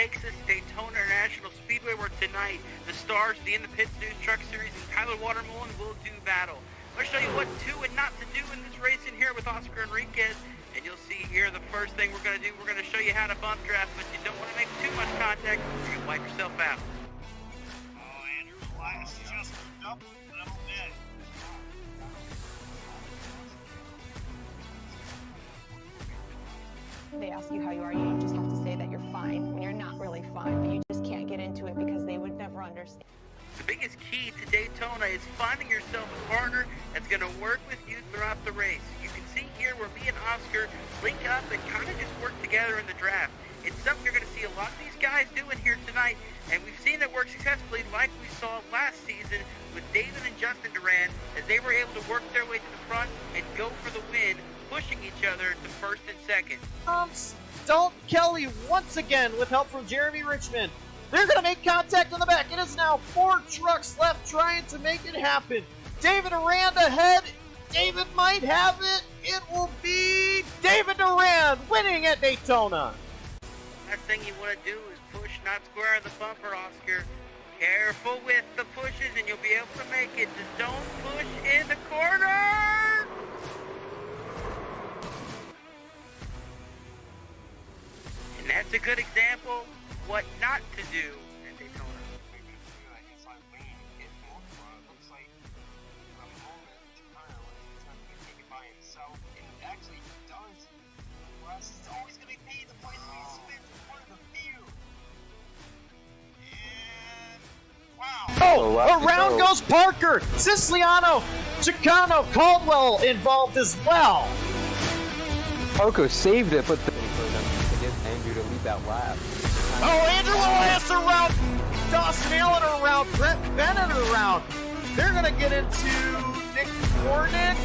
takes us to Daytona International Speedway, where tonight the stars of the In the Pits News Truck Series and Tyler Watermullen will do battle. I'll show you what to and not to do in this race in here with Oscar Enriquez. And you'll see here the first thing we're going to do, we're going to show you how to bump draft, but you don't want to make too much contact, you're going to wipe yourself out. Oh, Andrew Elias just moved up a little bit. They ask you how you are, you just have to say that you're fine when you're not really fine, but you just can't get into it because they would never understand. The biggest key to Daytona is finding yourself a partner that's going to work with you throughout the race. You can see here where me and Oscar link up and kind of just work together in the draft. It's something you're going to see a lot of these guys doing here tonight, and we've seen it work successfully like we saw last season with David and Justin Durand, as they were able to work their way to the front and go for the win, pushing each other to first and second. Dalton Kelly once again with help from Jeremy Richmond. They're going to make contact on the back. It is now 4 trucks left trying to make it happen. David Durand ahead. David might have it. It will be David Durand winning at Daytona. Last thing you want to do is push, not square on the bumper, Oscar. Careful with the pushes and you'll be able to make it. Just don't push in the corner. And that's a good example of what not to do at Daytona. Oh, around goes Parker, Siciliano, Chicano, Caldwell involved as well. Parker saved it, but for them to get Andrew to lead that lap. Oh, Andrew Elias around, Dawson Allen around, Brett Bennett around. They're going to get into Nick Warnick,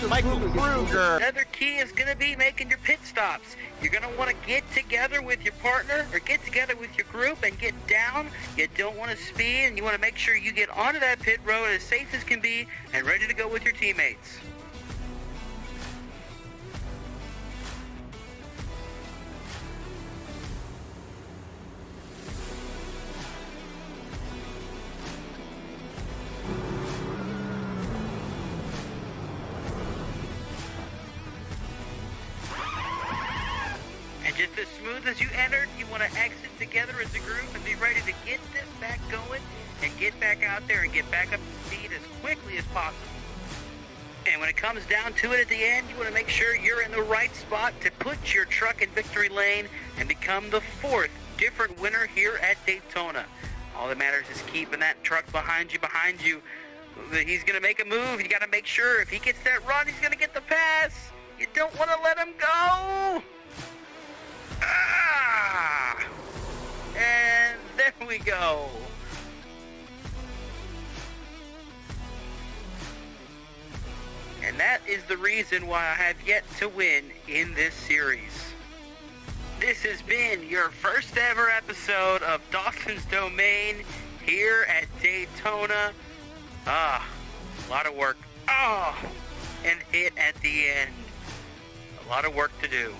Michael Kruger. Another key is going to be making your pit stops. You're going to want to get together with your partner or get together with your group and get down. You don't want to speed, and you want to make sure you get onto that pit road as safe as can be and ready to go with your teammates. Just as smooth as you entered, you want to exit together as a group and be ready to get this back going and get back out there and get back up to speed as quickly as possible. And when it comes down to it at the end, you want to make sure you're in the right spot to put your truck in victory lane and become the 4th different winner here at Daytona. All that matters is keeping that truck behind you. He's going to make a move. You got to make sure if he gets that run, he's going to get the pass. You don't want to let him go. And there we go. And that is the reason why I have yet to win in this series. This has been your first ever episode of Dawson's Domain here at Daytona. A lot of work. And hit at the end. A lot of work to do.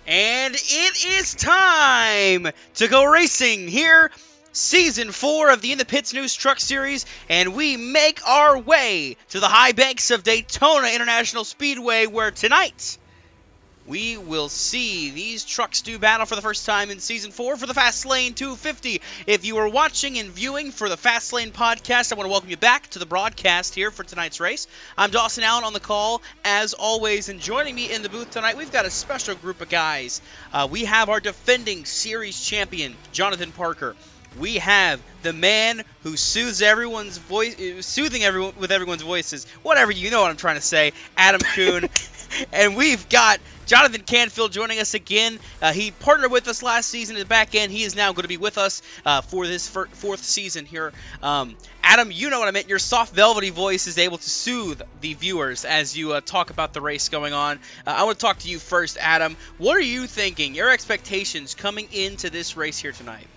And it is time to go racing here, Season 4 of the In the Pits News Truck Series, and we make our way to the high banks of Daytona International Speedway, where tonight we will see these trucks do battle for the first time in Season 4 for the Fastlane 250. If you are watching and viewing for the Fastlane podcast, I want to welcome you back to the broadcast here for tonight's race. I'm Dawson Allen on the call, as always, and joining me in the booth tonight, we've got a special group of guys. We have our defending series champion, Jonathan Parker. We have the man who soothes everyone's voice, soothing everyone with everyone's voices. Whatever, you know what I'm trying to say, Adam Kuhn. And we've got Jonathan Canfield joining us again. He partnered with us last season at the back end. He is now going to be with us for this 4th season here. Adam, you know what I meant. Your soft, velvety voice is able to soothe the viewers as you talk about the race going on. I want to talk to you first, Adam. What are you thinking? Your expectations coming into this race here tonight?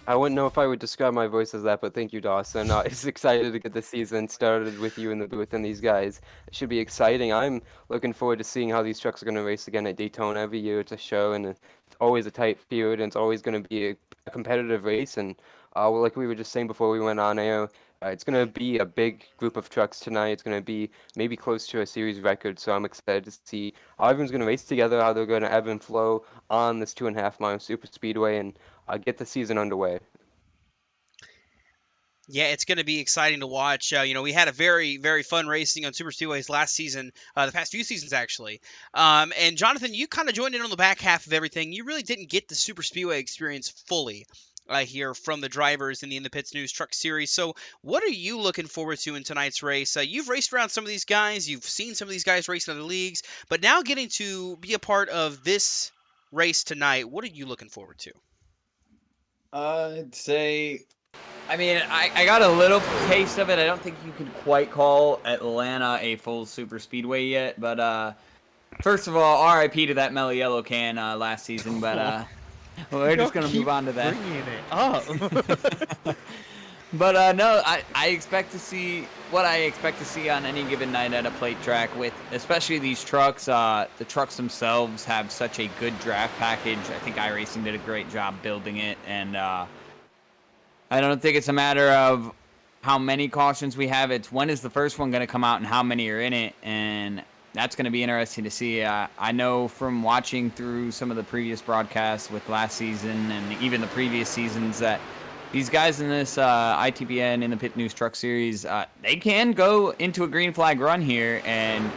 I wouldn't know if I would describe my voice as that, but thank you, Dawson. It's excited to get the season started with you in the booth and these guys. It should be exciting. I'm looking forward to seeing how these trucks are going to race again at Daytona every year. It's a show, and it's always a tight field, and it's always going to be a competitive race. And like we were just saying before we went on air, it's going to be a big group of trucks tonight. It's going to be maybe close to a series record, so I'm excited to see how everyone's going to race together, how they're going to ebb and flow on this 2.5 mile super speedway, and get the season underway. Yeah, it's going to be exciting to watch. We had a very, very fun racing on Super Speedways last season, the past few seasons actually. And Jonathan, you kind of joined in on the back half of everything. You really didn't get the Super Speedway experience fully here from the drivers in the Pits News Truck Series. So, what are you looking forward to in tonight's race? You've raced around some of these guys, you've seen some of these guys race in other leagues, but now getting to be a part of this race tonight, what are you looking forward to? I'd say, I mean, I got a little taste of it. I don't think you could quite call Atlanta a full super speedway yet, but first of all, RIP to that mellow yellow can last season, but we're just gonna move on to that. Bringing it up. But no, I expect to see what I expect to see on any given night at a plate track with, especially these trucks. The trucks themselves have such a good draft package. I think iRacing did a great job building it, and I don't think it's a matter of how many cautions we have. It's when is the first one going to come out and how many are in it, and that's going to be interesting to see. I know from watching through some of the previous broadcasts with last season and even the previous seasons that these guys in this ITPN in the Pit News Truck Series, they can go into a green flag run here and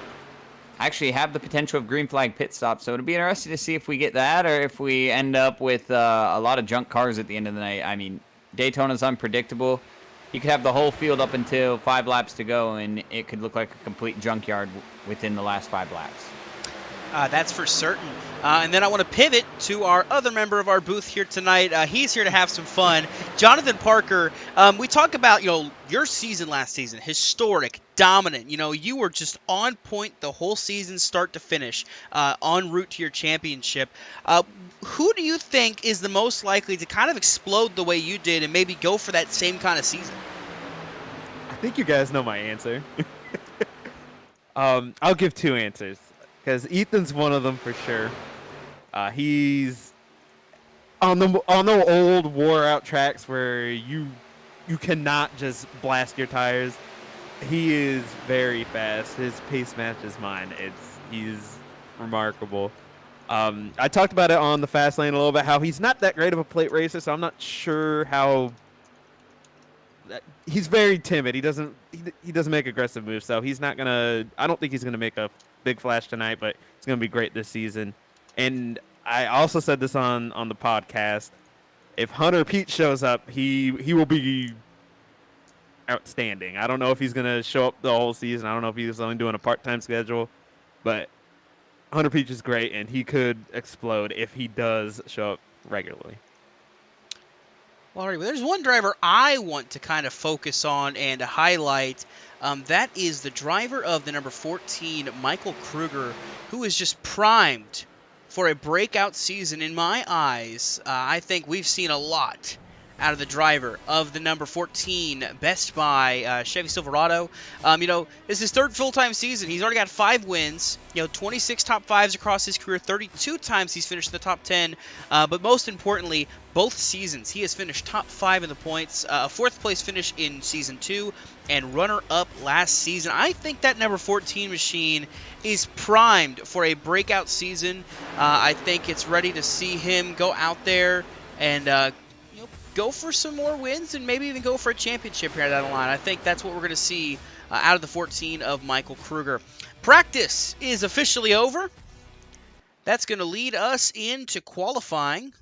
actually have the potential of green flag pit stop. So it'll be interesting to see if we get that or if we end up with a lot of junk cars at the end of the night. I mean, Daytona's unpredictable. You could have the whole field up until 5 laps to go, and it could look like a complete junkyard within the last 5 laps. That's for certain. And then I want to pivot to our other member of our booth here tonight. He's here to have some fun. Jonathan Parker, we talk about, your season last season, historic, dominant. You were just on point the whole season, start to finish, en route to your championship. Who do you think is the most likely to kind of explode the way you did and maybe go for that same kind of season? I think you guys know my answer. I'll give 2 answers. Because Ethan's one of them for sure. He's on the old wore-out tracks where you cannot just blast your tires. He is very fast. His pace matches mine. He's remarkable. I talked about it on the fast lane a little bit, how he's not that great of a plate racer, so I'm not sure how. He's very timid. He doesn't make aggressive moves, so he's not gonna. I don't think he's gonna make a big flash tonight, but it's gonna be great this season. And I also said this on the podcast. If Hunter Pete shows up, he will be outstanding. I don't know if he's gonna show up the whole season. I don't know if he's only doing a part-time schedule, but Hunter Pete is great, and he could explode if he does show up regularly. Well, there's one driver I want to kind of focus on and highlight. That is the driver of the number 14, Michael Kruger, who is just primed for a breakout season in my eyes. I think we've seen a lot out of the driver of the number 14 Best Buy Chevy Silverado. This is his 3rd full-time season. He's already got 5 wins, 26 top 5s across his career, 32 times he's finished in the top 10. But most importantly, both seasons he has finished top 5 in the points, a 4th place finish in season 2, and runner-up last season. I think that number 14 machine is primed for a breakout season. I think it's ready to see him go out there and go for some more wins and maybe even go for a championship here down the line. I think that's what we're going to see out of the 14 of Michael Kruger. Practice is officially over. That's going to lead us into qualifying.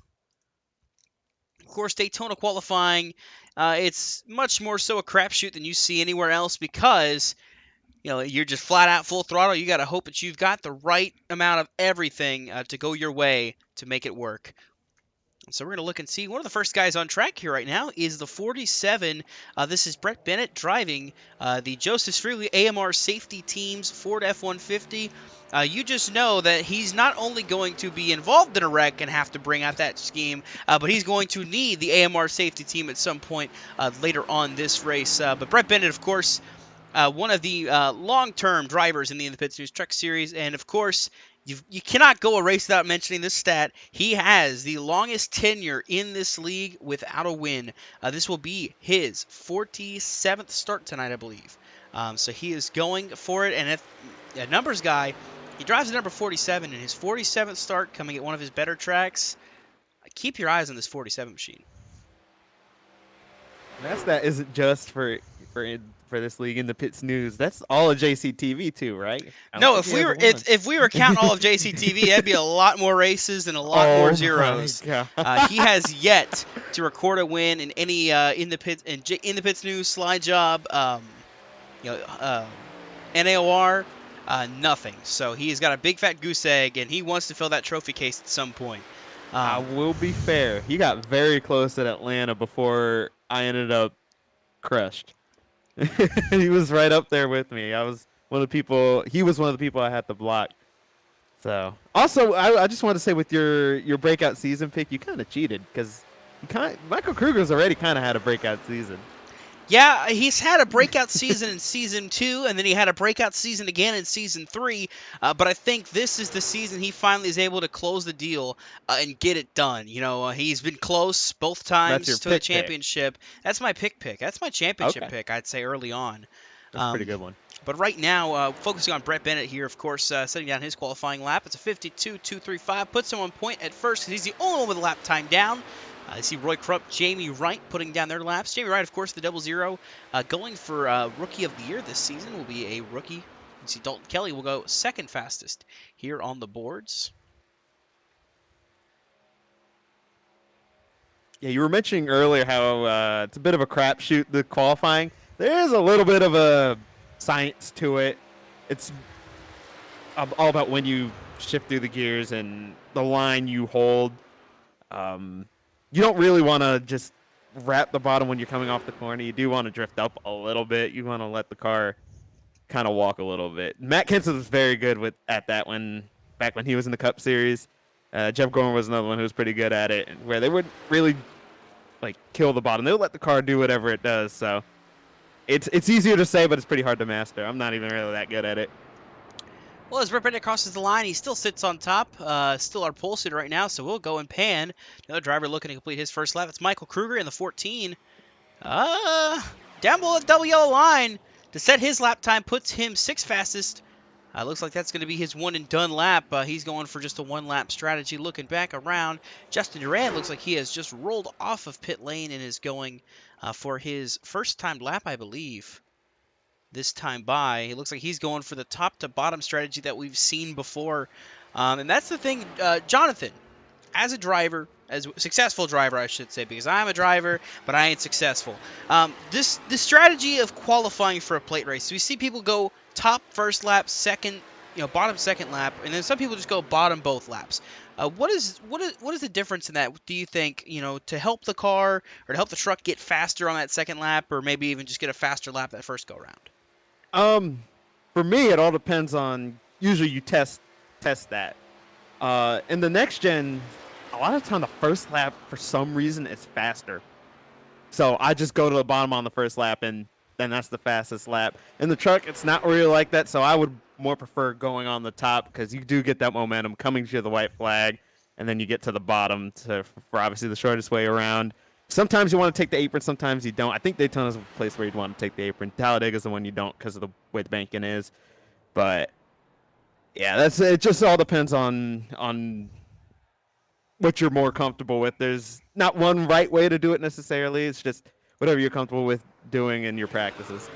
Of course, Daytona qualifying, it's much more so a crapshoot than you see anywhere else because you're just flat out full throttle. You got to hope that you've got the right amount of everything to go your way to make it work. So we're going to look and see. One of the first guys on track here right now is the 47. This is Brett Bennett driving the Joseph Freely AMR Safety Team's Ford F-150. You just know that he's not only going to be involved in a wreck and have to bring out that scheme, but he's going to need the AMR Safety Team at some point later on this race. But Brett Bennett, of course, one of the long-term drivers in the Pits News Truck Series, and of course, you cannot go a race without mentioning this stat. He has the longest tenure in this league without a win. This will be his 47th start tonight, I believe. So he is going for it, and if a numbers guy, he drives the number 47 in his 47th start, coming at one of his better tracks. Keep your eyes on this 47 machine. That isn't just for this league in the Pits News. That's all of JCTV too, right? No, if we were counting all of JCTV, that'd be a lot more races and a lot more zeros. He has yet to record a win in any in the Pits News slide job, NAOR, nothing. So he's got a big fat goose egg, and he wants to fill that trophy case at some point. I will be fair. He got very close at Atlanta before I ended up crushed. He was right up there with me. I was one of the people. He was one of the people I had to block. So, also, I just want to say with your breakout season pick, you kind of cheated because Michael Kruger's already kind of had a breakout season. Yeah, he's had a breakout season in Season 2, and then he had a breakout season again in Season 3, but I think this is the season he finally is able to close the deal and get it done. You know, he's been close both times to a championship. That's my pick. That's my championship pick, I'd say, early on. That's a pretty good one. But right now, focusing on Brett Bennett here, of course, setting down his qualifying lap. It's a 52.235. Puts him on point at first because he's the only one with a lap time down. I see Roy Krupp, Jamie Wright putting down their laps. Jamie Wright, of course, the 00, going for Rookie of the Year this season will be a rookie. You see Dalton Kelly will go second fastest here on the boards. Yeah, you were mentioning earlier how it's a bit of a crapshoot, the qualifying. There is a little bit of a science to it. It's all about when you shift through the gears and the line you hold. You don't really want to just wrap the bottom when you're coming off the corner. You do want to drift up a little bit. You want to let the car kind of walk a little bit. Matt Kenseth was very good at that back when he was in the Cup Series. Jeff Gorman was another one who was pretty good at it, where they wouldn't really kill the bottom. They would let the car do whatever it does. So it's easier to say, but it's pretty hard to master. I'm not even really that good at it. Well, as Brett Bennett crosses the line, he still sits on top, still our pole sitter right now, so we'll go and pan. Another driver looking to complete his first lap. It's Michael Kruger in the 14. Down below the double yellow line to set his lap time, puts him sixth fastest. Looks like that's going to be his one and done lap. He's going for just a one lap strategy. Looking back around, Justin Durand looks like he has just rolled off of pit lane and is going for his first time lap, I believe. This time by. It looks like he's going for the top to bottom strategy that we've seen before. And that's the thing, Jonathan, as a driver, as a successful driver, I should say, because I'm a driver, but I ain't successful. This strategy of qualifying for a plate race, we see people go top first lap, second, bottom second lap, and then some people just go bottom both laps. What is the difference in that? Do you think, to help the car or to help the truck get faster on that second lap, or maybe even just get a faster lap that first go round? For me, it all depends on. Usually, you test that. In the next gen, a lot of the time the first lap for some reason is faster. So I just go to the bottom on the first lap, and then that's the fastest lap. In the truck, it's not really like that. So I would more prefer going on the top because you do get that momentum coming to the white flag, and then you get to the bottom for obviously the shortest way around. Sometimes you want to take the apron, sometimes you don't. I think Daytona's a place where you'd want to take the apron. Talladega's the one you don't because of the way the banking is. But yeah, it just all depends on what you're more comfortable with. There's not one right way to do it necessarily. It's just whatever you're comfortable with doing in your practices.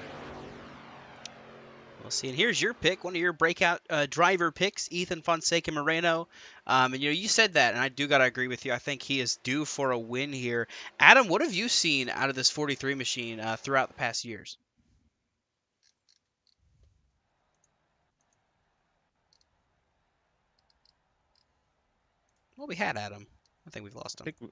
We'll see. And here's your pick, one of your breakout driver picks, Ethan Fonseca Moreno. And you said that, and I do gotta agree with you. I think he is due for a win here. Adam, what have you seen out of this 43 machine throughout the past years? Well, we had Adam. I think we've lost I him. think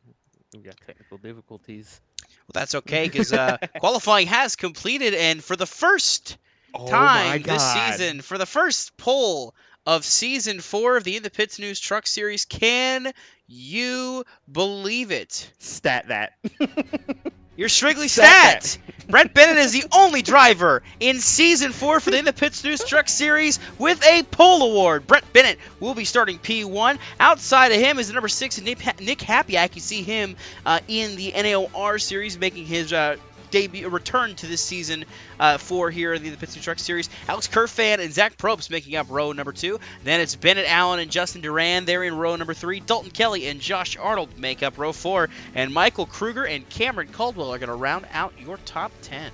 we got technical difficulties. Well, that's okay, because qualifying has completed, and for the first Oh time my this God. season, for the first pole of Season 4 of the In the Pits News Truck Series, can you believe it? Stat that. Your Strigley Stat stat! Brett Bennett is the only driver in Season 4 for the In the Pits News Truck Series with a pole award. Brett Bennett will be starting P1. Outside of him is the number 6, Nick Hapiak. You see him in the NAOR Series making his debut return to this season for here in the Pits News Truck Series. Alex Kerfan and Zach Probst making up row number 2. Then it's Bennett Allen and Justin Durand. They're in row number 3. Dalton Kelly and Josh Arnold make up row 4. And Michael Kruger and Cameron Caldwell are going to round out your top 10.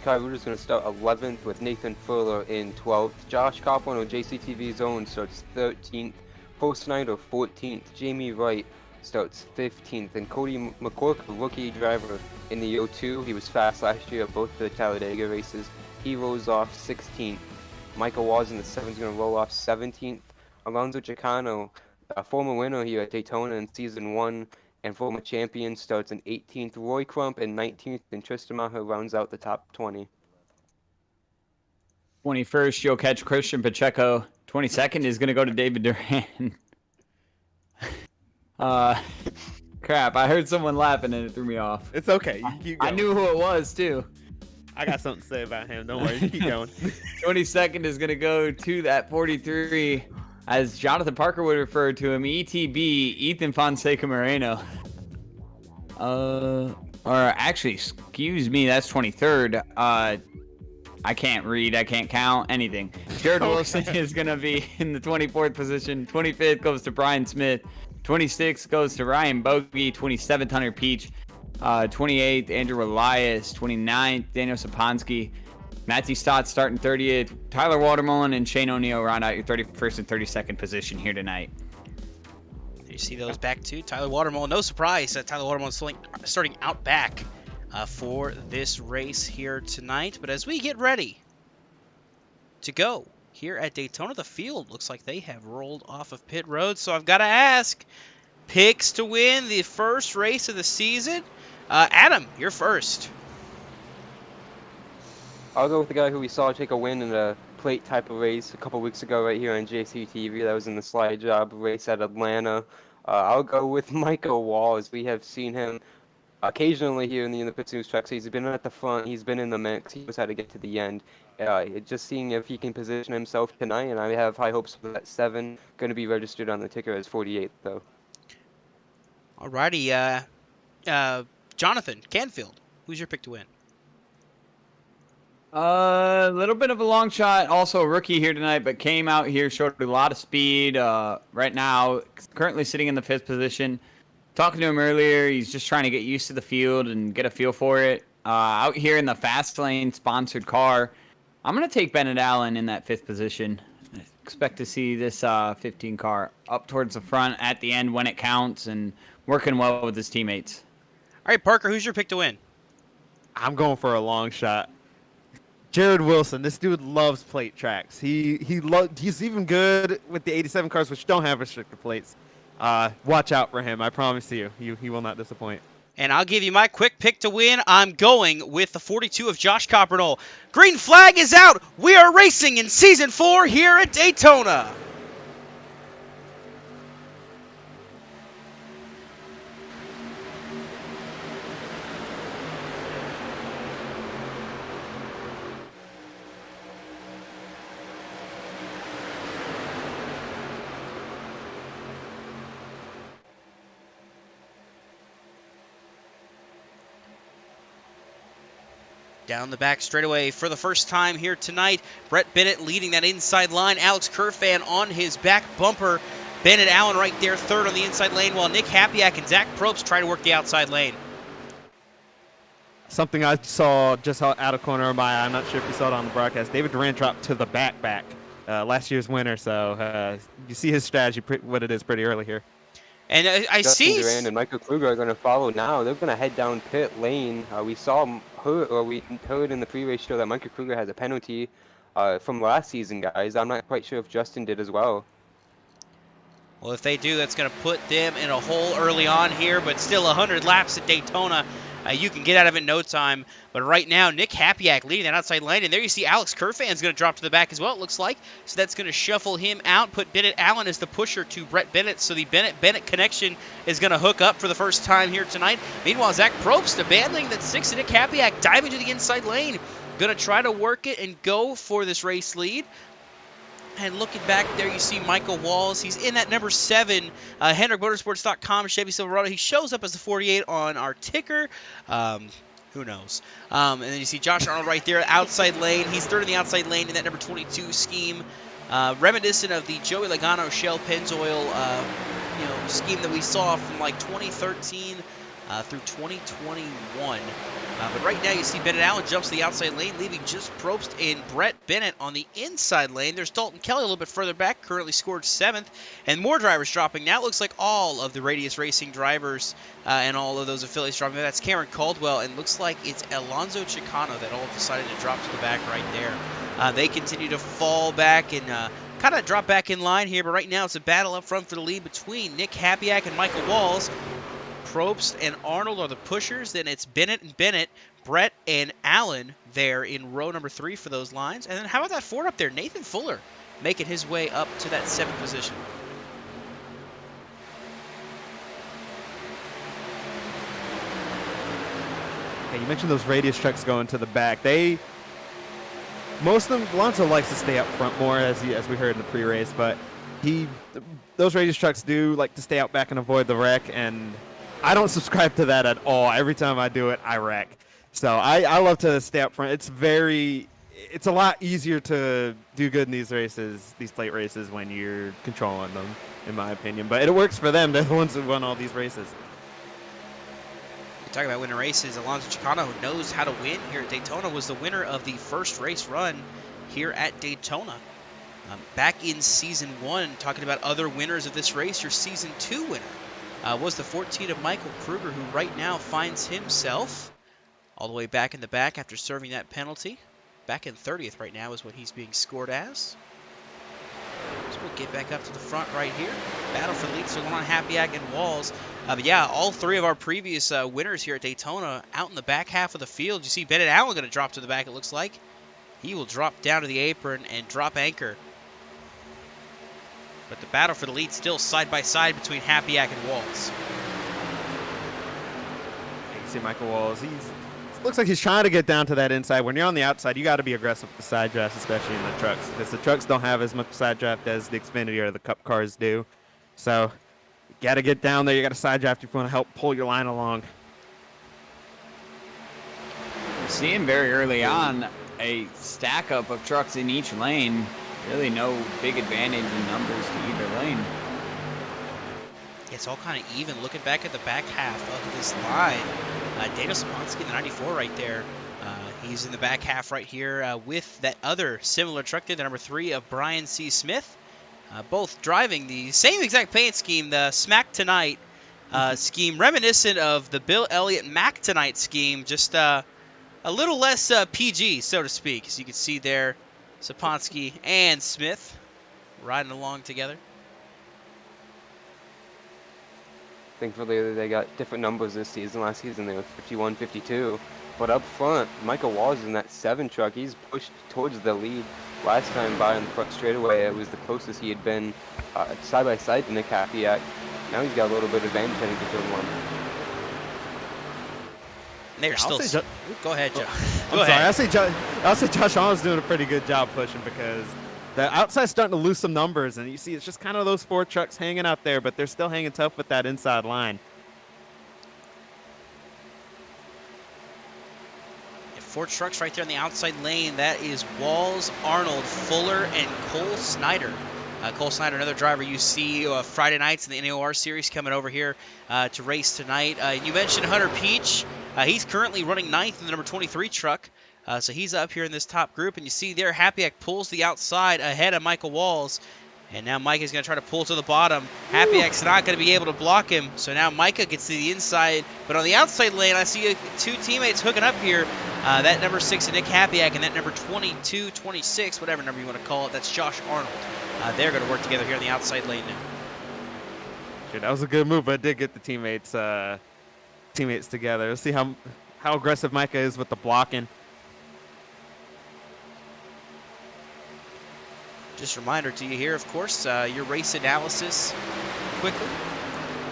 Kai Reuter's going to start 11th with Nathan Furler in 12th. Josh Copeland of JCTV's own starts 13th. Post Snyder 14th. Jamie Wright starts 15th. And Cody McCork, a rookie driver in the 02. He was fast last year at both the Talladega races. He rolls off 16th. Michael Waz in the 7th is going to roll off 17th. Alonso Chicano, a former winner here at Daytona in Season 1 and former champion, starts in 18th. Roy Crump in 19th. And Tristan Maher rounds out the top 20. 21st, you'll catch Christian Pacheco. 22nd is going to go to David Durand. Crap, I heard someone laughing and it threw me off. It's okay. You keep going. I knew who it was, too. I got something to say about him. Don't worry. Keep going. 22nd is going to go to that 43, as Jonathan Parker would refer to him, ETB, Ethan Fonseca Moreno. Or actually, excuse me, that's 23rd. I can't read, I can't count, anything. Jared Wilson is going to be in the 24th position. 25th goes to Brian Smith. 26th goes to Ryan Bogey. 27th, Hunter Peach. 28th, Andrew Elias. 29th, Daniel Saponsky. Matthew Stott starting 30th. Tyler Watermullen and Shane O'Neill round out your 31st and 32nd position here tonight. You see those back too. Tyler Watermullen, no surprise. Tyler Watermullen starting out back for this race here tonight. But as we get ready to go here at Daytona, the field looks like they have rolled off of pit road. So I've got to ask, picks to win the first race of the season. Adam, you're first. I'll go with the guy who we saw take a win in a plate type of race a couple weeks ago right here on JCTV. That was in the slide job race at Atlanta. I'll go with Michael Walls. We have seen him occasionally here in the Pits News Truck Series. He's been at the front. He's been in the mix. He knows how to get to the end. Just seeing if he can position himself tonight, and I have high hopes for that 7. Going to be registered on the ticker as 48th, though. Alrighty, Jonathan Canfield, who's your pick to win? A little bit of a long shot, also a rookie here tonight, but came out here, showed a lot of speed. Right now, currently sitting in the 5th position. Talking to him earlier, he's just trying to get used to the field and get a feel for it. Out here in the fast lane sponsored car, I'm going to take Bennett Allen in that 5th position. I expect to see this 15 car up towards the front at the end when it counts and working well with his teammates. All right, Parker, who's your pick to win? I'm going for a long shot. Jared Wilson, this dude loves plate tracks. He's even good with the 87 cars, which don't have restrictor plates. Watch out for him. I promise you, he will not disappoint. And I'll give you my quick pick to win. I'm going with the 42 of Josh Coppernol. Green flag is out. We are racing in Season 4 here at Daytona. Down the back straightaway for the first time here tonight. Brett Bennett leading that inside line. Alex Kerfan on his back bumper. Bennett Allen right there, 3rd on the inside lane, while Nick Hapiak and Zach Probst try to work the outside lane. Something I saw just out of corner of my eye, I'm not sure if you saw it on the broadcast, David Durand dropped to the back last year's winner, so you see his strategy, what it is pretty early here. And I see Durand and Michael Kruger are going to follow now. They're going to head down pit lane. We heard in the pre-race show that Michael Kruger has a penalty from last season, guys. I'm not quite sure if Justin did as well. Well, if they do, that's going to put them in a hole early on here, but still 100 laps at Daytona. You can get out of it in no time. But right now, Nick Hapiak leading that outside lane. And there you see Alex Kerfan's going to drop to the back as well, it looks like. So that's going to shuffle him out, put Bennett Allen as the pusher to Brett Bennett. So the Bennett connection is going to hook up for the first time here tonight. Meanwhile, Zach Probst abandoning that 6 and Nick Hapiak diving to the inside lane. Going to try to work it and go for this race lead. And looking back there, you see Michael Walls. He's in that number 7, HendrickMotorsports.com Chevy Silverado. He shows up as the 48 on our ticker. Who knows? And then you see Josh Arnold right there, outside lane. He's third in the outside lane in that number 22 scheme. Reminiscent of the Joey Logano Shell Pennzoil scheme that we saw from like 2013 through 2021. But right now you see Bennett Allen jumps to the outside lane, leaving just Probst and Brett Bennett on the inside lane. There's Dalton Kelly a little bit further back, currently scored 7th, and more drivers dropping. Now it looks like all of the Radius Racing drivers and all of those affiliates dropping. That's Cameron Caldwell, and looks like it's Alonzo Chicano that all decided to drop to the back right there. They continue to fall back and kind of drop back in line here, but right now it's a battle up front for the lead between Nick Hapiak and Michael Walls. Probst and Arnold are the pushers. Then it's Bennett and Bennett, Brett and Allen there in row number 3 for those lines. And then how about that 4 up there? Nathan Fuller making his way up to that 7th position. Okay, you mentioned those Radius trucks going to the back. Most of them, Alonso likes to stay up front more, as we heard in the pre-race, but those Radius trucks do like to stay out back and avoid the wreck, and I don't subscribe to that at all. Every time I do it, I wreck. So I love to stay up front. It's a lot easier to do good in these races, these plate races, when you're controlling them, in my opinion. But it works for them. They're the ones who won all these races. You talk about winning races. Alonzo Chicano, who knows how to win here at Daytona, was the winner of the first race run here at Daytona. Back in Season 1, talking about other winners of this race, your Season 2 winner was the 14 of Michael Kruger, who right now finds himself all the way back in the back after serving that penalty. Back in 30th right now is what he's being scored as. So we'll get back up to the front right here. Battle for the lead, so on Hapiak and Walls. But yeah, all 3 of our previous winners here at Daytona out in the back half of the field. You see Bennett Allen going to drop to the back, it looks like. He will drop down to the apron and drop anchor. But the battle for the lead still side by side between Hapiak and Walls. You can see Michael Walls. Looks like he's trying to get down to that inside. When you're on the outside, you got to be aggressive with the side drafts, especially in the trucks, because the trucks don't have as much side draft as the Xfinity or the Cup cars do. So you got to get down there. You got to side draft if you want to help pull your line along. We're seeing very early on a stack up of trucks in each lane. Really no big advantage in numbers to either lane. It's all kind of even. Looking back at the back half of this line, Daniel Saponski in the 94 right there. He's in the back half right here with that other similar truck there, the number 3 of Brian C. Smith. Both driving the same exact paint scheme, the Smack Tonight scheme, reminiscent of the Bill Elliott Mac Tonight scheme, just a little less PG, so to speak. As you can see there, Saponski and Smith riding along together. Thankfully, they got different numbers this season. Last season, they were 51, 52. But up front, Michael Walls in that 7 truck, he's pushed towards the lead. Last time by on the front straightaway, it was the closest he had been side by side to Nick Hapiak. Now he's got a little bit of advantage heading to turn 1. They're still. Go ahead, Joe. I'm sorry. I'll say Josh Allen's doing a pretty good job pushing, because the outside's starting to lose some numbers, and you see it's just kind of those 4 trucks hanging out there, but they're still hanging tough with that inside line. 4 trucks right there in the outside lane. That is Walls, Arnold, Fuller, and Cole Snyder. Cole Snyder, another driver you see Friday nights in the NAOR series, coming over here to race tonight. You mentioned Hunter Peach. He's currently running 9th in the number 23 truck. So he's up here in this top group. And you see there, Hapiak pulls the outside ahead of Michael Walls. And now Micah's going to try to pull to the bottom. Happyak's not going to be able to block him. So now Micah gets to the inside. But on the outside lane, I see two teammates hooking up here. That number 6, Nick Happyak, and that number 22, 26, whatever number you want to call it, that's Josh Arnold. They're going to work together here on the outside lane now. Sure, that was a good move, but it did get the teammates together. Let's see how aggressive Micah is with the blocking. Just a reminder to you here, of course, your race analysis quickly.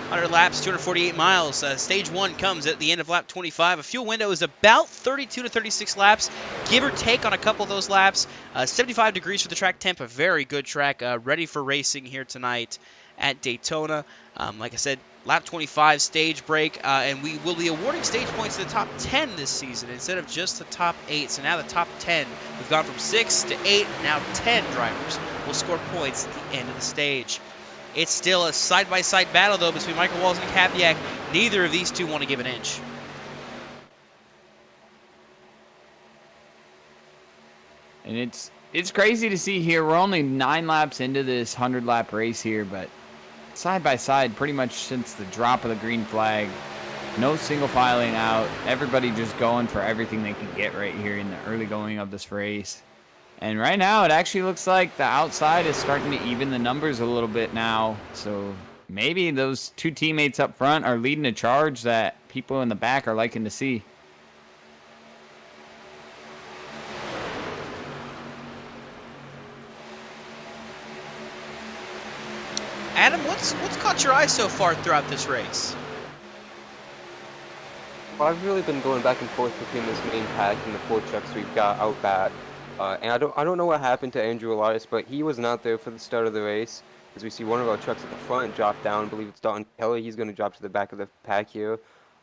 100 laps, 248 miles. Stage 1 comes at the end of lap 25. A fuel window is about 32 to 36 laps, give or take on a couple of those laps. 75 degrees for the track temp, a very good track, ready for racing here tonight at Daytona. Like I said, lap 25 stage break, and we will be awarding stage points to the top 10 this season instead of just the top 8. So now the top 10, we've gone from 6 to 8, now 10 drivers will score points at the end of the stage. It's still a side-by-side battle, though, between Michael Walls and Happyak. Neither of these two want to give an inch. And it's crazy to see here. We're only 9 laps into this 100-lap race here, but side by side pretty much since the drop of the green flag. No single filing out. Everybody just going for everything they can get right here in the early going of this race. And right now it actually looks like the outside is starting to even the numbers a little bit now. So maybe those two teammates up front are leading a charge that people in the back are liking to see. Adam, what's caught your eye so far throughout this race? Well, I've really been going back and forth between this main pack and the 4 trucks we've got out back. And I don't know what happened to Andrew Elias, but he was not there for the start of the race. As we see one of our trucks at the front drop down, I believe it's Dalton Kelly. He's going to drop to the back of the pack here.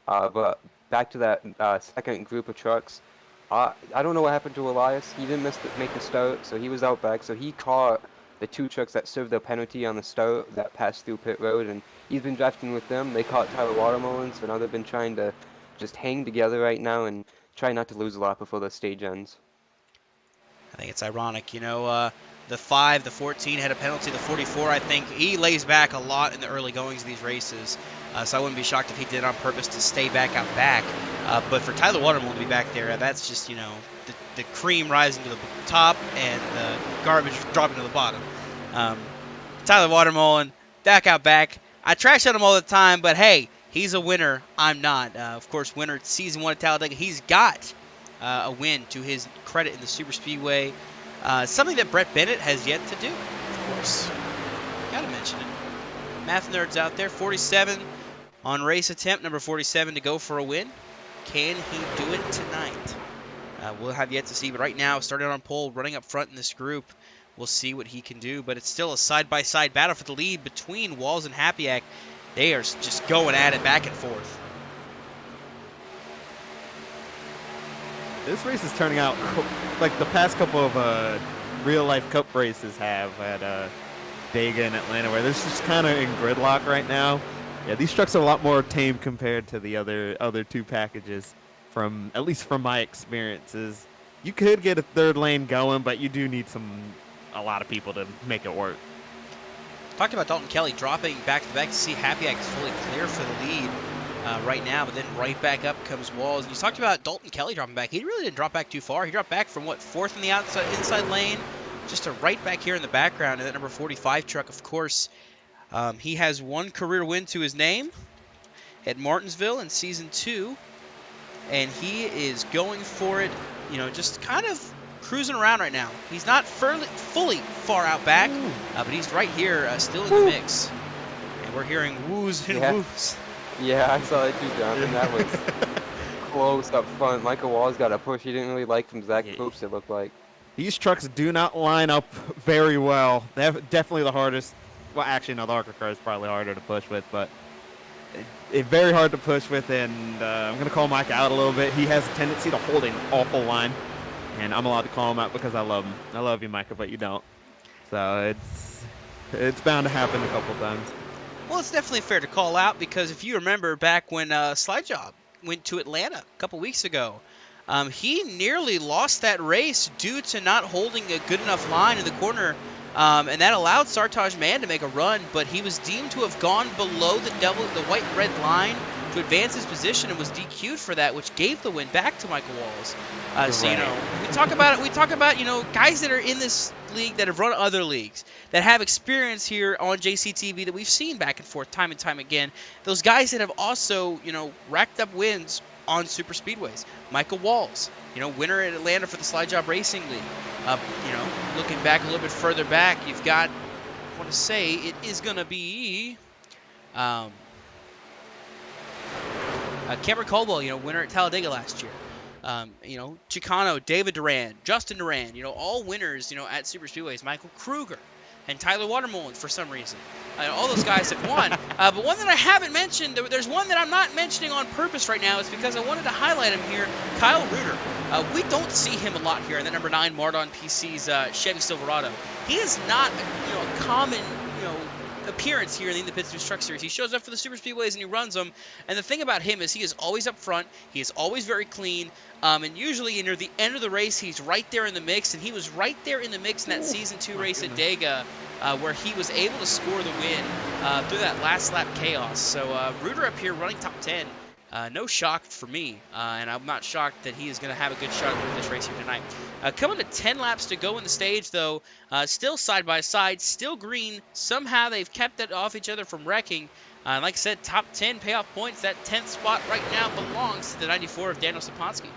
But back to that second group of trucks. I don't know what happened to Elias. He didn't make the start, so he was out back. So he caught the 2 trucks that served their penalty on the start that passed through pit road, and he's been drafting with them. They caught Tyler Watermelon, so now they've been trying to just hang together right now and try not to lose a lot before the stage ends. I think it's ironic, you know, the 5, the 14 had a penalty, the 44, I think, he lays back a lot in the early goings of these races, so I wouldn't be shocked if he did it on purpose to stay back out back, but for Tyler Watermelon to be back there, that's just, you know, the cream rising to the top and the garbage dropping to the bottom. Tyler Watermelon, back out back. I trash on him all the time, but hey, he's a winner. I'm not. Of course, winner season 1 at Talladega. He's got a win to his credit in the Super Speedway. Something that Brett Bennett has yet to do, of course. Gotta mention it. Math nerds out there, 47 on race attempt, number 47 to go for a win. Can he do it tonight? We'll have yet to see, but right now, starting on pole, running up front in this group, we'll see what he can do. But it's still a side-by-side battle for the lead between Walls and Happyak. They are just going at it back and forth. This race is turning out like the past couple of real-life cup races have at Dega and Atlanta, where there's just kind of in gridlock right now. Yeah, these trucks are a lot more tame compared to the other 2 packages. At least from my experiences, you could get a 3rd lane going, but you do need a lot of people to make it work. Talked about Dalton Kelly dropping back to back to see Happyak is fully clear for the lead right now, but then right back up comes Walls. And you talked about Dalton Kelly dropping back. He really didn't drop back too far. He dropped back from, 4th in the inside lane, just to right back here in the background. And that number 45 truck, of course, he has 1 career win to his name at Martinsville in Season 2. And he is going for it, you know, just kind of cruising around right now. He's not fully far out back, but he's right here still in the mix. And we're hearing woos and woos. Yeah, I saw that too, Jonathan. That was close up front. Michael Walls got a push. He didn't really like from Zach Poops, it looked like. These trucks do not line up very well. They're definitely the hardest. Well, actually, no, the Arca car is probably harder to push with, but it's very hard to push with, and I'm going to call Mike out a little bit. He has a tendency to hold an awful line, and I'm allowed to call him out because I love him. I love you, Micah, but you don't. So it's bound to happen a couple times. Well, it's definitely fair to call out because if you remember back when Slide Job went to Atlanta a couple weeks ago, he nearly lost that race due to not holding a good enough line in the corner and that allowed Sartaj Mann to make a run, but he was deemed to have gone below the white-red line to advance his position and was DQ'd for that, which gave the win back to Michael Walls. So, you know, we talk about, you know, guys that are in this league that have run other leagues, that have experience here on JCTV that we've seen back and forth time and time again. Those guys that have also, you know, racked up wins on super speedways. Michael Walls, you know, winner at Atlanta for the Slide Job Racing League. You know, looking back a little bit further back, you've got, I want to say it is going to be Cameron Caldwell, you know, winner at Talladega last year. You know, Chicano, David Durand, Justin Durand, you know, all winners, you know, at super speedways. Michael Kruger and Tyler Watermolen for some reason. All those guys have won. But one that I haven't mentioned, there's one that I'm not mentioning on purpose right now. It's because I wanted to highlight him here, Kyle Reuter. We don't see him a lot here in the number 9 Mardon PC's Chevy Silverado. He is not, you know, a common, you know, appearance here in the Pist'n'Broke Truck Series. He shows up for the super speedways and he runs them. And the thing about him is he is always up front. He is always very clean. And usually near the end of the race, he's right there in the mix. And he was right there in the mix in that Season 2 race at Dega, where he was able to score the win through that last lap chaos. So Reuter up here running top 10. No shock for me, and I'm not shocked that he is going to have a good shot at this race here tonight. Coming to 10 laps to go in the stage, though, still side by side, still green. Somehow they've kept it off each other from wrecking. Like I said, top 10 payoff points. That 10th spot right now belongs to the 94 of Daniel Saponsky.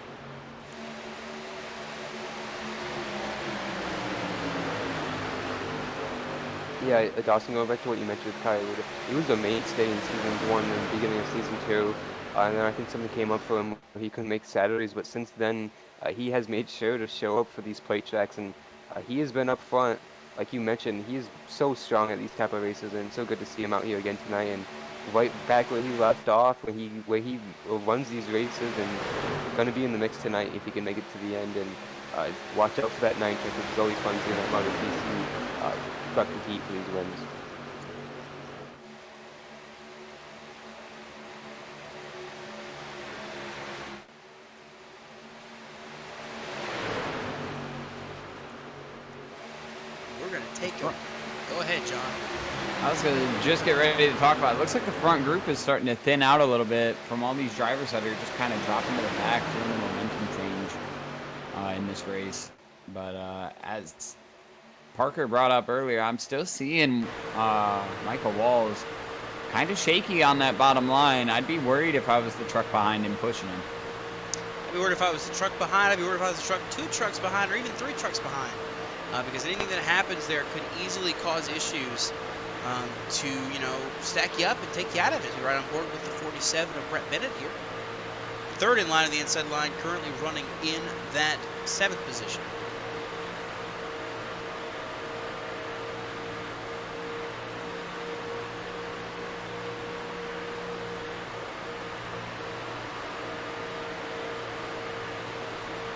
Yeah, Dawson, going back to what you mentioned with Kyle Reuter, he was a mainstay in Season 1 and the beginning of Season 2. And then I think something came up for him where he couldn't make Saturdays, but since then he has made sure to show up for these plate tracks, and he has been up front. Like you mentioned, he is so strong at these type of races, and it's so good to see him out here again tonight and right back where he left off, where he runs these races, and going to be in the mix tonight if he can make it to the end. And watch out for that 9 trick, which is always fun seeing that Mother PC truck compete for these wins. Go ahead, John. I was going to just get ready to talk about it. Looks like the front group is starting to thin out a little bit from all these drivers that are just kind of dropping to the back, feeling the momentum change in this race. But as Parker brought up earlier, I'm still seeing Michael Walls kind of shaky on that bottom line. I'd be worried if I was the truck behind him pushing him. I'd be worried if I was the truck behind. I'd be worried if I was the truck 2 trucks behind, or even 3 trucks behind. Because anything that happens there could easily cause issues to, you know, stack you up and take you out of it. You're right on board with the 47 of Brett Bennett here. 3rd in line of the inside line, currently running in that 7th position.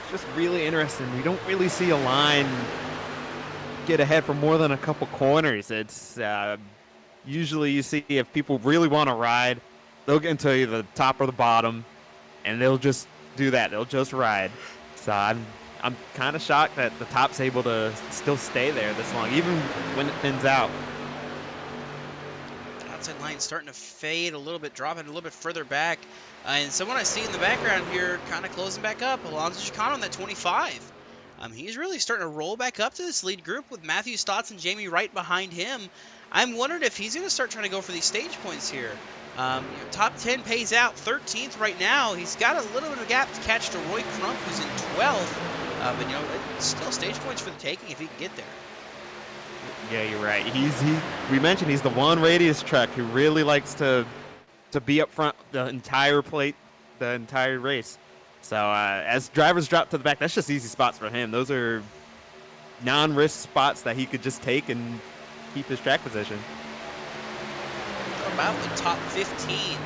It's just really interesting. We don't really see a line get ahead for more than a couple corners. It's usually you see if people really want to ride, they'll get into either the top or the bottom, and they'll just do that. They'll just ride. So I'm kind of shocked that the top's able to still stay there this long, even when it thins out. The outside line starting to fade a little bit, dropping a little bit further back. And someone I see in the background here kind of closing back up, Alonso Chicano on that 25. He's really starting to roll back up to this lead group with Matthew Stotts and Jamie Wright behind him. I'm wondering if he's going to start trying to go for these stage points here. You know, top 10 pays out, 13th right now. He's got a little bit of a gap to catch to Roy Crump, who's in 12th. But, you know, still stage points for the taking if he can get there. Yeah, you're right. We mentioned he's the one radius truck who really likes to be up front the entire race. So as drivers drop to the back, that's just easy spots for him. Those are non-risk spots that he could just take and keep his track position. About the top 15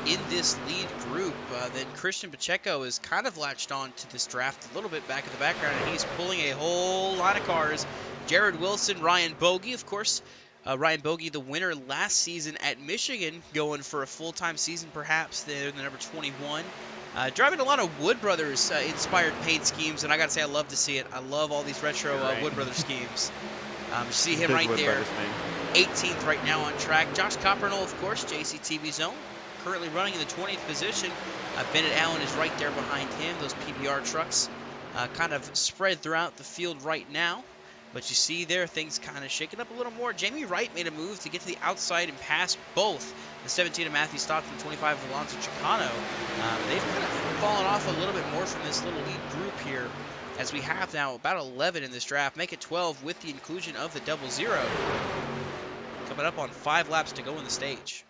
in this lead group, then Christian Pacheco is kind of latched on to this draft a little bit back in the background, and he's pulling a whole lot of cars. Jared Wilson, Ryan Bogey, of course. Ryan Bogey, the winner last season at Michigan, going for a full-time season perhaps. They're the number 21. Driving a lot of Wood Brothers inspired paint schemes, and I gotta say I love to see it. I love all these retro Wood Brothers schemes. You see He's a him big right whip there, Irishman. 18th right now on track. Josh Coppernol, of course, JCTV zone, currently running in the 20th position. Bennett Allen is right there behind him. Those PBR trucks kind of spread throughout the field right now. But you see there, things kind of shaking up a little more. Jamie Wright made a move to get to the outside and pass both the 17 of Matthew Stockton and 25 of Alonso Chicano. They've kind of fallen off a little bit more from this little lead group here, as we have now about 11 in this draft. Make it 12 with the inclusion of the 00. Coming up on 5 laps to go in the stage.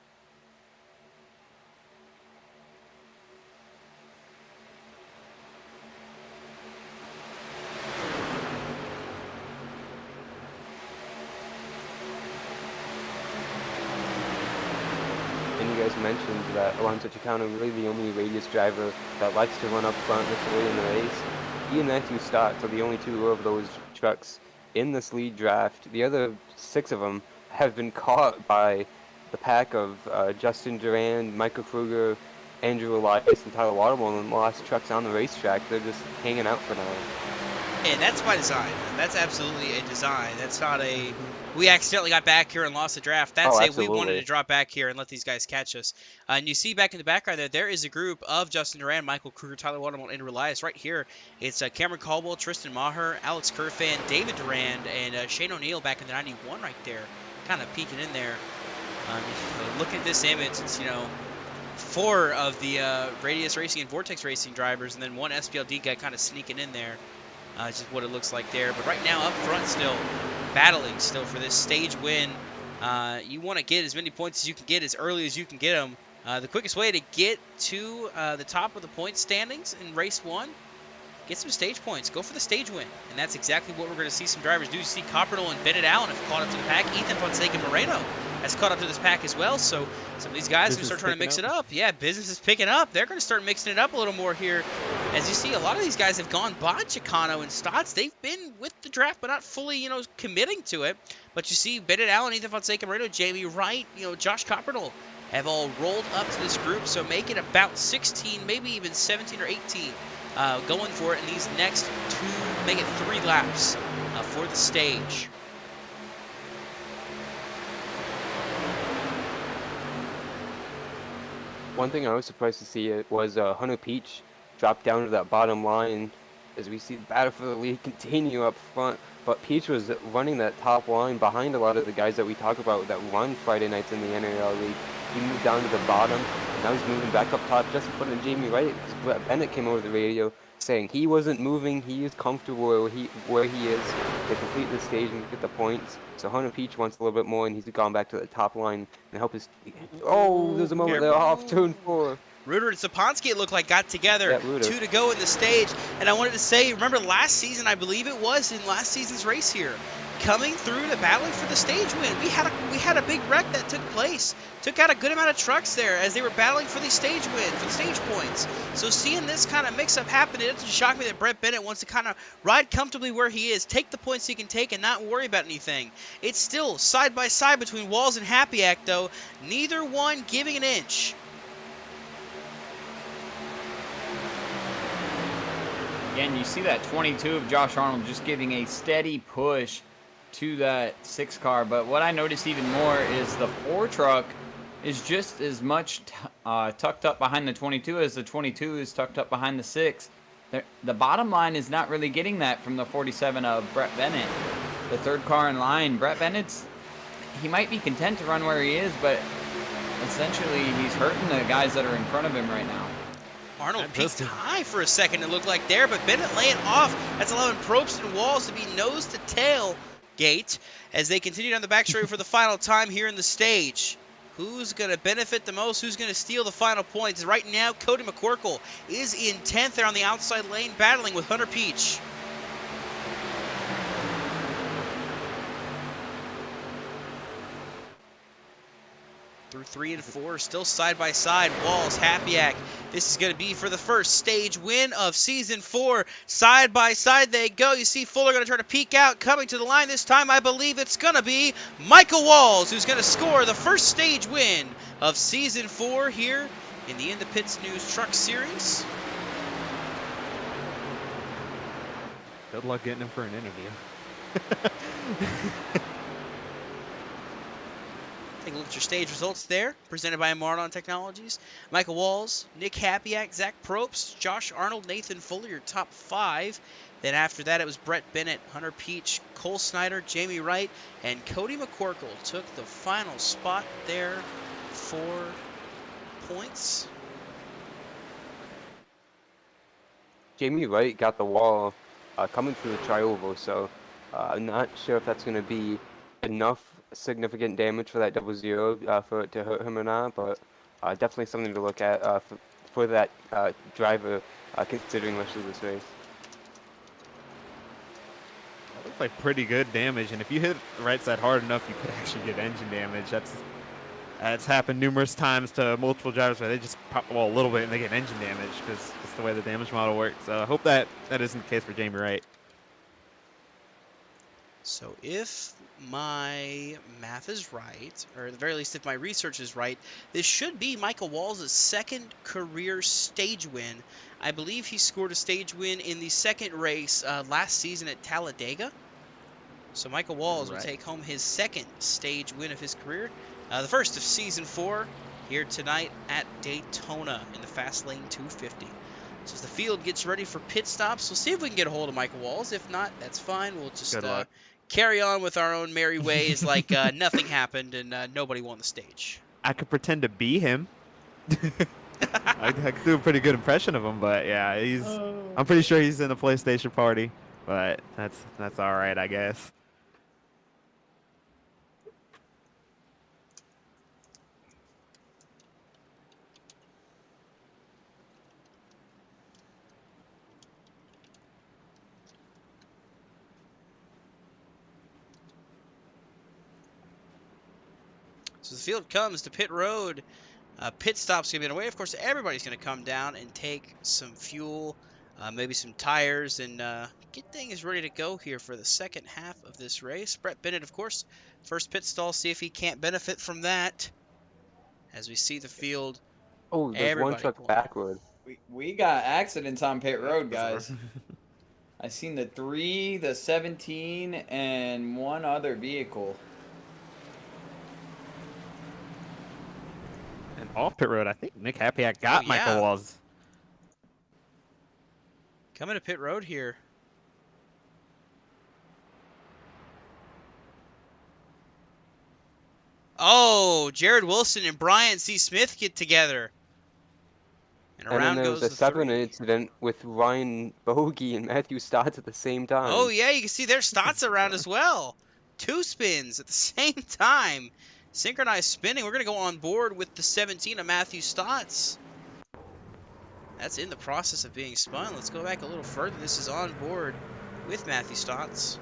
And you guys mentioned that Alonso Chicano really the only radius driver that likes to run up front this early in the race. He and Matthew Stott are the only 2 of those trucks in this lead draft. The other 6 of them have been caught by the pack of Justin Durand, Michael Kruger, Andrew Elias, and Tyler Waterman, and the last trucks on the racetrack. They're just hanging out for now. And that's by design. That's absolutely a design. That's not a, we accidentally got back here and lost the draft. That's we wanted to drop back here and let these guys catch us. And you see back in the background there is a group of Justin Durand, Michael Kruger, Tyler Waterman, and Elias right here. It's Cameron Caldwell, Tristan Maher, Alex Kerfan, David Durand, and Shane O'Neill back in the 91 right there, kind of peeking in there. Look at this image. It's, 4 of the Radius Racing and Vortex Racing drivers, and then 1 SBLD guy kind of sneaking in there. It's just what it looks like there. But right now up front still, battling still for this stage win. You want to get as many points as you can get as early as you can get them. The quickest way to get to the top of the point standings in race 1, get some stage points. Go for the stage win. And that's exactly what we're going to see some drivers do. You see Coppernol and Bennett Allen have caught up to the pack. Ethan Fonseca Moreno has caught up to this pack as well. So some of these guys are going to start trying to mix it up. Yeah, business is picking up. They're going to start mixing it up a little more here. As you see, a lot of these guys have gone by Chicano and Stotts. They've been with the draft, but not fully, committing to it. But you see Bennett Allen, Ethan Fonseca Moreno, Jamie Wright, Josh Coppernol have all rolled up to this group. So make it about 16, maybe even 17 or 18 going for it in these next 2, make it 3 laps for the stage. One thing I was surprised to see it was Hunter Peach drop down to that bottom line as we see the battle for the lead continue up front. But Peach was running that top line behind a lot of the guys that we talk about that run Friday nights in the NAOR League. He moved down to the bottom, and now he's moving back up top just in front of Jamie Wright, because Brett Bennett came over the radio saying he wasn't moving, he is comfortable where he is to complete the stage and get the points. So Hunter Peach wants a little bit more, and he's gone back to the top line and help his... Oh, there's a moment there off turn 4. Ruder and Saponsky, it looked like, got together. Yeah, 2 to go in the stage. And I wanted to say, remember last season, I believe it was, in last season's race here, coming through to battling for the stage win. We had a big wreck that took place. Took out a good amount of trucks there as they were battling for the stage win, for the stage points. So seeing this kind of mix-up happen, it doesn't shock me that Brett Bennett wants to kind of ride comfortably where he is, take the points he can take, and not worry about anything. It's still side by side between Walls and Happy Act, though. Neither one giving an inch. Again, you see that 22 of Josh Arnold just giving a steady push to that 6 car. But what I noticed even more is the 4 truck is just as much tucked up behind the 22 as the 22 is tucked up behind the 6. The bottom line is not really getting that from the 47 of Brett Bennett. The 3rd car in line, Brett Bennett's, he might be content to run where he is, but essentially he's hurting the guys that are in front of him right now. Arnold peaked high for a second, it looked like there, but Bennett laying off. That's allowing Probst and Walls to be nose to tail gate as they continue down the back straight for the final time here in the stage. Who's going to benefit the most? Who's going to steal the final points? Right now, Cody McCorkle is in 10th there on the outside lane, battling with Hunter Peach. Through 3 and 4, still side by side. Walls, Happyak. This is going to be for the first stage win of Season 4. Side by side they go. You see Fuller going to try to peek out. Coming to the line this time, I believe it's going to be Michael Walls, who's going to score the first stage win of Season 4 here in the In the Pits News Truck Series. Good luck getting him for an interview. Take a look at your stage results there, presented by Mardon Technologies. Michael Walls, Nick Hapiak, Zach Probst, Josh Arnold, Nathan Fuller, your top 5. Then after that, it was Brett Bennett, Hunter Peach, Cole Snyder, Jamie Wright, and Cody McCorkle took the final spot there for points. Jamie Wright got the wall coming through the tri-oval, so I'm not sure if that's going to be enough significant damage for that 0-0 for it to hurt him or not, but definitely something to look at for that driver considering the rest of this race. That looks like pretty good damage, and if you hit the right side hard enough, you could actually get engine damage. That's happened numerous times to multiple drivers where they just pop the wall a little bit and they get engine damage because it's the way the damage model works. So I hope that isn't the case for Jamie Wright. So if my math is right, or at the very least if my research is right, this should be Michael Walls' second career stage win. I believe he scored a stage win in the second race last season at Talladega. So Michael Walls will take home his second stage win of his career. The first of Season 4 here tonight at Daytona in the Fastlane 250. So as the field gets ready for pit stops, we'll see if we can get a hold of Michael Walls. If not, that's fine. We'll just carry on with our own merry ways like nothing happened and nobody won the stage. I could pretend to be him. I could do a pretty good impression of him, but yeah, I'm pretty sure he's in the PlayStation party, but that's all right, I guess. So the field comes to pit road. Pit stop's going to be away. Of course, everybody's going to come down and take some fuel, maybe some tires, and get things ready to go here for the second half of this race. Brett Bennett, of course, first pit stall. See if he can't benefit from that. As we see the field. Oh, there's one truck backward. We got accidents on pit road, guys. I seen the 3, the 17, and one other vehicle. And off pit road, I think Nick Hapiak got Michael Walls. Coming to pit road here. Oh, Jared Wilson and Brian C. Smith get together. And then there was a 7 incident with Ryan Bogey and Matthew Stotts at the same time. Oh, yeah, you can see there's Stotts around as well. 2 spins at the same time. Synchronized spinning. We're going to go on board with the 17 of Matthew Stotts. That's in the process of being spun. Let's go back a little further. This is on board with Matthew Stotts.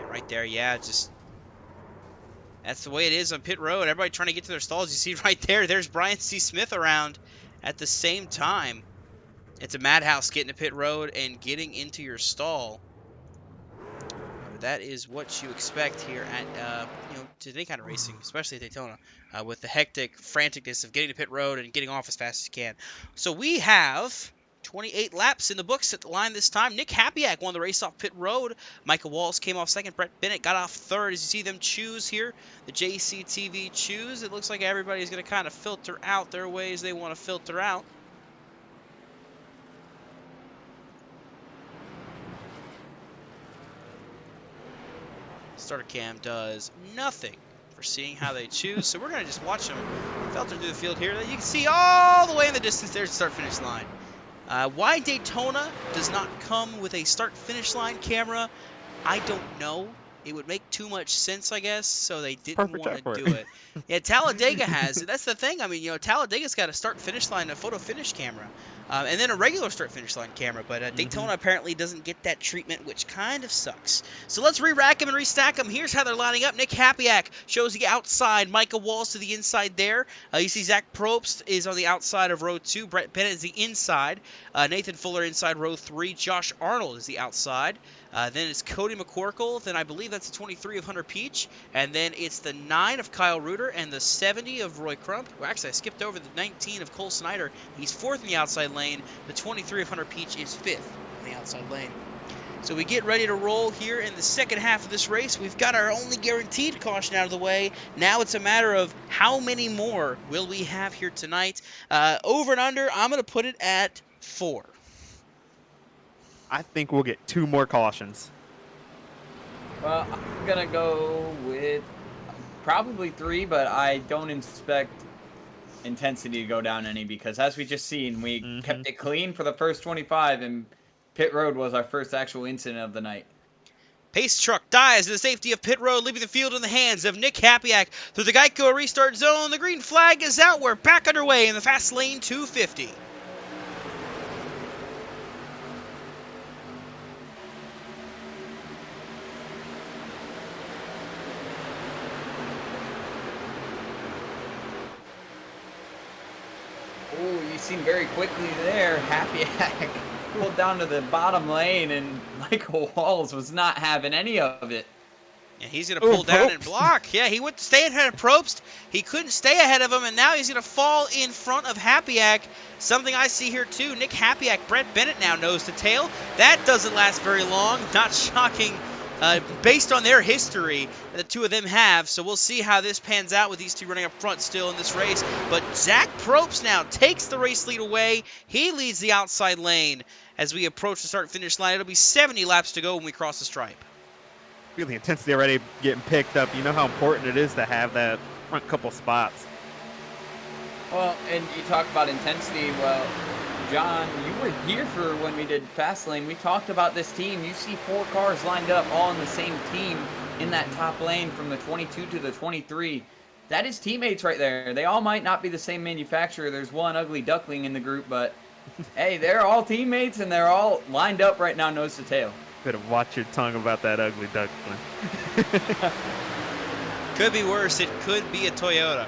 Right there, yeah, just that's the way it is on pit road. Everybody trying to get to their stalls. You see right there, there's Brian C. Smith around at the same time. It's a madhouse getting to pit road and getting into your stall. That is what you expect here at any kind of racing, especially at Daytona, with the hectic franticness of getting to pit road and getting off as fast as you can. So we have 28 laps in the books at the line this time. Nick Hapiak won the race off pit road. Michael Walls came off second. Brett Bennett got off third. As you see them choose here, the JCTV choose. It looks like everybody's going to kind of filter out their ways they want to filter out. Starter cam does nothing for seeing how they choose, so we're going to just watch them filter through the field here. You can see all the way in the distance there's the start-finish line. Why Daytona does not come with a start-finish line camera, I don't know. It would make too much sense, I guess, so they didn't want to do it. Yeah, Talladega has it. That's the thing. I mean, Talladega's got a start-finish line, a photo-finish camera. and then a regular start-finish line camera. But Daytona apparently doesn't get that treatment, which kind of sucks. So let's re-rack them and restack them. Here's how they're lining up. Nick Hapiak shows the outside. Micah Walls to the inside there. You see Zach Probst is on the outside of row 2. Brett Bennett is the inside. Nathan Fuller inside row 3. Josh Arnold is the outside. Then it's Cody McCorkle. Then I believe that's the 23 of Hunter Peach. And then it's the 9 of Kyle Reuter and the 70 of Roy Crump. Well, actually, I skipped over the 19 of Cole Snyder. He's 4th in the outside lane. The 23 of Hunter Peach is 5th in the outside lane. So we get ready to roll here in the second half of this race. We've got our only guaranteed caution out of the way. Now it's a matter of how many more will we have here tonight. Over and under, I'm going to put it at 4. I think we'll get 2 more cautions. Well, I'm going to go with probably 3, but I don't expect intensity to go down any because as we just seen, we kept it clean for the first 25 and pit road was our first actual incident of the night. Pace truck dives to the safety of pit road, leaving the field in the hands of Nick Hapiak through the Geico restart zone. The green flag is out. We're back underway in the fast lane 250. Oh, you seen very quickly there, Hapiak pulled down to the bottom lane, and Michael Walls was not having any of it. Yeah, he's going to pull down and block. Yeah, he went to stay ahead of Probst. He couldn't stay ahead of him, and now he's going to fall in front of Hapiak. Something I see here, too. Nick Hapiak, Brett Bennett now nose to tail. That doesn't last very long. Not shocking. Based on their history, the two of them have. So we'll see how this pans out with these two running up front still in this race. But Zach Probst now takes the race lead away. He leads the outside lane as we approach the start-finish line. It'll be 70 laps to go when we cross the stripe. Feel the intensity already getting picked up. You know how important it is to have that front couple spots. Well, and you talk about intensity. Well, John, you were here for when we did Fastlane. We talked about this team. You see 4 cars lined up all in the same team in that top lane from the 22 to the 23. That is teammates right there. They all might not be the same manufacturer. There's one ugly duckling in the group, but hey, they're all teammates and they're all lined up right now nose to tail. Better watch your tongue about that ugly duckling. Could be worse. It could be a Toyota.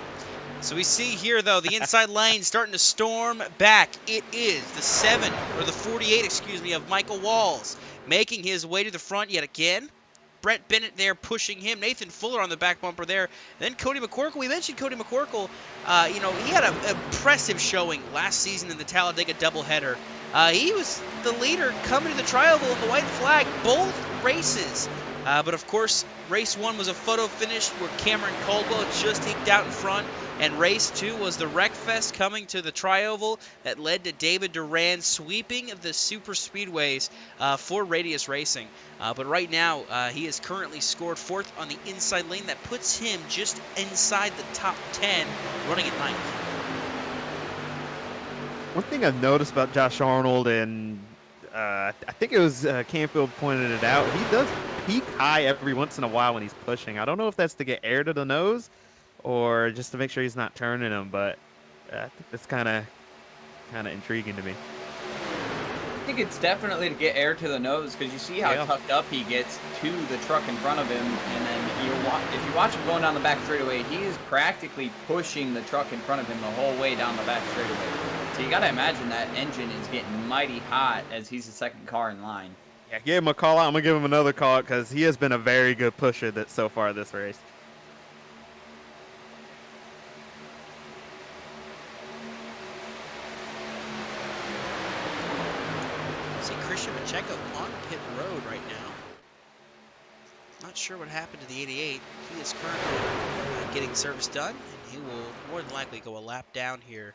So we see here, though, the inside lane starting to storm back. It is the 7, or the 48, excuse me, of Michael Walls, making his way to the front yet again. Brett Bennett there pushing him. Nathan Fuller on the back bumper there. Then Cody McCorkle. We mentioned Cody McCorkle. He had an impressive showing last season in the Talladega doubleheader. He was the leader coming to the tri-oval in the white flag both races. But, of course, race 1 was a photo finish where Cameron Caldwell just eked out in front. And race 2 was the Wreckfest coming to the tri-oval that led to David Durand sweeping the super speedways for Radius Racing. But right now, he is currently scored 4th on the inside lane. That puts him just inside the top 10, running at 9th. One thing I've noticed about Josh Arnold, and I think it was Canfield pointed it out, he does peak high every once in a while when he's pushing. I don't know if that's to get air to the nose or just to make sure he's not turning him, but I think that's kind of intriguing to me. I think it's definitely to get air to the nose because you see how tucked up he gets to the truck in front of him, and then if you watch him going down the back straightaway, he is practically pushing the truck in front of him the whole way down the back straightaway. So you got to imagine that engine is getting mighty hot as he's the second car in line. Yeah, give him a call out. I'm going to give him another call out because he has been a very good pusher so far this race. Pacheco on pit road right now. Not sure what happened to the 88. He is currently getting service done, and he will more than likely go a lap down here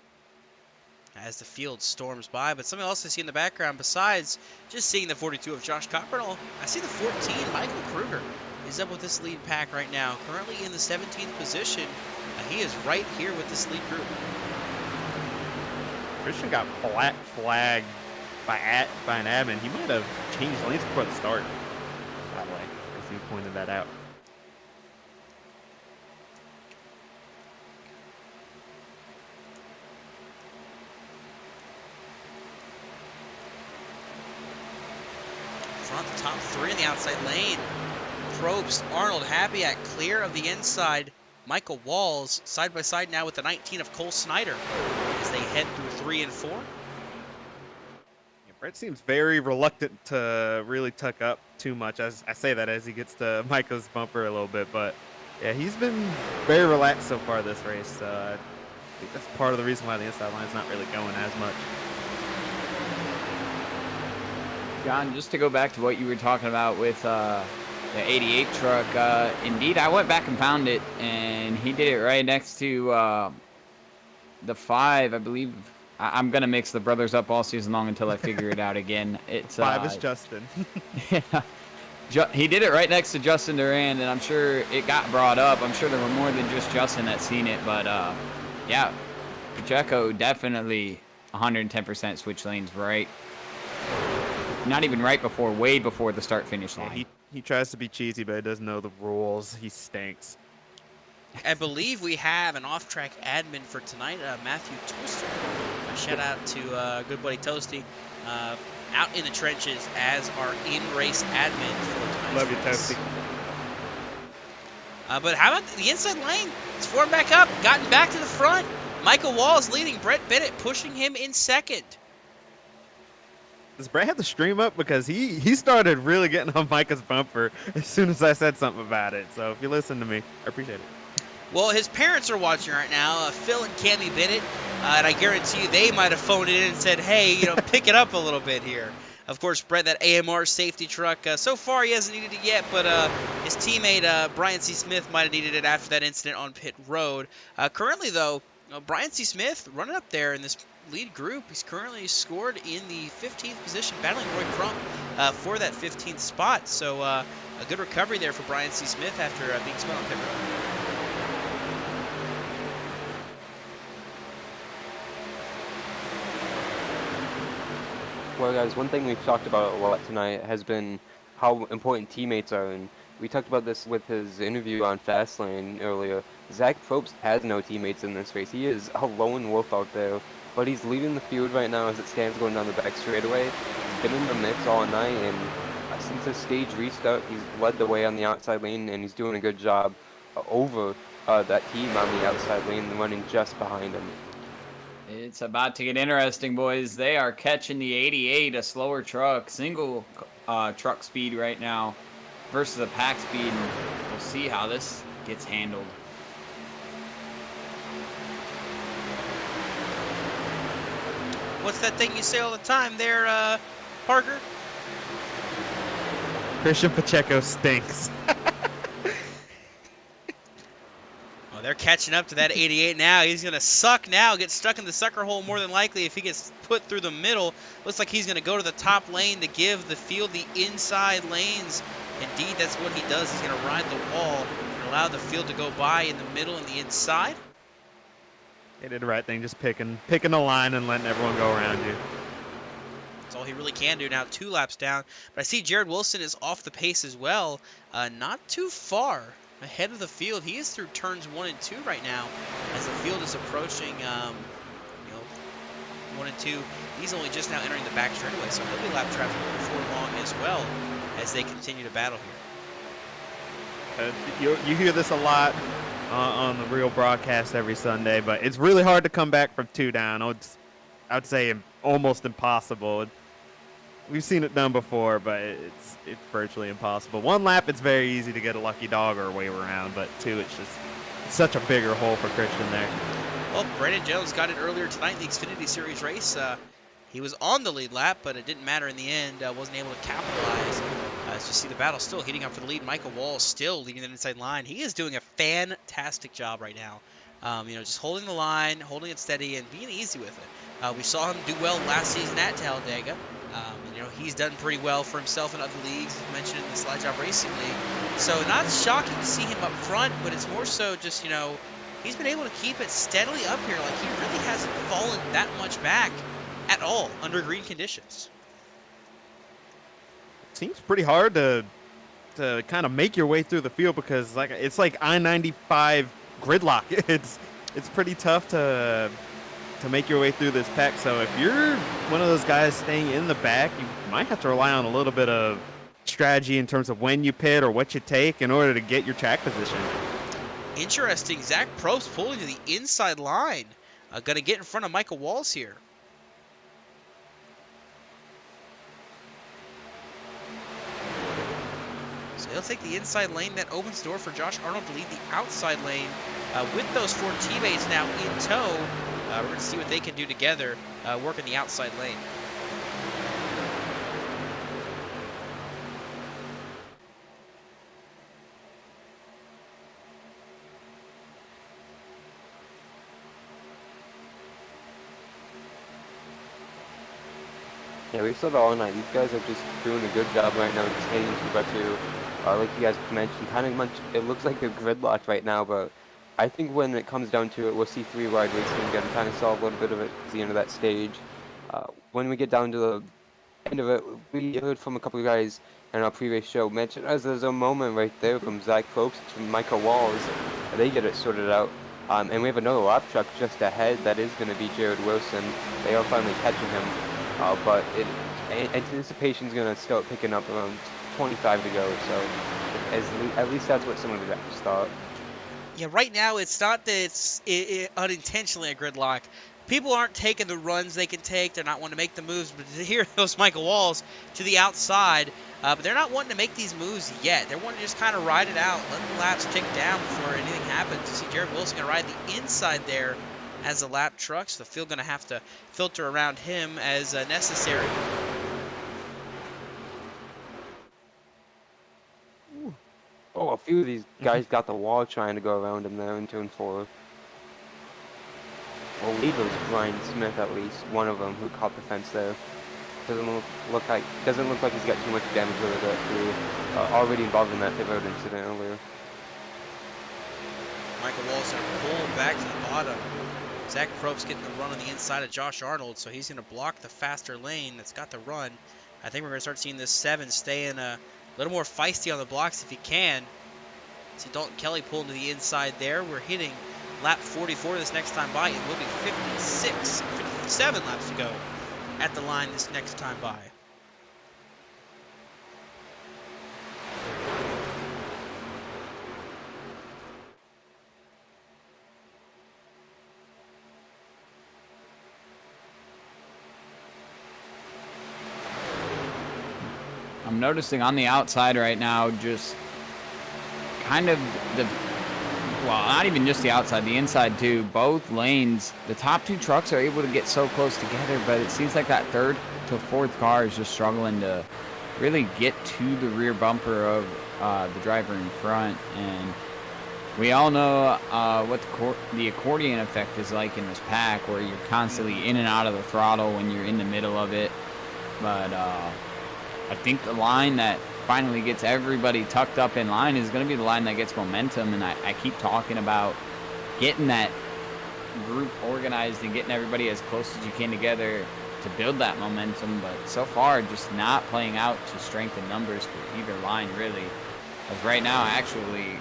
as the field storms by. But something else I see in the background, besides just seeing the 42 of Josh Cockrell, I see the 14, Michael Kruger, is up with this lead pack right now. Currently in the 17th position. He is right here with this lead group. Christian got black flagged by an admin. He might have changed lanes before the start, by the way, as he pointed that out. front, the top three in the outside lane. Probst, Arnold, Habiak clear of the inside. Michael Walls side by side now with the 19 of Cole Snyder as they head through 3 and 4. Brett seems very reluctant to really tuck up too much. As I say that as he gets to Michael's bumper a little bit, but yeah, he's been very relaxed so far this race. I think that's part of the reason why the inside line's not really going as much. John, just to go back to what you were talking about with the 88 truck, indeed, I went back and found it, and he did it right next to the 5, I believe. I'm going to mix the brothers up all season long until I figure it out again. It's 5 is Justin. Yeah. He did it right next to Justin Durand, and I'm sure it got brought up. I'm sure there were more than just Justin that seen it, but yeah, Pacheco definitely 110% switch lanes right. Not even right before, way before the start-finish line. Yeah, he tries to be cheesy, but he doesn't know the rules. He stinks. I believe we have an off-track admin for tonight, Matthew Toaster. Shout out to good buddy Toasty, out in the trenches as our in-race admin for tonight's Love you, race. Toasty. But how about the inside lane? It's formed back up, gotten back to the front. Michael Walls leading, Brett Bennett pushing him in second. Does Brett have the stream up? Because he started really getting on Micah's bumper as soon as I said something about it. So if you listen to me, I appreciate it. Well, his parents are watching right now, Phil and Candy Bennett, and I guarantee you they might have phoned in and said, hey, pick it up a little bit here. Of course, Brett, that AMR safety truck, so far he hasn't needed it yet, but his teammate Brian C. Smith might have needed it after that incident on pit road. Currently, though, Brian C. Smith running up there in this lead group. He's currently scored in the 15th position, battling Roy Crump for that 15th spot. So a good recovery there for Brian C. Smith after being spun on pit road. Well, guys, one thing we've talked about a lot tonight has been how important teammates are, and we talked about this with his interview on Fastlane earlier. Zach Probst has no teammates in this race. He is a lone wolf out there, but he's leading the field right now as it stands going down the back straightaway. He's been in the mix all night, and since the stage restart, he's led the way on the outside lane, and he's doing a good job over that team on the outside lane, running just behind him. It's about to get interesting, boys. They are catching the 88, a slower truck, single truck speed right now versus a pack speed, and we'll see how this gets handled. What's that thing you say all the time there, Parker? Christian Pacheco stinks. They're catching up to that 88 now. He's going to suck now, get stuck in the sucker hole more than likely if he gets put through the middle. Looks like he's going to go to the top lane to give the field the inside lanes. Indeed, that's what he does. He's going to ride the wall and allow the field to go by in the middle and the inside. He did the right thing, just picking a line and letting everyone go around you. That's all he really can do now, 2 laps down. But I see Jared Wilson is off the pace as well. Not too far ahead of the field. He is through turns 1 and 2 right now as the field is approaching 1 and 2. He's only just now entering the back straightaway, so he'll be lap traffic before long as well as they continue to battle here. You hear this a lot on the real broadcast every Sunday, but it's really hard to come back from 2 down. I would say almost impossible. We've seen it done before, but it's virtually impossible. 1 lap, it's very easy to get a lucky dog or a wave around, but 2, it's such a bigger hole for Christian there. Well, Brandon Jones got it earlier tonight in the Xfinity Series race. He was on the lead lap, but it didn't matter in the end. Wasn't able to capitalize. As you see the battle still heating up for the lead. Michael Wall still leading that inside line. He is doing a fantastic job right now. Just holding the line, holding it steady, and being easy with it. We saw him do well last season at Talladega. He's done pretty well for himself in other leagues, as mentioned in the Slide Job Racing League. So not shocking to see him up front, but it's more so just, he's been able to keep it steadily up here. Like, he really hasn't fallen that much back at all under green conditions. It seems pretty hard to kind of make your way through the field because it's like I-95 gridlock. It's pretty tough to make your way through this pack. So if you're one of those guys staying in the back, you might have to rely on a little bit of strategy in terms of when you pit or what you take in order to get your track position. Interesting. Zach Probst pulling to the inside line. Going to get in front of Michael Walls here. So he'll take the inside lane. That opens the door for Josh Arnold to lead the outside lane. With those 4 teammates now in tow, we're going to see what they can do together, working the outside lane. Yeah, we've said all night. These guys are just doing a good job right now, just heading to Batu. Like you guys mentioned, kind of much. It looks like they're gridlocked right now, but I think when it comes down to it, we'll see 3 wide racing again, kind of solve a little bit of it at the end of that stage. When we get down to the end of it, we heard from a couple of guys in our previous show mentioned as there's a moment right there from Zach Probst to Michael Walls. They get it sorted out. And we have another lap truck just ahead that is going to be Jared Wilson. They are finally catching him. But anticipation is going to start picking up around 25 to go, so at least that's what some of the drivers thought. Yeah, right now it's not that it's unintentionally a gridlock. People aren't taking the runs they can take. They're not wanting to make the moves, but to hear those Michael Walls to the outside, but they're not wanting to make these moves yet. They're wanting to just kind of ride it out, let the laps tick down before anything happens. You see Jared Wilson going to ride the inside there as a lap truck, so the field going to have to filter around him as necessary. Oh, a few of these guys got the wall trying to go around him there in turn 4. Well, I believe it was Brian Smith at least, one of them who caught the fence there. Doesn't look like he's got too much damage over there through already involved in that pivot incident earlier. Michael Walls going to pull back to the bottom. Zach Probst getting the run on the inside of Josh Arnold, so he's going to block the faster lane that's got the run. I think we're going to start seeing this 7 stay in a little more feisty on the blocks if he can. See Dalton Kelly pulling to the inside there. We're hitting lap 44 this next time by. It will be 57 laps to go at the line this next time by. I'm noticing on the outside right now, just kind of well, not even just the outside, the inside too. Both lanes, the top 2 trucks are able to get so close together, but it seems like that 3rd to 4th car is just struggling to really get to the rear bumper of the driver in front. And we all know what the accordion effect is like in this pack, where you're constantly in and out of the throttle when you're in the middle of it. But I think the line that finally gets everybody tucked up in line is going to be the line that gets momentum. And I keep talking about getting that group organized and getting everybody as close as you can together to build that momentum. But so far, just not playing out to strength in numbers for either line, really. Because right now, actually,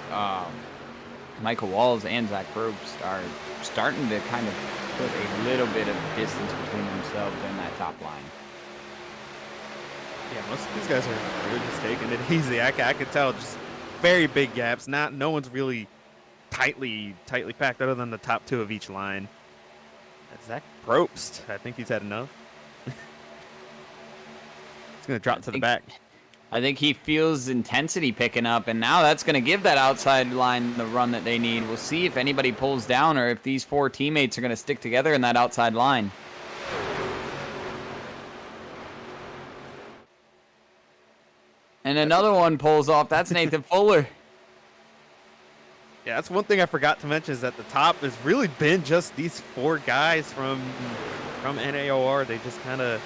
Michael Walls and Zach Probst are starting to kind of put a little bit of distance between themselves and that top line. Yeah, most of these guys are really just taking it easy. I could tell just very big gaps. No one's really tightly packed other than the top 2 of each line. Zach Probst, I think he's had enough. He's going to drop to the back. I think he feels intensity picking up, and now that's going to give that outside line the run that they need. We'll see if anybody pulls down or if these 4 teammates are going to stick together in that outside line. And another one pulls off. That's Nathan Fuller. Yeah, that's one thing I forgot to mention is that the top has really been just these 4 guys from NAOR. They just kind of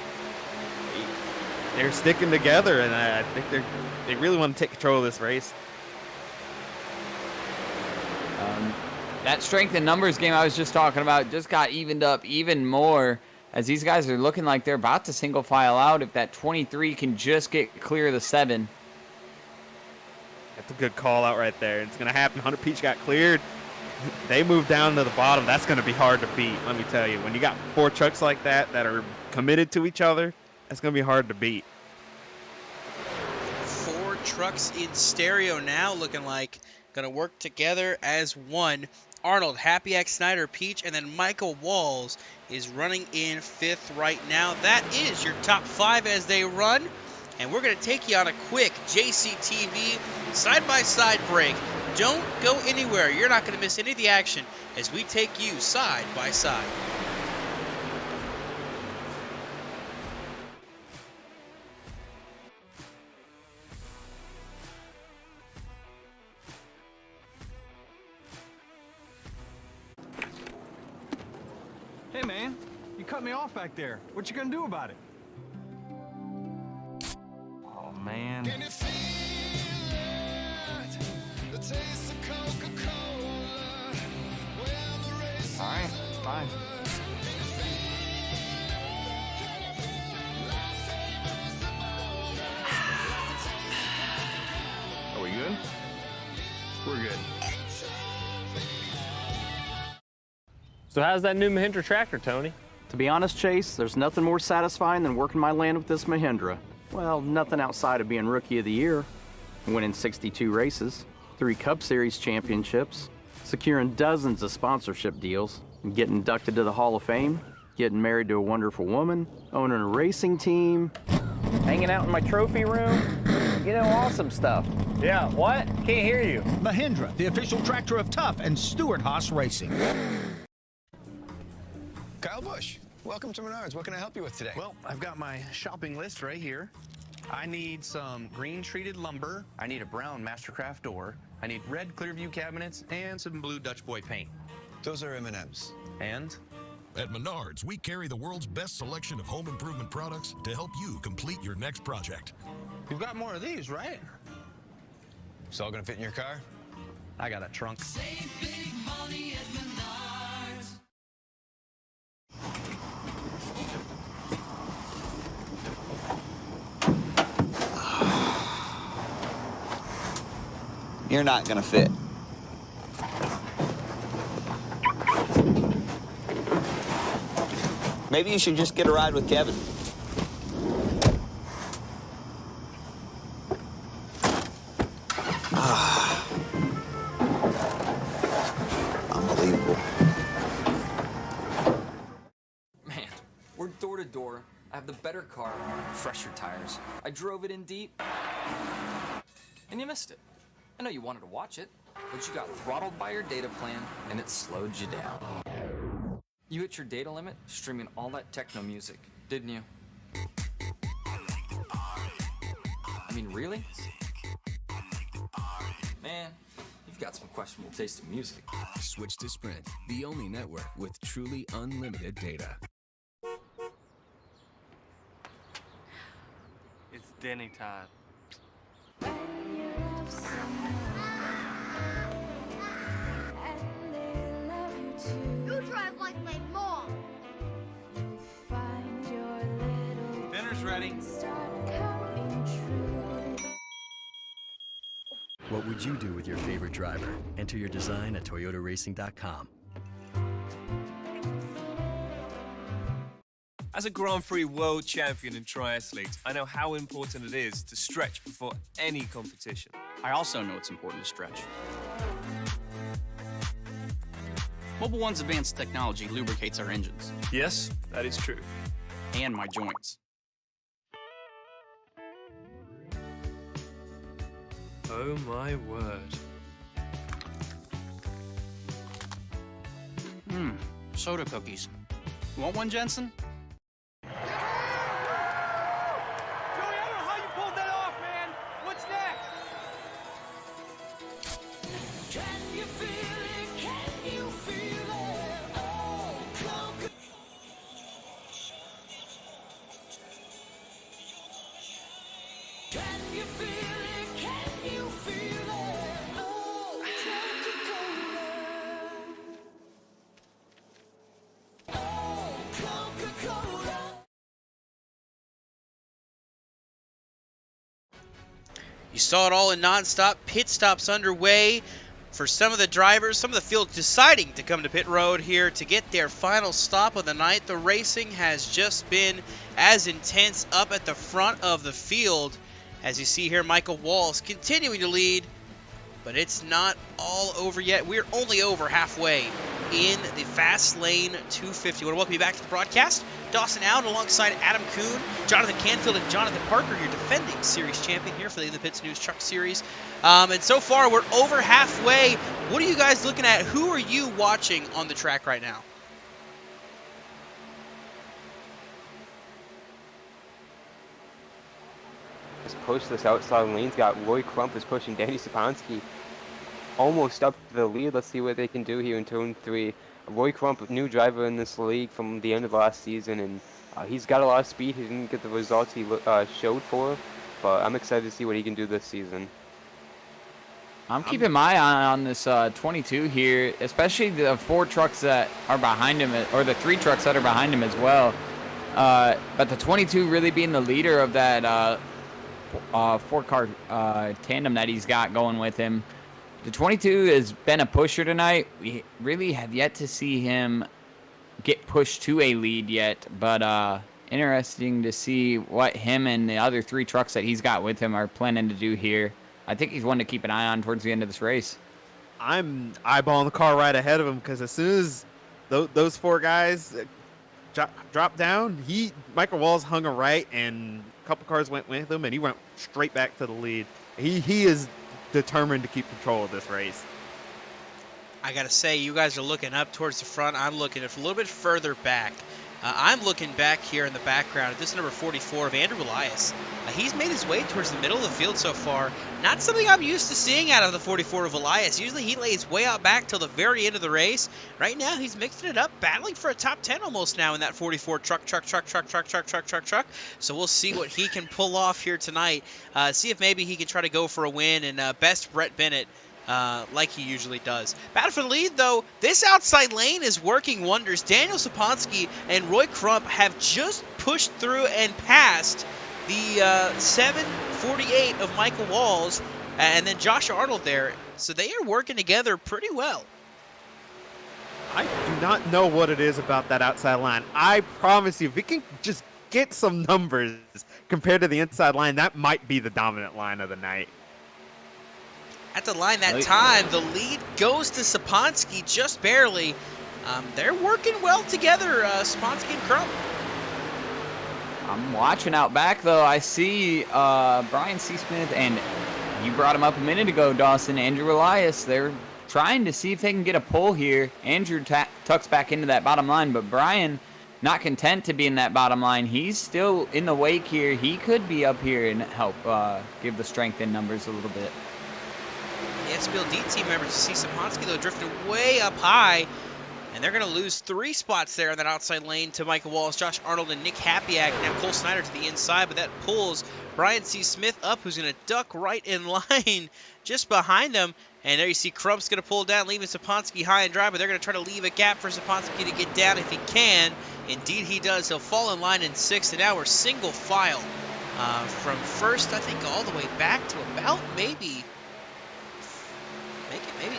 they're sticking together, and I think they really want to take control of this race. That strength in numbers game I was just talking about just got evened up even more, as these guys are looking like they're about to single file out if that 23 can just get clear of the 7. That's a good call out right there. It's going to happen. Hunter Peach got cleared. They moved down to the bottom. That's going to be hard to beat, let me tell you. When you got 4 trucks like that are committed to each other, that's going to be hard to beat. 4 trucks in stereo now, looking like going to work together as one. Arnold, Happy X Snyder, Peach, and then Michael Walls is running in 5th right now. That is your top 5 as they run. And we're going to take you on a quick JCTV side-by-side break. Don't go anywhere. You're not going to miss any of the action as we take you side by side. Hey man, you cut me off back there. What you gonna do about it? Oh man. Can you feel it? The taste of Coca-Cola. When the race is Alright, fine. Are we good? We're good. So how's that new Mahindra tractor, Tony? To be honest, Chase, there's nothing more satisfying than working my land with this Mahindra. Well, nothing outside of being Rookie of the Year, winning 62 races, 3 Cup Series championships, securing dozens of sponsorship deals, and getting inducted to the Hall of Fame, getting married to a wonderful woman, owning a racing team, hanging out in my trophy room, you know, awesome stuff. Yeah, what? Can't hear you. Mahindra, the official tractor of Tough and Stewart Haas Racing. Kyle Busch, welcome to Menards. What can I help you with today? Well, I've got my shopping list right here. I need some green treated lumber. I need a brown Mastercraft door. I need red Clearview cabinets and some blue Dutch Boy paint. Those are M&Ms. And? At Menards, we carry the world's best selection of home improvement products to help you complete your next project. You've got more of these, right? It's all gonna fit in your car? I got a trunk. Save big money at Menards. You're not gonna fit. Maybe you should just get a ride with Kevin. Unbelievable. Man, we're door to door. I have the better car, fresher tires. I drove it in deep, and you missed it. I know you wanted to watch it, but you got throttled by your data plan, and it slowed you down. You hit your data limit streaming all that techno music, didn't you? I mean, really? Man, you've got some questionable taste in music. Switch to Sprint, the only network with truly unlimited data. It's Denny time. You drive like my mom. Dinner's ready. What would you do with your favorite driver? Enter your design at toyotaracing.com. As a Grand Prix world champion in triathletes, I know how important it is to stretch before any competition. I also know it's important to stretch. Mobil 1's advanced technology lubricates our engines. Yes, that is true. And my joints. Oh my word. Soda cookies. You want one, Jensen? You saw it all in nonstop pit stops underway for some of the drivers, some of the field deciding to come to pit road here to get their final stop of the night. The racing has just been as intense up at the front of the field As you see here, Michael Walls continuing to lead, but it's not all over yet. We're only over halfway in the fast lane 250. I want to welcome you back to the broadcast. Dawson Allen alongside Adam Kuhn, Jonathan Canfield, and Jonathan Parker, your defending series champion here for the In the Pits News Truck Series. And so far, we're over halfway. What are you guys looking at? Who are you watching on the track right now? Push this outside lane's got Roy Crump is pushing Danny Sapansky almost up to the lead. Let's see what they can do here in turn 3. Roy Crump, new driver in this league from the end of last season, and he's got a lot of speed. He didn't get the results he showed for, but I'm excited to see what he can do this season. I'm keeping my eye on this 22 here, especially the 4 trucks that are behind him, or the 3 trucks that are behind him as well. But the 22 really being the leader of that 4-car tandem that he's got going with him. The 22 has been a pusher tonight. We really have yet to see him get pushed to a lead yet, but interesting to see what him and the other 3 trucks that he's got with him are planning to do here. I think he's one to keep an eye on towards the end of this race. I'm eyeballing the car right ahead of him because as soon as those 4 guys dropped down, Michael Walls hung a right, and a couple cars went with him, and he went straight back to the lead. He is determined to keep control of this race. I gotta say, you guys are looking up towards the front. I'm looking a little bit further back. I'm looking back here in the background at this number 44 of Andrew Elias. He's made his way towards the middle of the field so far. Not something I'm used to seeing out of the 44 of Elias. Usually he lays way out back till the very end of the race. Right now he's mixing it up, battling for a top 10 almost now in that 44 truck. So we'll see what he can pull off here tonight. See if maybe he can try to go for a win and best Brett Bennett. Like he usually does. Battle for the lead, though. This outside lane is working wonders. Daniel Sapansky and Roy Crump have just pushed through and passed the 748 of Michael Walls and then Josh Arnold there. So they are working together pretty well. I do not know what it is about that outside line. I promise you, if we can just get some numbers compared to the inside line, that might be the dominant line of the night. At the line that time, the lead goes to Sapansky just barely. They're working well together, Sapansky and Crump. I'm watching out back, though. I see Brian C. Smith, and you brought him up a minute ago, Dawson, Andrew Elias. They're trying to see if they can get a pull here. Andrew tucks back into that bottom line, but Brian, not content to be in that bottom line. He's still in the wake here. He could be up here and help give the strength in numbers a little bit. The SBLD team members see Sapansky, though, drifting way up high, and they're going to lose 3 spots there in that outside lane to Michael Walls, Josh Arnold, and Nick Hapiak. Now Cole Snyder to the inside, but that pulls Brian C. Smith up, who's going to duck right in line just behind them. And there you see Crump's going to pull down, leaving Sapansky high and dry, but they're going to try to leave a gap for Sapansky to get down if he can. Indeed he does. He'll fall in line in 6th, and now we're single file from first, I think, all the way back to about maybe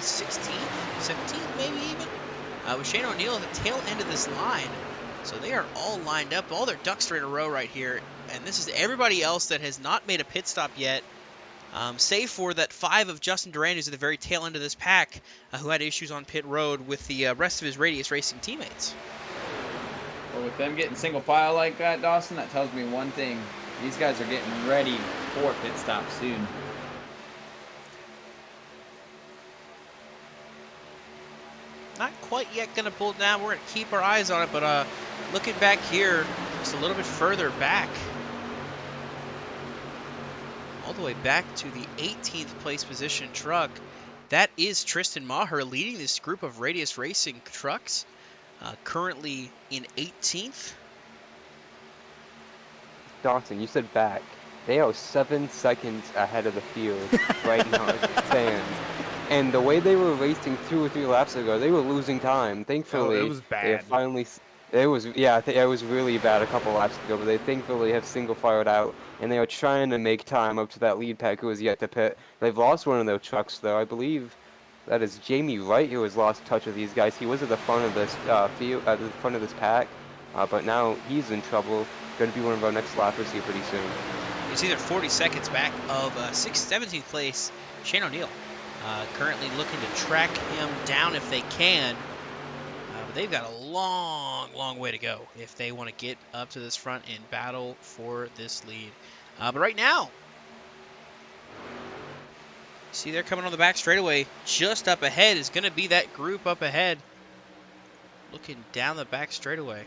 16th, 17th, maybe even, with Shane O'Neill at the tail end of this line. So they are all lined up, all their ducks are in a row right here, and this is everybody else that has not made a pit stop yet, save for that 5 of Justin Durand, who's at the very tail end of this pack, who had issues on pit road with the rest of his Radius Racing teammates. Well, with them getting single file like that, Dawson, that tells me one thing. These guys are getting ready for pit stop soon. Not quite yet going to pull down. We're going to keep our eyes on it, but looking back here, just a little bit further back, all the way back to the 18th place position truck, that is Tristan Maher leading this group of Radius Racing trucks, currently in 18th. Dawson, you said back. They are 7 seconds ahead of the field right now as it stands. And the way they were racing 2 or 3 laps ago, they were losing time. Thankfully, it was bad. They finally, it was really bad a couple laps ago. But they thankfully have single fired out, and they are trying to make time up to that lead pack who is yet to pit. They've lost one of their trucks though. I believe that is Jamie Wright who has lost touch with these guys. He was at the front of this field, at the front of this pack, but now he's in trouble. Going to be one of our next lappers here pretty soon. You see they're 40 seconds back of 17th place Shane O'Neill. Currently looking to track him down if they can. But they've got a long, long way to go if they want to get up to this front and battle for this lead. But right now, see they're coming on the back straightaway. Just up ahead is going to be that group up ahead. Looking down the back straightaway.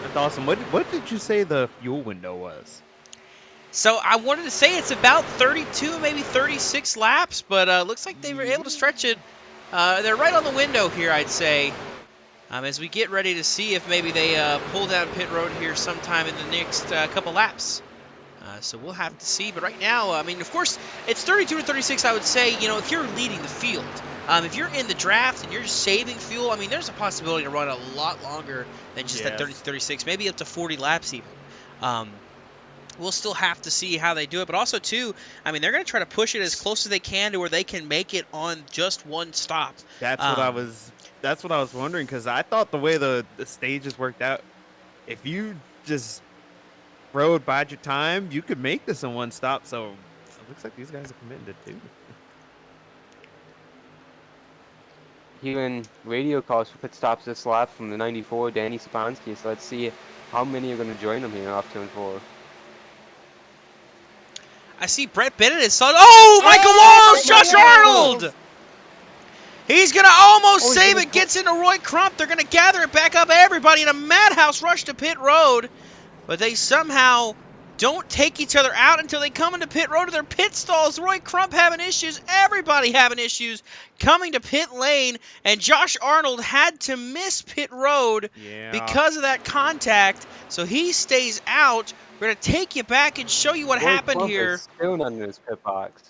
That's awesome. What did you say the fuel window was? So I wanted to say it's about 32, maybe 36 laps, but looks like they were able to stretch it. They're right on the window here, I'd say. As we get ready to see if maybe they pull down pit road here sometime in the next couple laps. So we'll have to see. But right now, I mean, of course, it's 32 to 36, I would say, you know, if you're leading the field. If you're in the draft and you're just saving fuel, I mean, there's a possibility to run a lot longer than just that 30 to 36, maybe up to 40 laps even. We'll still have to see how they do it. But also, too, I mean, they're going to try to push it as close as they can to where they can make it on just one stop. That's what I was wondering, because I thought the way the stages worked out, if you just rode bide your time, you could make this in one stop. So it looks like these guys are committed to two. Hearing radio calls for pit stops this lap from the 94, Danny Sapansky. So let's see how many are going to join him here off turn 4. I see Brett Bennett is on. Oh, Michael Walls, Josh Arnold! He's going to almost save it, gets into Roy Crump. They're going to gather it back up. Everybody in a madhouse rush to pit road, but they somehow don't take each other out until they come into pit road to their pit stalls. Roy Crump having issues. Everybody having issues coming to pit lane, and Josh Arnold had to miss pit road because of that contact, so he stays out. We're going to take you back and show you what happened here. Still not in his pit box.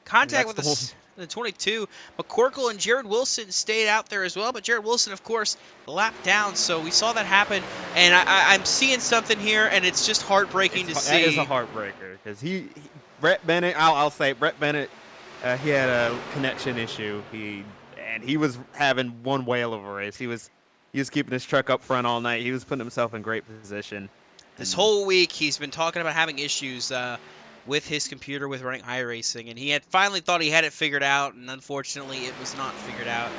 Contact with the 22. McCorkle and Jared Wilson stayed out there as well, but Jared Wilson, of course, lapped down, so we saw that happen. And I'm seeing something here, and it's just heartbreaking to see. That is a heartbreaker, because Brett Bennett, I'll say Brett Bennett, he had a connection issue. He was having one whale of a race. He was keeping his truck up front all night. He was putting himself in great position. This whole week, he's been talking about having issues with his computer with running iRacing, and he had finally thought he had it figured out, and unfortunately, it was not figured out.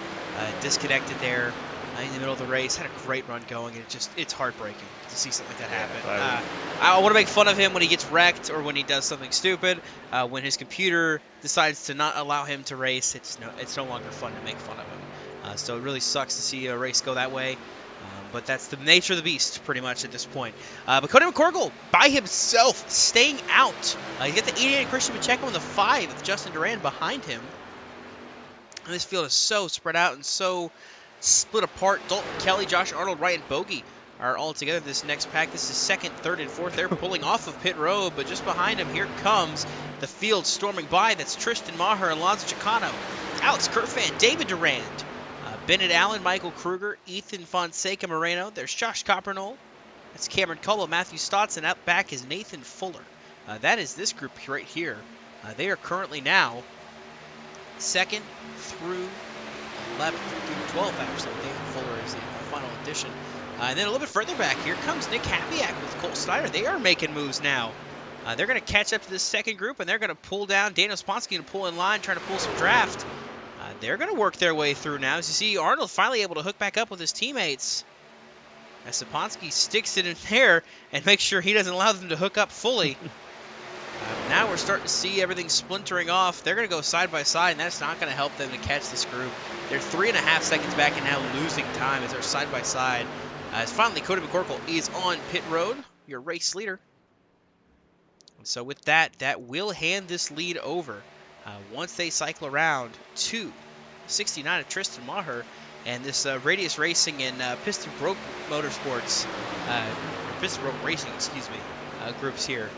Disconnected there in the middle of the race. Had a great run going, and it's heartbreaking to see something like that happen. I want to make fun of him when he gets wrecked or when he does something stupid. When his computer decides to not allow him to race, it's no longer fun to make fun of him. So it really sucks to see a race go that way. But that's the nature of the beast, pretty much, at this point. But Cody McCorkle, by himself, staying out. He's got the 88 Christian Pacheco in the 5 with Justin Durand behind him. And this field is so spread out and so split apart. Dalton Kelly, Josh Arnold, Ryan Bogey are all together this next pack. This is 2nd, 3rd, and 4th. They're pulling off of pit road, but just behind him, here comes the field storming by. That's Tristan Maher, Alonso Chicano, Alex Kerfan, David Durand, Bennett Allen, Michael Kruger, Ethan Fonseca Moreno. There's Josh Coppernoll. That's Cameron Cullo, Matthew Stotts, and out back is Nathan Fuller. That is this group right here. They are currently now 2nd through 11th, through 12th actually. Nathan Fuller is the final addition. And then a little bit further back, here comes Nick Habiak with Cole Snyder. They are making moves now. They're going to catch up to this second group, and they're going to pull down. Daniel Sponsky going to pull in line, trying to pull some draft. They're going to work their way through now. As you see, Arnold finally able to hook back up with his teammates. As Saponsky sticks it in there and makes sure he doesn't allow them to hook up fully. Now we're starting to see everything splintering off. They're going to go side by side, and that's not going to help them to catch this group. They're 3.5 seconds back and now losing time as they're side by side. As finally, Cody McCorkle is on pit road, your race leader. And so with that, that will hand this lead over. Once they cycle around to 69 of Tristan Maher, and this Radius Racing and Pist'n'Broke Motorsports, Pist'n'Broke Racing, excuse me, groups here,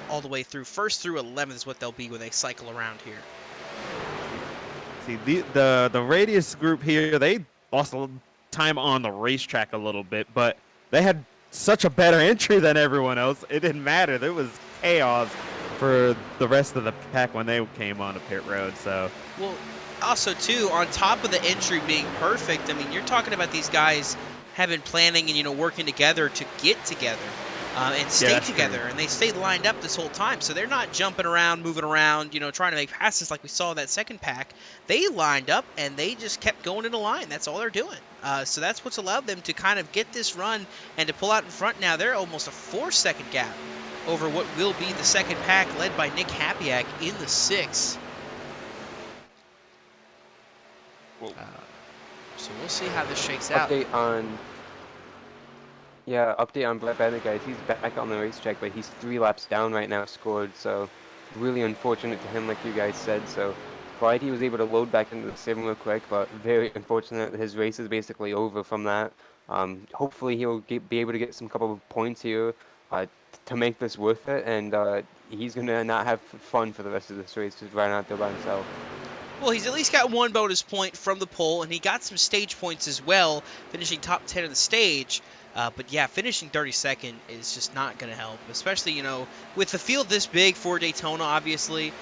all the way through 1st through 11th is what they'll be when they cycle around here. See, the Radius group here, they lost time on the racetrack a little bit, but they had such a better entry than everyone else. It didn't matter. There was chaos for the rest of the pack when they came on to pit road. So, well, also too, on top of the entry being perfect, I mean, you're talking about these guys have been planning and working together to get together. and stay together, and they stayed lined up this whole time. So they're not jumping around, moving around, trying to make passes like we saw in that second pack. They lined up, and they just kept going in a line. That's all they're doing. So that's what's allowed them to kind of get this run and to pull out in front now. They're almost a 4-second gap over what will be the second pack, led by Nick Hapiak in the 6th. So we'll see how this shakes out. Update on Brett Bennett, guys. He's back on the racetrack, but he's 3 laps down right now, scored. So really unfortunate to him, like you guys said. So glad he was able to load back into the sim real quick, but very unfortunate. His race is basically over from that. Hopefully he'll be able to get some couple of points here to make this worth it, and he's gonna not have fun for the rest of this race, just riding out there by himself. Well, he's at least got 1 bonus point from the pole, and he got some stage points as well, finishing top 10 of the stage. But yeah, finishing 32nd is just not going to help, especially, with the field this big for Daytona, obviously.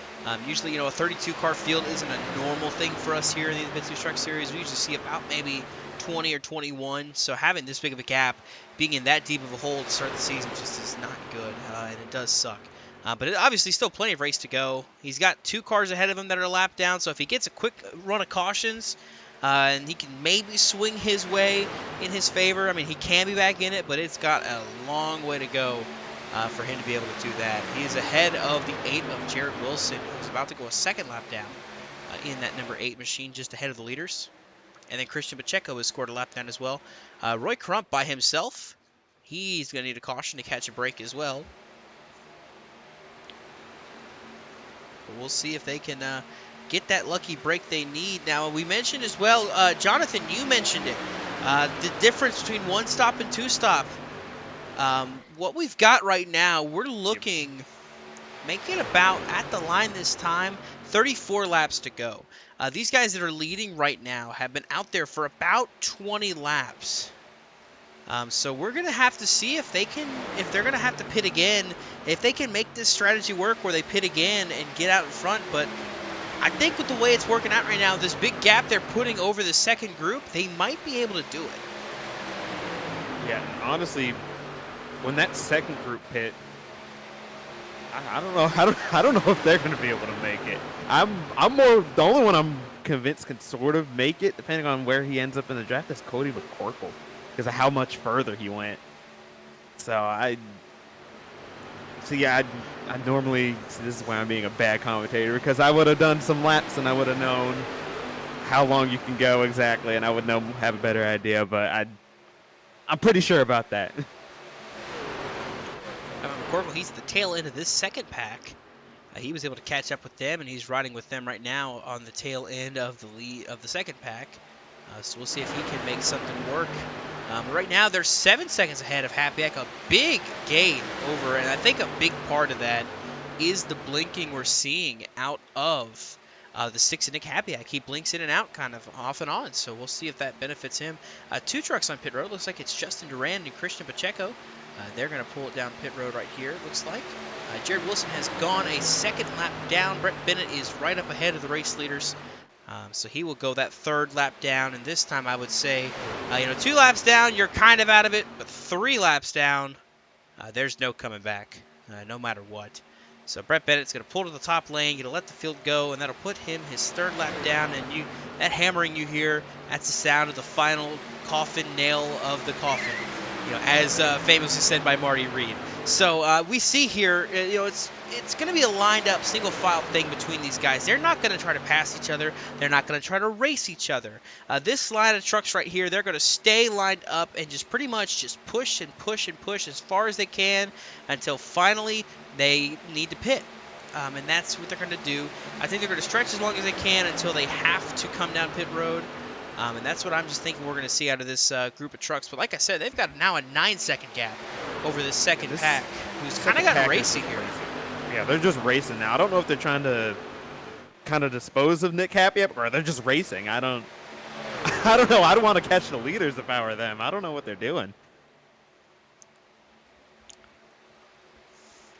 Usually, a 32-car field isn't a normal thing for us here in the Pist'n'Broke Truck Series. We usually see about maybe 20 or 21, so having this big of a gap, being in that deep of a hole to start the season just is not good, and it does suck. But it obviously still plenty of race to go. He's got 2 cars ahead of him that are a lap down, so if he gets a quick run of cautions, and he can maybe swing his way in his favor. I mean, he can be back in it, but it's got a long way to go for him to be able to do that. He is ahead of the 8 of Jared Wilson, who's about to go a 2nd lap down in that number 8 machine, just ahead of the leaders. And then Christian Pacheco has scored a lap down as well. Roy Crump by himself, he's going to need a caution to catch a break as well. But we'll see if they can get that lucky break they need. Now, we mentioned as well, Jonathan, you mentioned it, the difference between 1-stop and 2-stop. What we've got right now, we're looking, making about, at the line this time, 34 laps to go. These guys that are leading right now have been out there for about 20 laps. So we're going to have to see if they're going to have to pit again, if they can make this strategy work where they pit again and get out in front. But I think with the way it's working out right now, this big gap they're putting over the second group, they might be able to do it. Yeah, honestly, when that second group pit, I don't know. I don't know if they're going to be able to make it. The only one I'm convinced can sort of make it, depending on where he ends up in the draft, is Cody McCorkle, because of how much further he went. So I normally, this is why I'm being a bad commentator, because I would have done some laps and I would have known how long you can go exactly, and I would have a better idea, but I'm pretty sure about that. McCorkle, he's at the tail end of this second pack. He was able to catch up with them, and he's riding with them right now on the tail end of the lead of the second pack. So we'll see if he can make something work. Right now, they're 7 seconds ahead of Hapiak, a big gain over, and I think a big part of that is the blinking we're seeing out of the 6 of Nick Hapiak. He blinks in and out kind of off and on, so we'll see if that benefits him. 2 trucks on pit road. Looks like it's Justin Durand and Christian Pacheco. They're going to pull it down pit road right here, it looks like. Jared Wilson has gone a 2nd lap down. Brett Bennett is right up ahead of the race leaders. So he will go that 3rd lap down, and this time I would say, 2 laps down, you're kind of out of it, but 3 laps down, there's no coming back, no matter what. So Brett Bennett's going to pull to the top lane, going to let the field go, and that'll put him his 3rd lap down, and that hammering you hear, that's the sound of the final coffin nail of the coffin, as famously said by Marty Reed. So we see here, it's going to be a lined up single file thing between these guys. They're not going to try to pass each other. They're not going to try to race each other. This line of trucks right here, they're going to stay lined up and just pretty much just push and push and push as far as they can until finally they need to pit. And that's what they're going to do. I think they're going to stretch as long as they can until they have to come down pit road. And that's what I'm just thinking we're going to see out of this group of trucks. But like I said, they've got now a 9-second gap over this second pack, who's kind of got racing here. Yeah, they're just racing now. I don't know if they're trying to kind of dispose of Nick Hapiak, or they're just racing. I don't know. I don't want to catch the leaders if I were them. I don't know what they're doing.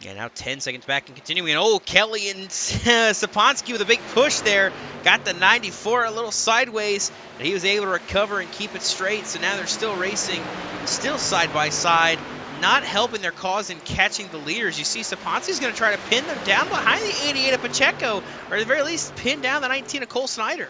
Yeah, now 10 seconds back and continuing. Oh, Kelly and Saponsky with a big push there. Got the 94 a little sideways, but he was able to recover and keep it straight. So now they're still racing, still side by side. not helping their cause in catching the leaders. You see Saponski's going to try to pin them down behind the 88 of Pacheco, or at the very least pin down the 19 of Cole Snyder.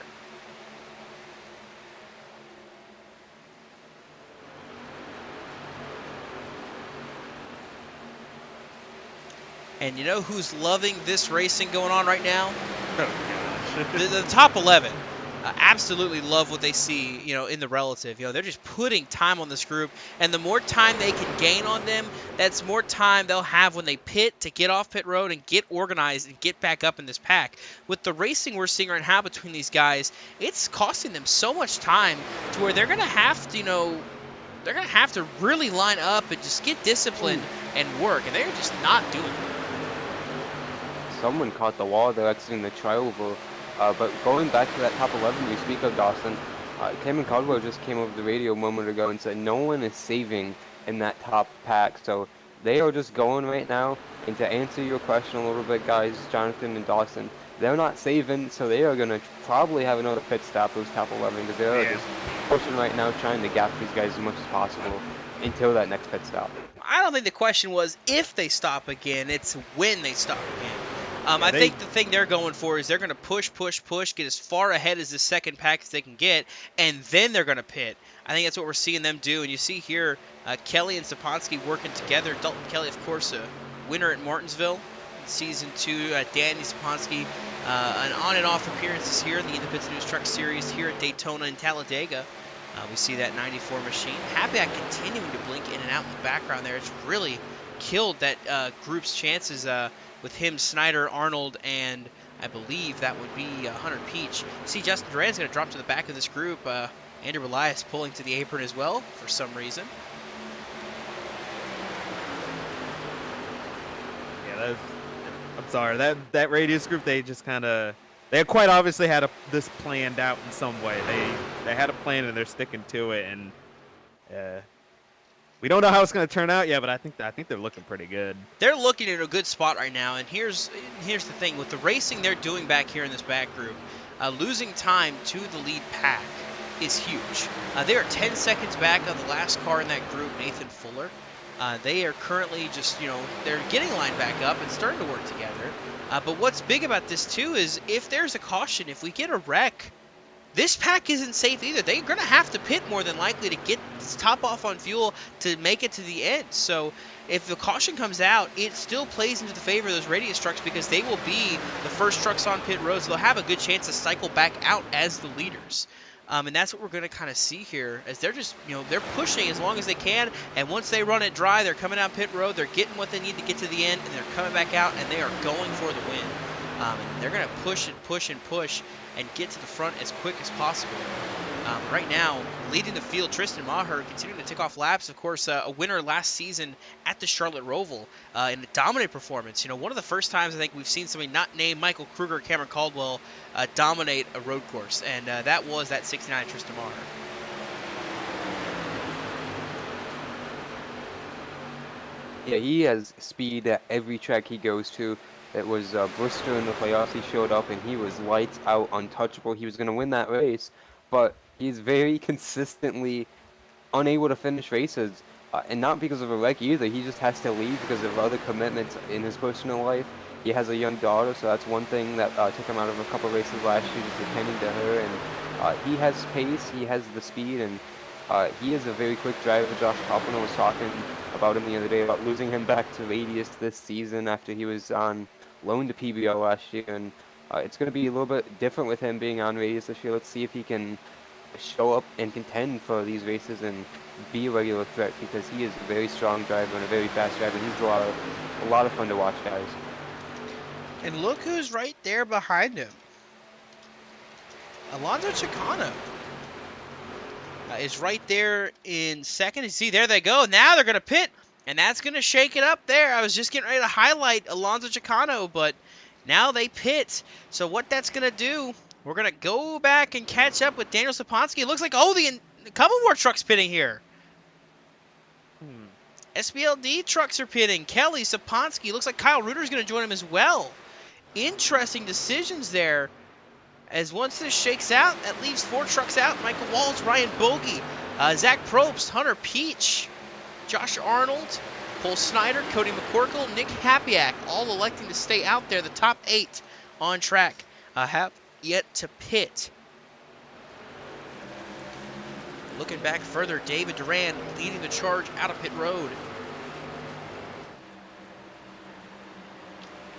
And you know who's loving this racing going on right now? Oh, gosh. The top 11. Absolutely love what they see, you know, in the relative. You know, they're just putting time on this group, and the more time they can gain on them, that's more time they'll have when they pit to get off pit road and get organized and get back up in this pack. With the racing we're seeing right now between these guys, it's costing them so much time to where they're going to have to, you know, they're going to have to really line up and just get disciplined and work, and they're just not doing it. Someone caught the wall there exiting the trioval. But going back to that top 11 you speak of, Dawson, Cameron Caldwell just came over the radio a moment ago and said no one is saving in that top pack. So they are just going right now. And to answer your question a little bit, guys, Jonathan and Dawson, they're not saving, so they are going to probably have another pit stop, those top 11, because they're just pushing right now, trying to gap these guys as much as possible until that next pit stop. I don't think the question was if they stop again, it's when they stop again. I think the thing they're going for is they're going to push, get as far ahead as the second pack as they can get, and then they're going to pit. I think that's what we're seeing them do. And you see here Kelly and Saponski working together. Dalton Kelly, of course, a winner at Martinsville in Season 2. Danny Saponski, an on and off appearances here in the Independence News Truck Series here at Daytona and Talladega. We see that 94 machine. Happy continuing to blink in and out in the background there. It's really killed that group's chances with him, Snyder, Arnold, and I believe that would be Hunter Peach. See, Justin Durand's going to drop to the back of this group. Andrew Elias pulling to the apron as well for some reason. Yeah, I'm sorry. That radius group, they just kind of, they quite obviously had this planned out in some way. They had a plan and they're sticking to it, and we don't know how it's going to turn out yet, but I think they're looking pretty good. They're looking at a good spot right now, and here's the thing. With the racing they're doing back here in this back group, losing time to the lead pack is huge. They are 10 seconds back of the last car in that group, Nathan Fuller. They are currently just, you know, they're getting lined back up and starting to work together. But what's big about this, too, is if there's a caution, if we get a wreck, this pack isn't safe either. They're going to have to pit more than likely to get top off on fuel to make it to the end. So if the caution comes out, it still plays into the favor of those radius trucks because they will be the first trucks on pit road. So they'll have a good chance to cycle back out as the leaders. And that's what we're going to kind of see here as they're just, you know, they're pushing as long as they can. And once they run it dry, they're coming out pit road. They're getting what they need to get to the end, and they're coming back out, and they are going for the win. And they're going to push and push and push and get to the front as quick as possible. Right now, leading the field, Tristan Maher continuing to take off laps. Of course, a winner last season at the Charlotte Roval in a dominant performance. You know, one of the first times I think we've seen somebody not named Michael Kruger or Cameron Caldwell dominate a road course, and that was that 69 Tristan Maher. Yeah, he has speed at every track he goes to. It was Bristol in the playoffs. He showed up and he was lights out, untouchable. He was going to win that race, but he's very consistently unable to finish races, and not because of a wreck either. He just has to leave because of other commitments in his personal life. He has a young daughter, so that's one thing that took him out of a couple races last year, just attending to her. And he has pace, he has the speed, and he is a very quick driver. Josh Poppino was talking about him the other day, about losing him back to radius this season after he was on loan to PBO last year, and it's going to be a little bit different with him being on radius this year. Let's see if he can show up and contend for these races and be a regular threat, because he is a very strong driver and a very fast driver. He's a lot of fun to watch, guys. And look who's right there behind him. Alonso Chicano is right there in second. You see, there they go. Now they're going to pit, and that's going to shake it up there. I was just getting ready to highlight Alonso Chicano, but now they pit. So what that's going to do, we're going to go back and catch up with Daniel Saponski. It looks like, a couple more trucks pitting here. SBLD trucks are pitting. Kelly, Saponski. Looks like Kyle Reuter's going to join him as well. Interesting decisions there. As once this shakes out, that leaves 4 trucks out. Michael Walls, Ryan Bogey, Zach Probst, Hunter Peach, Josh Arnold, Cole Snyder, Cody McCorkle, Nick Hapiak, all electing to stay out there. The top 8 on track have yet to pit. Looking back further, David Durand leading the charge out of pit road.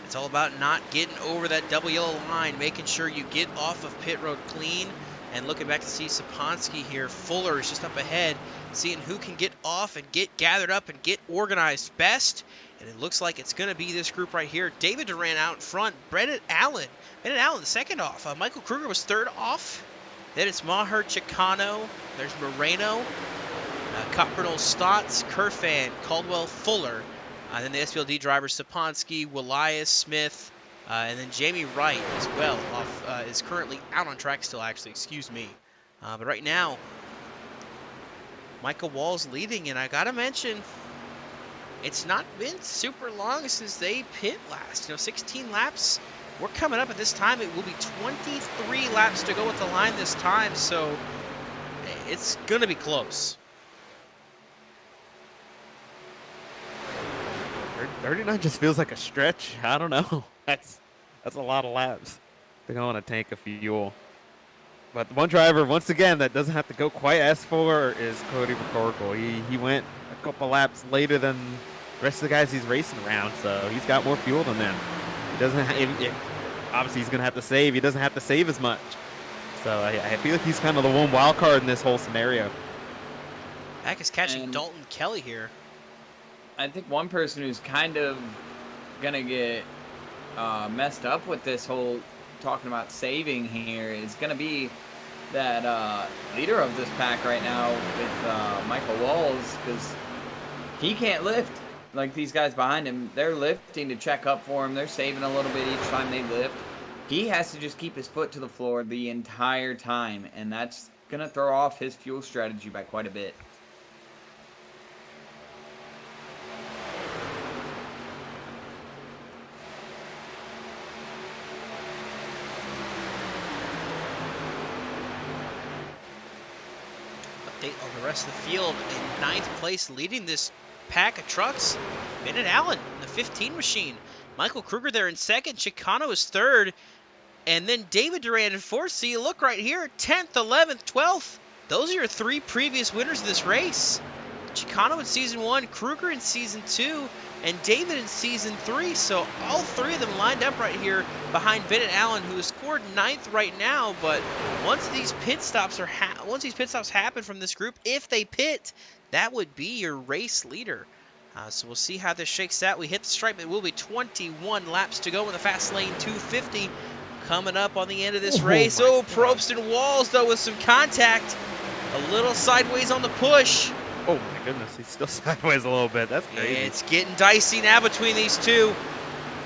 It's all about not getting over that double yellow line, making sure you get off of pit road clean. And looking back to see Saponsky here, Fuller is just up ahead, seeing who can get off and get gathered up and get organized best. And it looks like it's going to be this group right here. David Durand out in front, Bennett Allen the second off. Michael Kruger was third off. Then it's Maher Chicano. There's Moreno, Coppernoll Stotts, Kerfan, Caldwell, Fuller. Then the SBLD drivers Saponsky, Wilias, Smith, and then Jamie Wright as well is currently out on track still, actually, excuse me. But right now, Michael Wall's leading, and I gotta mention, it's not been super long since they pit last. 16 laps. We're coming up at this time. It will be 23 laps to go with the line this time, so it's gonna be close. 39 just feels like a stretch. I don't know. That's a lot of laps to go on a tank of fuel. But the one driver, once again, that doesn't have to go quite as far is Cody McCorkle. He went a couple laps later than the rest of the guys he's racing around, so he's got more fuel than them. He doesn't obviously he's going to have to save. He doesn't have to save as much. So I feel like he's kind of the one wild card in this whole scenario. Back is catching Dalton Kelly here. I think one person who's kind of going to get messed up with this whole talking about saving here is going to be that leader of this pack right now with Michael Walls, because he can't lift like these guys behind him. They're lifting to check up for him. They're saving a little bit each time they lift. He has to just keep his foot to the floor the entire time, and that's going to throw off his fuel strategy by quite a bit. On the rest of the field, in 9th place, leading this pack of trucks, Bennett Allen, the 15 machine. Michael Kruger there in 2nd. Chicano is 3rd. And then David Durand in 4th. So you look right here, 10th, 11th, 12th. Those are your 3 previous winners of this race. Chicano in Season 1, Kruger in Season 2, and David in Season 3. So all 3 of them lined up right here behind Bennett Allen, who has scored 9th right now. But once these pit stops happen from this group, if they pit, that would be your race leader. So we'll see how this shakes out. We hit the stripe. It will be 21 laps to go in the fast lane 250 coming up on the end of this race. Probst and Walls, though, with some contact. A little sideways on the push. Oh my goodness, he's still sideways a little bit. That's crazy. It's getting dicey now between these two.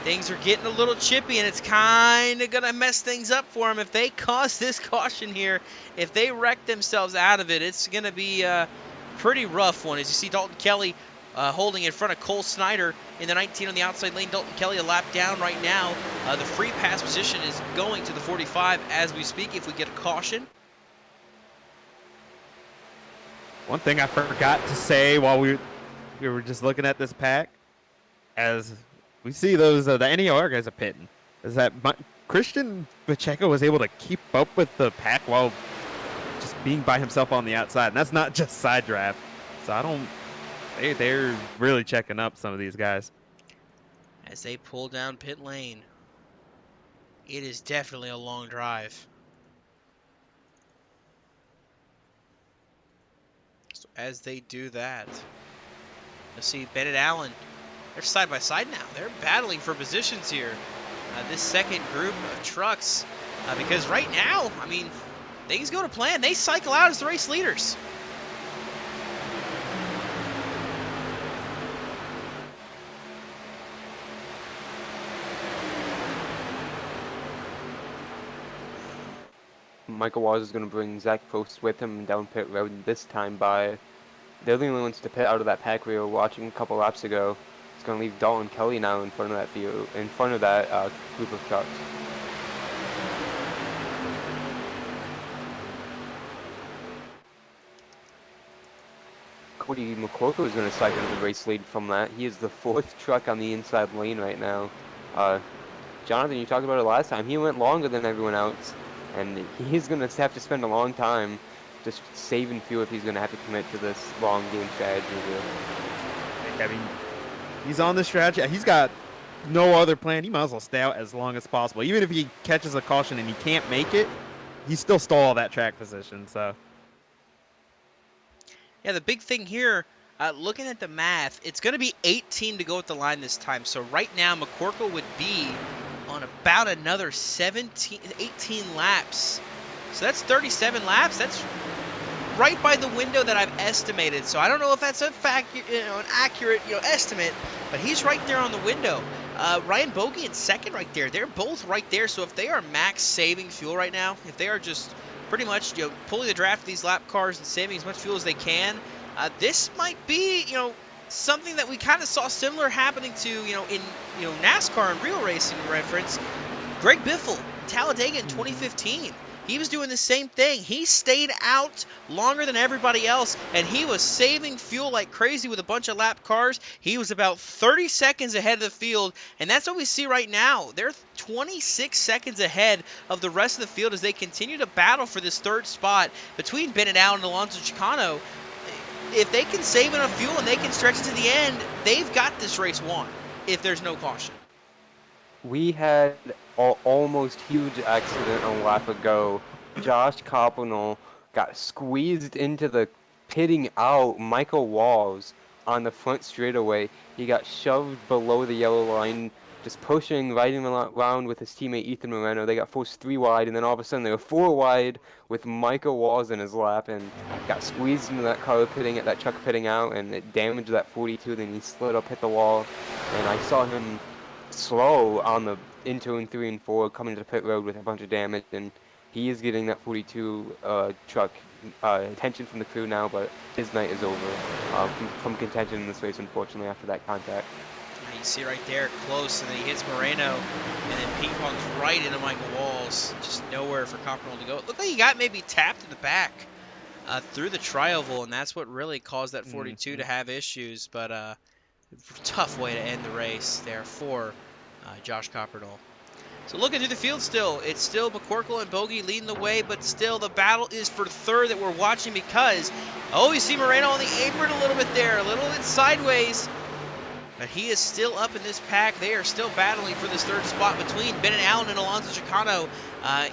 Things are getting a little chippy, and it's kind of going to mess things up for them. If they cause this caution here, if they wreck themselves out of it, it's going to be a pretty rough one. As you see Dalton Kelly holding in front of Cole Snyder in the 19 on the outside lane. Dalton Kelly a lap down right now. The free pass position is going to the 45 as we speak if we get a caution. One thing I forgot to say while we were just looking at this pack, as we see those the NAOR guys are pitting, is that Christian Pacheco was able to keep up with the pack while just being by himself on the outside, and that's not just side draft. So they're really checking up some of these guys. As they pull down pit lane, it is definitely a long drive. As they do that, you'll see Bennett Allen. They're side by side now. They're battling for positions here. This second group of trucks, because right now, I mean, things go to plan. They cycle out as the race leaders. Michael Walls is going to bring Zach Post with him down pit road this time by. They're the only ones to pit out of that pack we were watching a couple laps ago. It's going to leave Dalton Kelly now in front of that field, in front of that group of trucks. Cody McCorkle is going to cycle into the race lead from that. He is the 4th truck on the inside lane right now. Jonathan, you talked about it last time. He went longer than everyone else, and he's going to have to spend a long time just saving fuel if he's going to have to commit to this long game strategy here. I mean, he's on the strategy. He's got no other plan. He might as well stay out as long as possible. Even if he catches a caution and he can't make it, he still stole all that track position. So, yeah, the big thing here, looking at the math, it's going to be 18 to go at the line this time. So right now, McCorkle would be on about another 18 laps. So that's 37 laps. That's right by the window that I've estimated. So I don't know if that's an accurate estimate, but he's right there on the window. Ryan Bogey in second right there. They're both right there. So if they are max saving fuel right now, if they are just pretty much pulling the draft of these lap cars and saving as much fuel as they can, this might be something that we kind of saw similar happening to in NASCAR and real racing reference. Greg Biffle, Talladega in 2015. He was doing the same thing. He stayed out longer than everybody else, and he was saving fuel like crazy with a bunch of lap cars. He was about 30 seconds ahead of the field, and that's what we see right now. They're 26 seconds ahead of the rest of the field as they continue to battle for this 3rd spot between Bennett Allen and Alonso Chicano. If they can save enough fuel and they can stretch it to the end, they've got this race won if there's no caution. We had an almost huge accident a lap ago. Josh Coppenall got squeezed into the pitting out Michael Walls on the front straightaway. He got shoved below the yellow line, just pushing, riding around with his teammate Ethan Moreno. They got forced 3 wide, and then all of a sudden they were 4 wide with Michael Walls in his lap, and got squeezed into that car pitting at that truck pitting out, and it damaged that 42. Then he slid up, hit the wall, and I saw him slow on the in 2 and 3 and 4 coming to the pit road with a bunch of damage, and he is getting that 42 truck attention from the crew now, but his night is over from contention in this race, unfortunately, after that contact. You see right there, close, and then he hits Moreno, and then ping-pongs right into Michael Walls. Just nowhere for Coppernoll to go. It looked like he got maybe tapped in the back through the tri-oval, and that's what really caused that 42 to have issues, but tough way to end the race there for Josh Coppernoll. So looking through the field still, it's still McCorkle and Bogey leading the way, but still the battle is for 3rd that we're watching because, you see Moreno on the apron a little bit there, a little bit sideways, but he is still up in this pack. They are still battling for this 3rd spot between Bennett Allen and Alonso Chicano,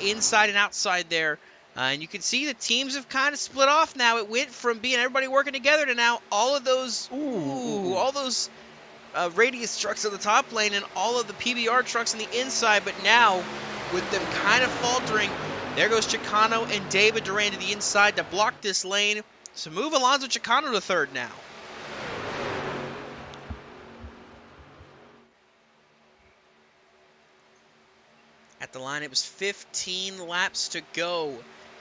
inside and outside there. And you can see the teams have kind of split off now. It went from being everybody working together to now all of those, all those radius trucks on the top lane and all of the PBR trucks on the inside. But now, with them kind of faltering, there goes Chicano and David Durand to the inside to block this lane. So move Alonso Chicano to 3rd now. At the line, it was 15 laps to go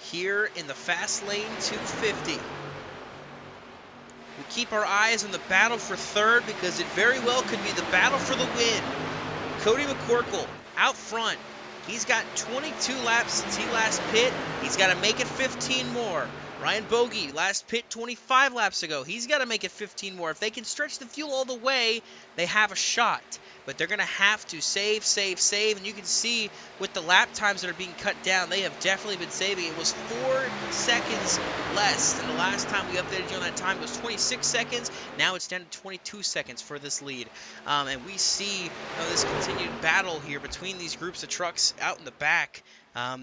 here in the fast lane 250. We keep our eyes on the battle for 3rd because it very well could be the battle for the win. Cody McCorkle out front. He's got 22 laps since he last pit. He's got to make it 15 more. Ryan Bogey, last pit 25 laps ago. He's got to make it 15 more. If they can stretch the fuel all the way, they have a shot. But they're going to have to save. And you can see with the lap times that are being cut down, they have definitely been saving. It was 4 seconds less than the last time we updated you on that time. It was 26 seconds. Now it's down to 22 seconds for this lead. And we see this continued battle here between these groups of trucks out in the back.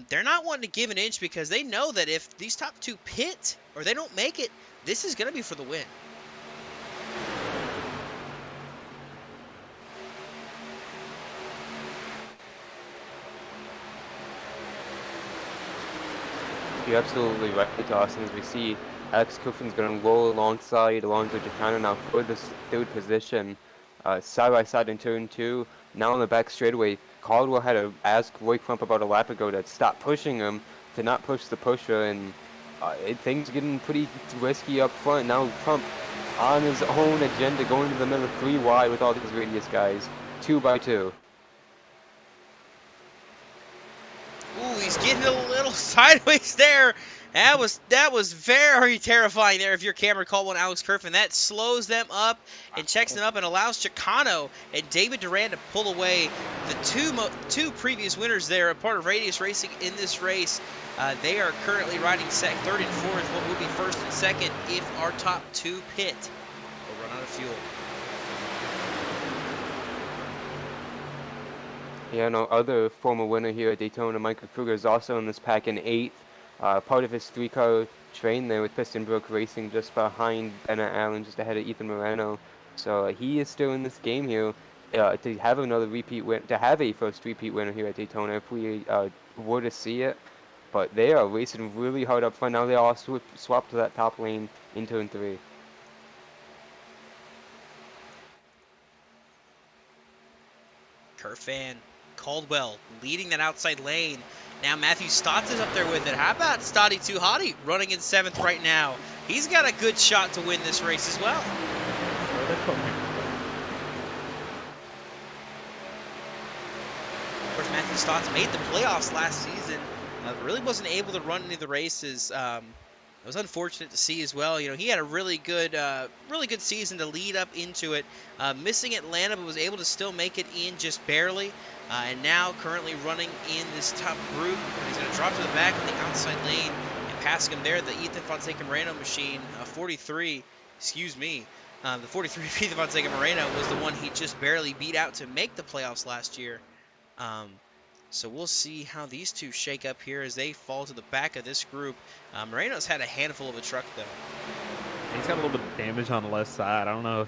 They're not wanting to give an inch because they know that if these top 2 pit or they don't make it, this is going to be for the win. You're absolutely right, Dawson. As we see, Alex Cuffin's going to roll alongside Alonso Chicano now for this 3rd position, side by side in turn 2. Now on the back straightaway, Caldwell had to ask Roy Crump about a lap ago to stop pushing him, to not push the pusher, and things getting pretty risky up front. Now Crump on his own agenda, going to the middle 3 wide with all these radius guys, 2 by 2. Ooh, he's getting a little sideways there. That was very terrifying there if you're Cameron Caldwell and Alex Kerfin. That slows them up and checks them up and allows Chicano and David Durand to pull away the two previous winners there, a part of Radius Racing in this race. They are currently riding third and fourth, what will be first and second if our top two pit or run out of fuel. Yeah, no, other former winner here at Daytona, Michael Kruger, is also in this pack in 8th. Part of his 3-car train there with Pist'n'Broke Racing just behind Bennett Allen, just ahead of Ethan Moreno. So he is still in this game here to have another repeat win, to have a first repeat winner here at Daytona if we were to see it. But they are racing really hard up front. Now they all swap to that top lane in turn 3. Kerfan, Caldwell leading that outside lane. Now Matthew Stotts is up there with it. How about Stotty Too Hottie running in 7th right now? He's got a good shot to win this race as well. Of course, Matthew Stotts made the playoffs last season. Really wasn't able to run any of the races. It was unfortunate to see as well. You know, he had a really good season to lead up into it. Missing Atlanta, but was able to still make it in just barely. And now currently running in this top group. He's going to drop to the back of the outside lane and passing him there. The Ethan Fonseca Moreno machine, 43. Excuse me. The 43 Ethan Fonseca Moreno was the one he just barely beat out to make the playoffs last year. So we'll see how these two shake up here as they fall to the back of this group. Moreno's had a handful of a truck, though. He's got a little bit of damage on the left side. I don't know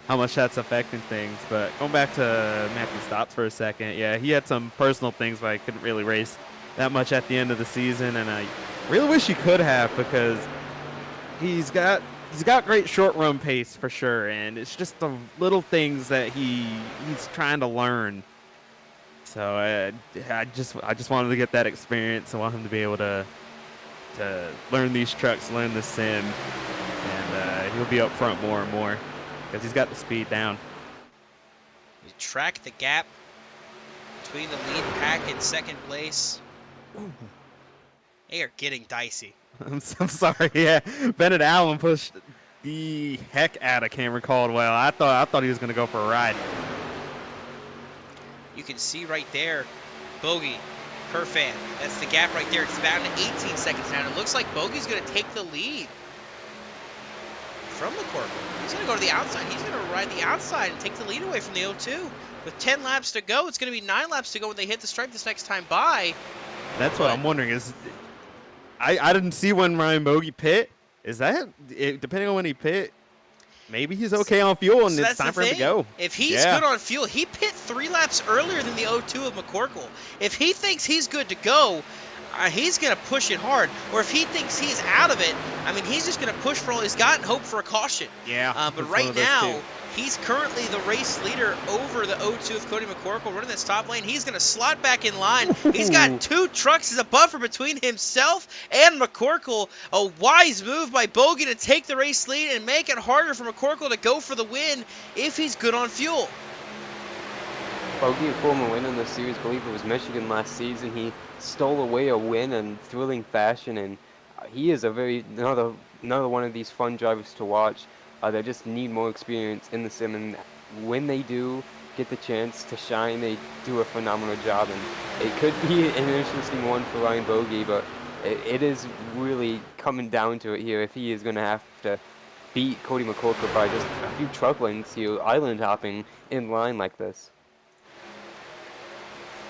how much that's affecting things, but going back to Matthew Stotts for a second, yeah, he had some personal things why he couldn't really race that much at the end of the season, and I really wish he could have because he's got great short run pace for sure, and it's just the little things that he's trying to learn. So I just wanted to get that experience. I want him to be able to learn these trucks, learn the sim, and he'll be up front more and more because he's got the speed down. You track the gap between the lead pack and second place. Ooh. They are getting dicey. I'm sorry. Yeah, Bennett Allen pushed the heck out of Cameron Caldwell. I thought he was going to go for a ride. You can see right there, Bogey, Kerfan. That's the gap right there. It's down to 18 seconds now. It looks like Bogey's going to take the lead from McCorkle. He's going to go to the outside. He's going to ride the outside and take the lead away from the 0-2. With 10 laps to go, it's going to be 9 laps to go when they hit the stripe this next time by. That's what I'm wondering is, I didn't see when Ryan Bogey pit. Is that, depending on when he pit, maybe he's okay on fuel and it's time for him to go. If he's good on fuel, he pit 3 laps earlier than the 0-2 of McCorkle. If he thinks he's good to go, he's going to push it hard. Or if he thinks he's out of it, I mean, he's just going to push for all he's got and hope for a caution. Yeah. But right now, he's currently the race leader over the 0-2 of Cody McCorkle running this top lane. He's going to slot back in line. He's got 2 trucks as a buffer between himself and McCorkle. A wise move by Bogey to take the race lead and make it harder for McCorkle to go for the win if he's good on fuel. Bogey, a former winner in the series, I believe it was Michigan last season. He stole away a win in thrilling fashion, and he is another one of these fun drivers to watch. They just need more experience in the sim, and when they do get the chance to shine, they do a phenomenal job. And it could be an interesting one for Ryan Bogey, but it is really coming down to it here if he is going to have to beat Cody McCorkle by just a few truck lengths here, island hopping in line like this.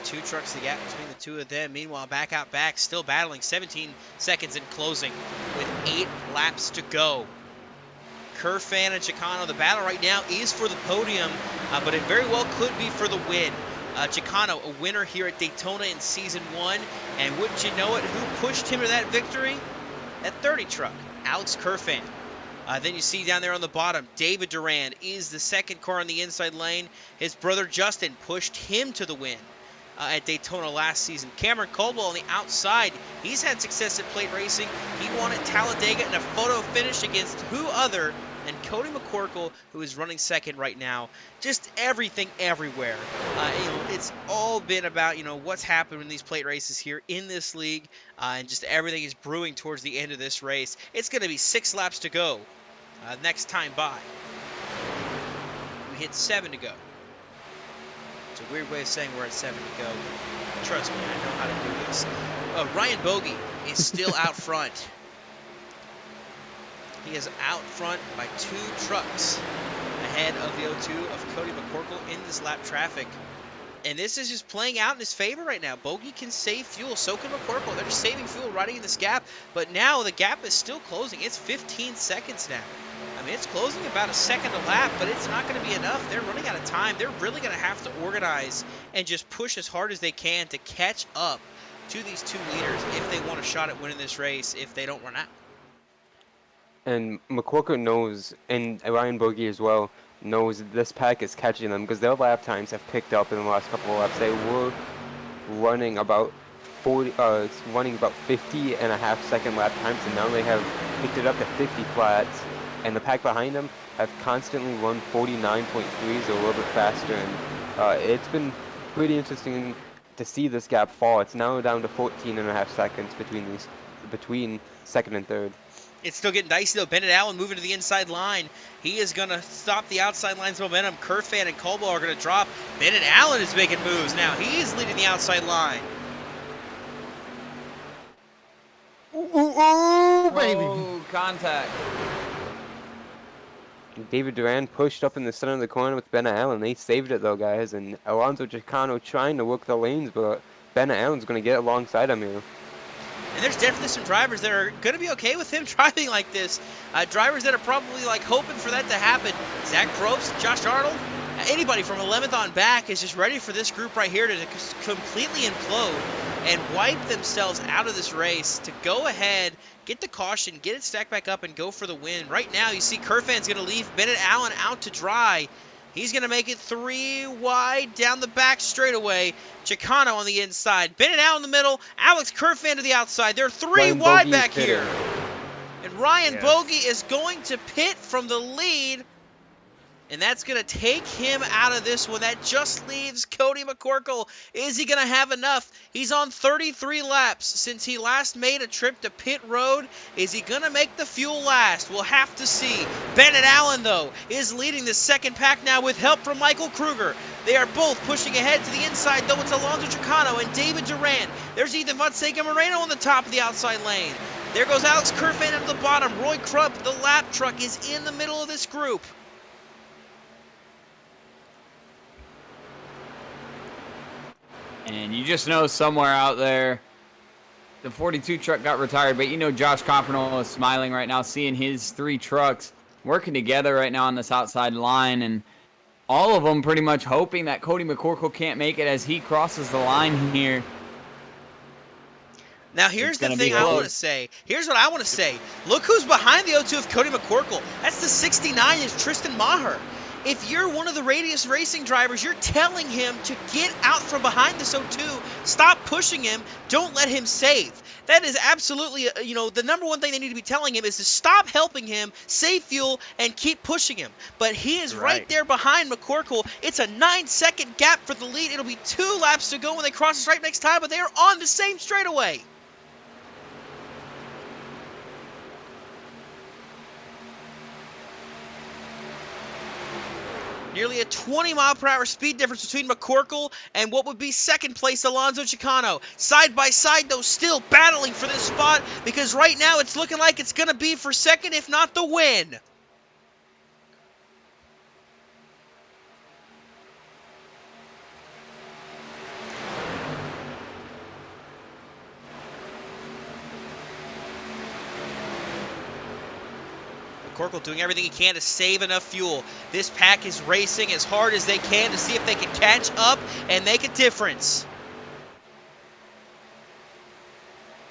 2 trucks the gap between the 2 of them. Meanwhile, back out back, still battling. 17 seconds in closing with 8 laps to go. Kerfan and Chicano, the battle right now is for the podium, but it very well could be for the win. Chicano, a winner here at Daytona in Season 1, and wouldn't you know it, who pushed him to that victory? That 30 truck, Alex Kerfan. Then you see down there on the bottom, David Durand is the second car on the inside lane. His brother Justin pushed him to the win at Daytona last season. Cameron Caldwell on the outside, he's had success at plate racing. He won at Talladega in a photo finish against who other And Cody McCorkle, who is running second right now, just everything everywhere. It's all been about, what's happened in these plate races here in this league, and just everything is brewing towards the end of this race. It's going to be 6 laps to go next time by. We hit 7 to go. It's a weird way of saying we're at 7 to go. Trust me, I know how to do this. Ryan Bogey is still out front. He is out front by 2 trucks ahead of the 0-2 of Cody McCorkle in this lap traffic. And this is just playing out in his favor right now. Bogey can save fuel, so can McCorkle. They're just saving fuel riding in this gap. But now the gap is still closing. It's 15 seconds now. I mean, it's closing about a second a lap, but it's not going to be enough. They're running out of time. They're really going to have to organize and just push as hard as they can to catch up to these 2 leaders if they want a shot at winning this race if they don't run out. And McCorkle knows, and Ryan Bogey as well, knows this pack is catching them because their lap times have picked up in the last couple of laps. They were running about 50.5-second lap times, and now they have picked it up to 50 flats. And the pack behind them have constantly run 49.3s or a little bit faster. And it's been pretty interesting to see this gap fall. It's now down to 14.5 seconds between second and third. It's still getting dicey, though. Bennett Allen moving to the inside line. He is going to stop the outside line's momentum. Kerfan and Caldwell are going to drop. Bennett Allen is making moves now. He's leading the outside line. Ooh, baby. Oh, contact. David Durand pushed up in the center of the corner with Bennett Allen. They saved it, though, guys. And Alonso Chicano trying to work the lanes, but Bennett Allen's going to get alongside him here. And there's definitely some drivers that are going to be okay with him driving like this. Drivers that are probably hoping for that to happen. Zach Probst, Josh Arnold, anybody from 11th on back is just ready for this group right here to completely implode and wipe themselves out of this race to go ahead, get the caution, get it stacked back up, and go for the win. Right now, you see Kerfan's going to leave Bennett Allen out to dry. He's going to make it 3 wide down the back straightaway. Chicano on the inside. Bennett Allen in the middle. Alex Kerfan to the outside. They're 3 wide back here. And Ryan Bogey is going to pit from the lead. And that's going to take him out of this one. That just leaves Cody McCorkle. Is he going to have enough? He's on 33 laps since he last made a trip to pit road. Is he going to make the fuel last? We'll have to see. Bennett Allen, though, is leading the second pack now with help from Michael Kruger. They are both pushing ahead to the inside, though. It's Alonso Chicano and David Durand. There's Ethan Fonseca Moreno on the top of the outside lane. There goes Alex Kerfan at the bottom. Roy Krupp, the lap truck, is in the middle of this group. And you just know somewhere out there, the 42 truck got retired, but you know Josh Coppernoll is smiling right now, seeing his 3 trucks working together right now on this outside line, and all of them pretty much hoping that Cody McCorkle can't make it as he crosses the line here. Now, here's the thing I want to say. Here's what I want to say. Look who's behind the 0-2 of Cody McCorkle. That's the 69 is Tristan Maher. If you're one of the Radius Racing drivers, you're telling him to get out from behind this 0-2, stop pushing him, don't let him save. That is absolutely, the number one thing they need to be telling him is to stop helping him, save fuel, and keep pushing him. But he is right there behind McCorkle. It's a 9-second gap for the lead. It'll be 2 laps to go when they cross the stripe next time, but they are on the same straightaway. Nearly a 20-mile-per-hour speed difference between McCorkle and what would be second place Alonso Chicano. Side by side, though, still battling for this spot because right now it's looking like it's going to be for second, if not the win. McCorkle doing everything he can to save enough fuel. This pack is racing as hard as they can to see if they can catch up and make a difference.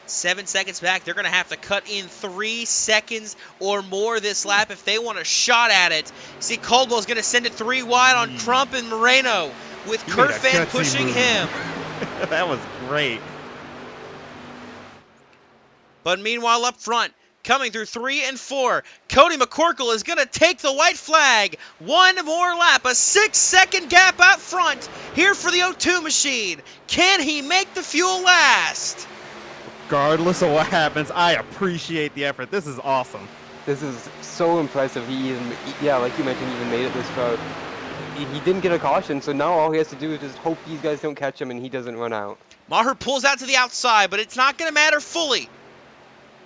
7 seconds back. They're going to have to cut in 3 seconds or more this lap if they want a shot at it. See, Caldwell's going to send it 3 wide on Crump and Moreno with Kerfan pushing him. That was great. But meanwhile, up front, Coming through 3 and 4, Cody McCorkle is going to take the white flag. One more lap, a 6-second gap out front here for the O2 machine. Can he make the fuel last? Regardless of what happens, I appreciate the effort. This is awesome. This is so impressive. He even, yeah, like you mentioned, even made it this far. He didn't get a caution, so now all he has to do is just hope these guys don't catch him and he doesn't run out. Maher pulls out to the outside, but it's not going to matter fully.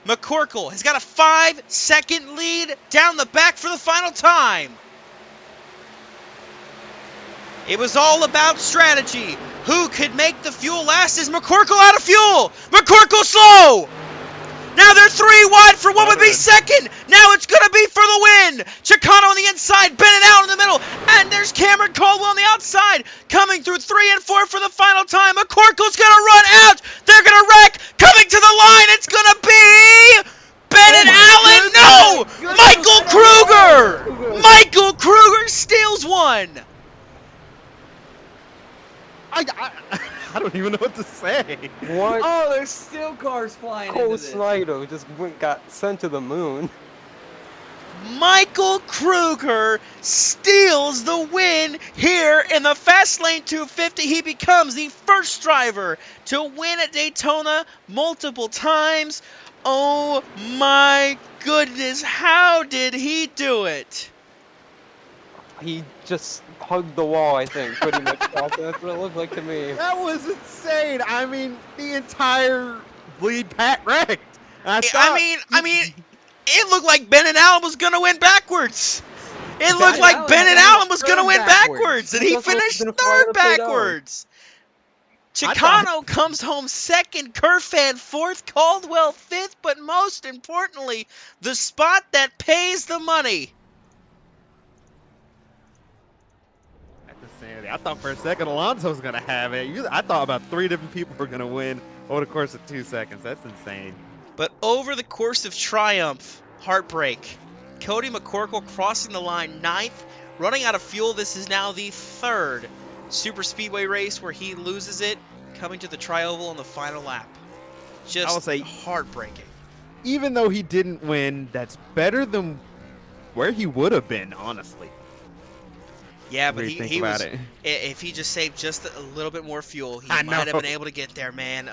McCorkle has got a 5-second lead down the back for the final time. It was all about strategy. Who could make the fuel last? Is McCorkle out of fuel? McCorkle slow! Now they're 3 wide for what would be second. Now it's going to be for the win. Chicano on the inside, Bennett out in the middle. And there's Cameron Caldwell on the outside. Coming through 3 and 4 for the final time. McCorkle's going to run out. They're going to wreck. Coming to the line, it's going to be Bennett Allen. No! Michael Kruger! Michael Kruger steals one. I don't even know what to say. What? Oh, there's still cars flying into Cole this. Slido just got sent to the moon. Michael Kruger steals the win here in the Fastlane 250. He becomes the first driver to win at Daytona multiple times. Oh my goodness, how did he do it? He just hugged the wall, I think, pretty much. That's what it looked like to me. That was insane. I mean, the entire lead pack wrecked. I mean, it looked like Bennett Allen was going to win backwards. It looked like Bennett Allen was going to win backwards, and he finished third backwards. Chicano comes home second, Kerfan fourth, Caldwell fifth, but most importantly, the spot that pays the money. I thought for a second Alonso was going to have it. I thought about 3 different people were going to win over the course of 2 seconds. That's insane. But over the course of triumph, heartbreak, Cody McCorkle crossing the line 9th, running out of fuel. This is now the 3rd super speedway race where he loses it, coming to the tri-oval on the final lap. Just I will say, heartbreaking. Even though he didn't win, that's better than where he would have been, honestly. Yeah, but he was. If he just saved just a little bit more fuel, he might have been able to get there, man.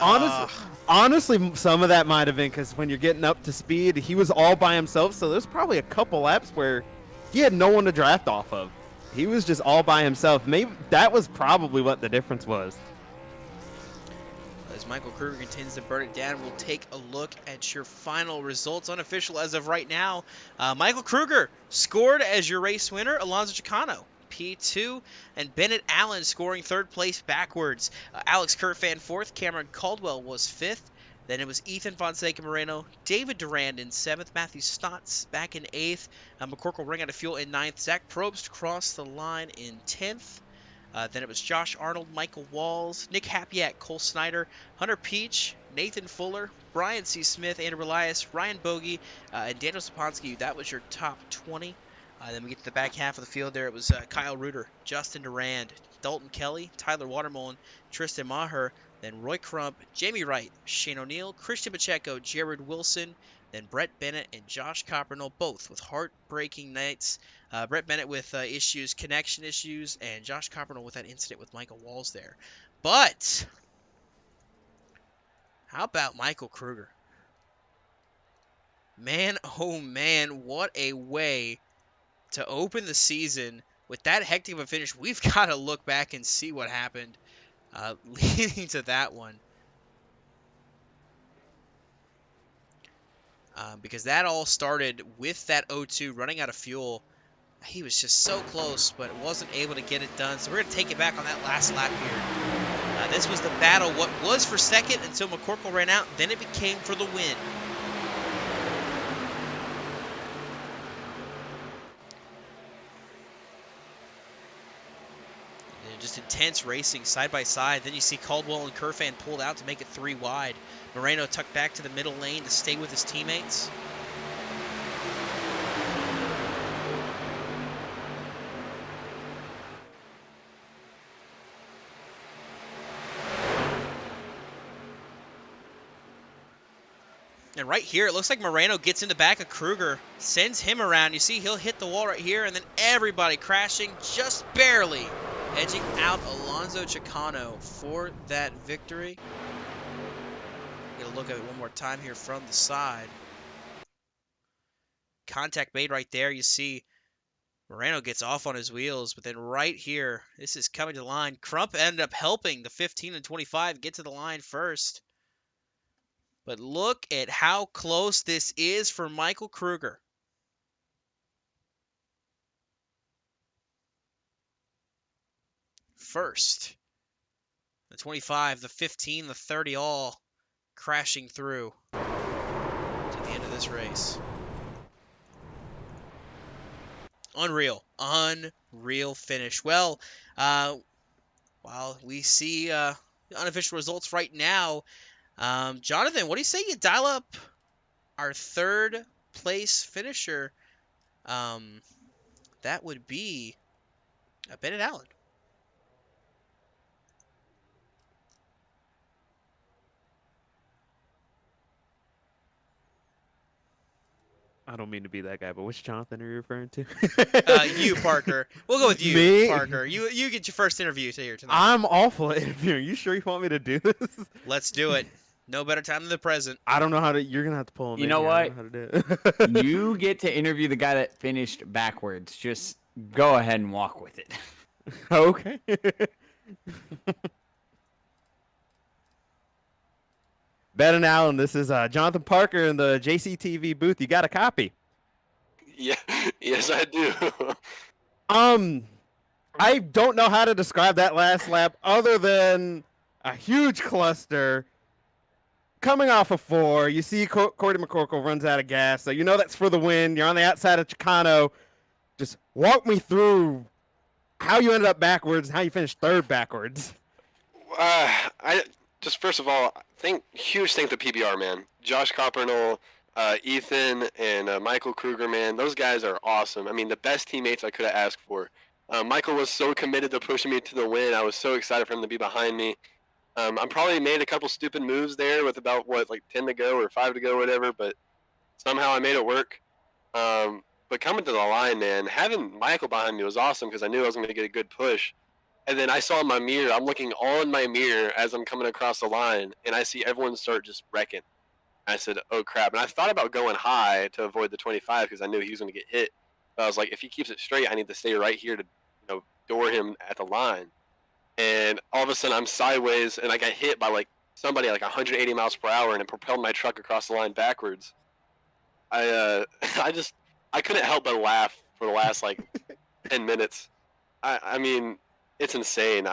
Honestly, some of that might have been because when you're getting up to speed, he was all by himself. So there's probably a couple laps where he had no one to draft off of. He was just all by himself. Maybe that was probably what the difference was. As Michael Kruger continues to burn it down, we'll take a look at your final results. Unofficial as of right now. Michael Kruger scored as your race winner. Alonso Chicano P2, and Bennett Allen scoring 3rd place backwards. Alex Kerfan 4th, Cameron Caldwell was 5th. Then it was Ethan Fonseca Moreno, David Durand in 7th, Matthew Stotts back in 8th, McCorkle ran out of fuel in 9th, Zach Probst crossed the line in 10th. Then it was Josh Arnold, Michael Walls, Nick Hapiak, Cole Snyder, Hunter Peach, Nathan Fuller, Brian C. Smith, Andrew Elias, Ryan Bogey, and Daniel Saponsky. That was your top 20. Then we get to the back half of the field there. It was Kyle Reuter, Justin Durand, Dalton Kelly, Tyler Watermolen, Tristan Maher, then Roy Crump, Jamie Wright, Shane O'Neill, Christian Pacheco, Jared Wilson, then Brett Bennett and Josh Coppernoll, both with heartbreaking nights. Brett Bennett with connection issues, and Josh Coppernoll with that incident with Michael Walls there. But how about Michael Kruger? Man, oh man, what a way to open the season with that hectic of a finish. We've got to look back and see what happened leading to that one. Because that all started with that O2 running out of fuel. He was just so close, but wasn't able to get it done. So we're going to take it back on that last lap here. This was the battle. What was for second until McCorkle ran out. Then it became for the win. Just intense racing side by side. Then you see Caldwell and Kerfan pulled out to make it 3 wide. Moreno tucked back to the middle lane to stay with his teammates. And right here, it looks like Moreno gets in the back of Kruger, sends him around. You see he'll hit the wall right here, and then everybody crashing just barely, edging out Alonso Chicano for that victory. Gonna look at it one more time here from the side. Contact made right there. You see Moreno gets off on his wheels, but then right here, this is coming to the line. Crump ended up helping the 15 and 25 get to the line first. But look at how close this is for Michael Kruger. First, the 25, the 15, the 30 all crashing through to the end of this race. Unreal. Unreal finish. Well, while we see the unofficial results right now, Jonathan, what do you say you dial up our third place finisher? That would be Bennett Allen. I don't mean to be that guy, but which Jonathan are you referring to? You, Parker. We'll go with you, Me? Parker. You get your first interview here tonight. I'm awful at interviewing. You sure you want me to do this? Let's do it. No better time than the present. I don't know how to. You're gonna have to pull him. You in know here. I what? don't know how to do it. You get to interview the guy that finished backwards. Just go ahead and walk with it. Okay. Bennett Allen, this is Jonathan Parker in the JCTV booth. You got a copy? Yeah, yes, I do. I don't know how to describe that last lap other than a huge cluster. Coming off of 4, you see Cordy McCorkle runs out of gas, so you know that's for the win. You're on the outside of Chicano. Just walk me through how you ended up backwards and how you finished third backwards. I just first of all, huge thank to PBR, man. Josh Coppernell, Ethan, and Michael Kruger, man. Those guys are awesome. I mean, the best teammates I could have asked for. Michael was so committed to pushing me to the win. I was so excited for him to be behind me. I probably made a couple stupid moves there with about, 10 to go or 5 to go, whatever, but somehow I made it work. But coming to the line, man, having Michael behind me was awesome because I knew I was going to get a good push. And then I saw in my mirror, I'm looking all in my mirror as I'm coming across the line, and I see everyone start just wrecking. I said, oh, crap. And I thought about going high to avoid the 25 because I knew he was going to get hit. But I was like, if he keeps it straight, I need to stay right here to door him at the line. And all of a sudden, I'm sideways, and I got hit by, somebody at 180 miles per hour, and it propelled my truck across the line backwards. I couldn't help but laugh for the last, 10 minutes. I mean, it's insane.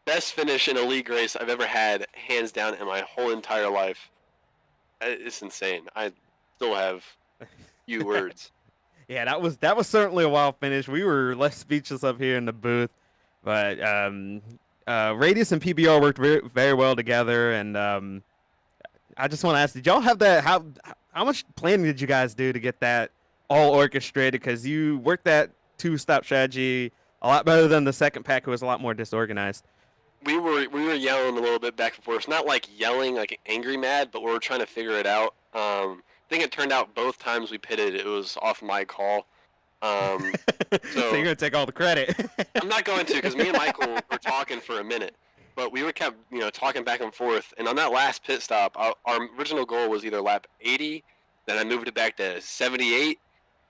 Best finish in a league race I've ever had, hands down, in my whole entire life. It's insane. I still have few words. Yeah, that was certainly a wild finish. We were less speechless up here in the booth, but Radius and PBR worked very, very well together. And I just want to ask, did y'all have that? How much planning did you guys do to get that all orchestrated? Because you worked that 2-stop strategy a lot better than the second pack, who was a lot more disorganized. We were yelling a little bit back and forth. Not yelling angry mad, but we were trying to figure it out. I think it turned out both times we pitted, it was off my call. So you're gonna take all the credit. I'm not going to, because me and Michael were talking for a minute, but we were kept talking back and forth. And on that last pit stop, our original goal was either lap 80, then I moved it back to 78,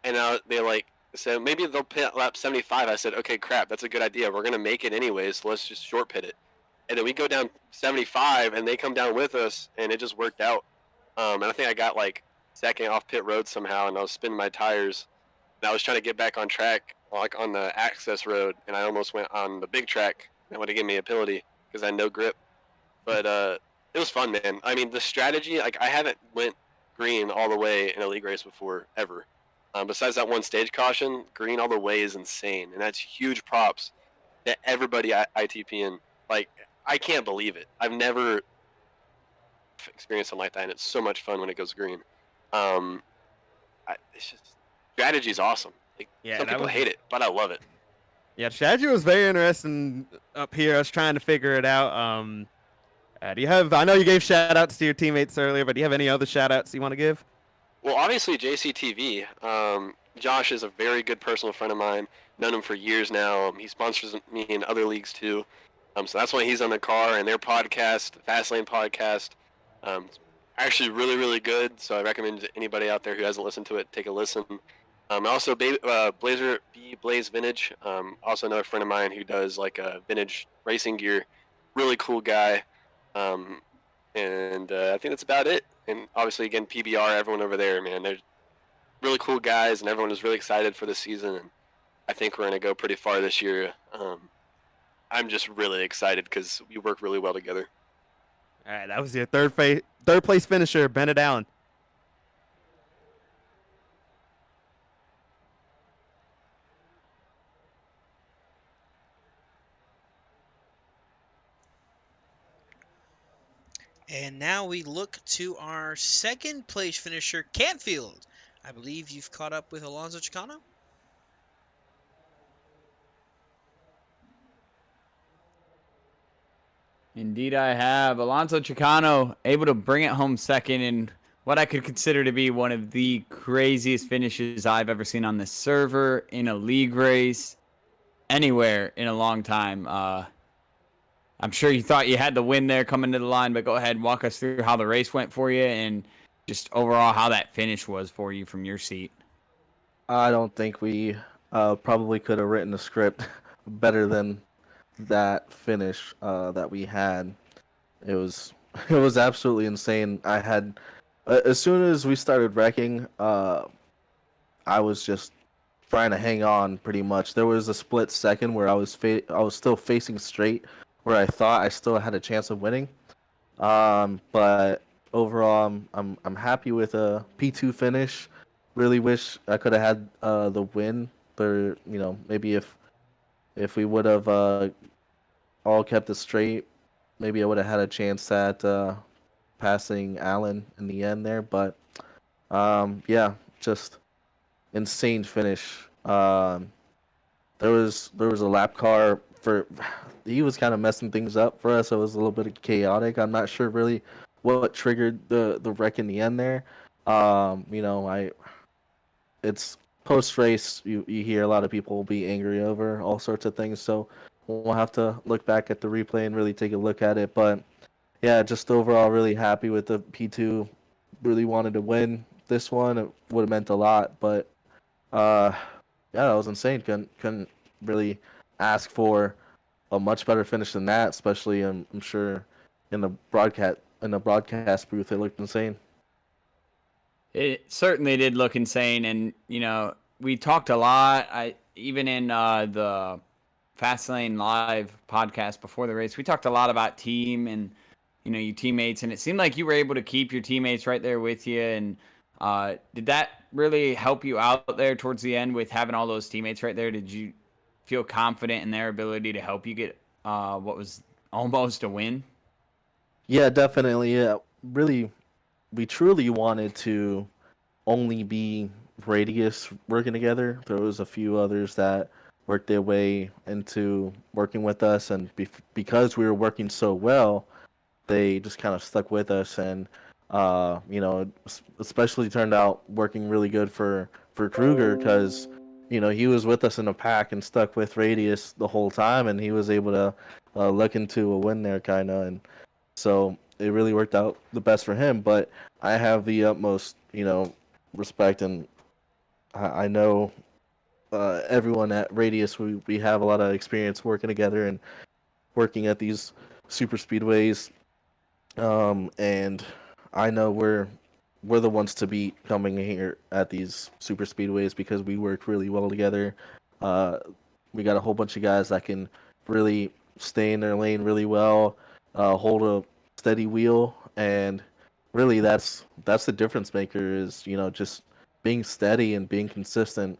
and they said maybe they'll pit lap 75. I said, okay, crap, that's a good idea. We're gonna make it anyways, so let's just short pit it. And then we go down 75, and they come down with us, and it just worked out. And I think I got second off pit road somehow, and I was spinning my tires. And I was trying to get back on track, on the access road, and I almost went on the big track. That would have given me a penalty because I had no grip. But it was fun, man. I mean, the strategy, I haven't went green all the way in a league race before, ever. Besides that one stage caution, green all the way is insane, and that's huge props to everybody at ITPN. I can't believe it. I've never experienced something like that, and it's so much fun when it goes green. It's just, strategy is awesome. Some people hate it, but I love it. Yeah, strategy was very interesting up here. I was trying to figure it out. Do you have? I know you gave shout outs to your teammates earlier, but do you have any other shout outs you want to give? Well, obviously JCTV. Josh is a very good personal friend of mine. Known him for years now. He sponsors me in other leagues too. So that's why he's on the car, and their podcast, Fastlane podcast, actually really, really good. So I recommend anybody out there who hasn't listened to it, take a listen. Also, Blaze Vintage, also another friend of mine who does like vintage racing gear. Really cool guy. And I think that's about it. And obviously, again, PBR, everyone over there, man, they're really cool guys, and everyone is really excited for the season. And I think we're going to go pretty far this year. I'm just really excited because we work really well together. All right, that was your third place finisher, Bennett Allen. And now we look to our second place finisher, Canfield. I believe you've caught up with Alonso Chicano. Indeed, I have. Alonso Chicano able to bring it home second in what I could consider to be one of the craziest finishes I've ever seen on this server, in a league race, anywhere in a long time. I'm sure you thought you had the win there coming to the line, but go ahead and walk us through how the race went for you and just overall how that finish was for you from your seat. I don't think we probably could have written a script better than that finish that we had. It was absolutely insane. I had as soon as we started wrecking, I was just trying to hang on pretty much. There was a split second where I was still facing straight, where I thought I still had a chance of winning. But overall, I'm happy with a P2 finish. Really wish I could have had the win, but maybe if we would have all kept it straight, maybe I would have had a chance at passing Allen in the end there. But yeah, just insane finish. There was a lap car he was kind of messing things up for us. It was a little bit chaotic. I'm not sure really what triggered the wreck in the end there. It's post race. You hear a lot of people be angry over all sorts of things. So we'll have to look back at the replay and really take a look at it. But yeah, just overall really happy with the P2. Really wanted to win this one. It would have meant a lot. But yeah, that was insane. Couldn't really ask for a much better finish than that, especially I'm sure in the broadcast booth it looked insane. It certainly did look insane, and we talked a lot. Even in the Fastlane Live podcast before the race, we talked a lot about team and your teammates, and it seemed like you were able to keep your teammates right there with you. And did that really help you out there towards the end with having all those teammates right there? Did you feel confident in their ability to help you get what was almost a win? Yeah, definitely. Yeah, really, we truly wanted to only be Radius working together. There was a few others that worked their way into working with us, and because we were working so well, they just kind of stuck with us, and especially turned out working really good for Kruger, because he was with us in the pack and stuck with Radius the whole time, and he was able to look into a win there, kind of. And so it really worked out the best for him. But I have the utmost, respect, and I know everyone at Radius, we have a lot of experience working together and working at these super speedways. And I know we're the ones to beat coming here at these super speedways because we work really well together. We got a whole bunch of guys that can really stay in their lane really well, hold a steady wheel, and really that's the difference maker is just being steady and being consistent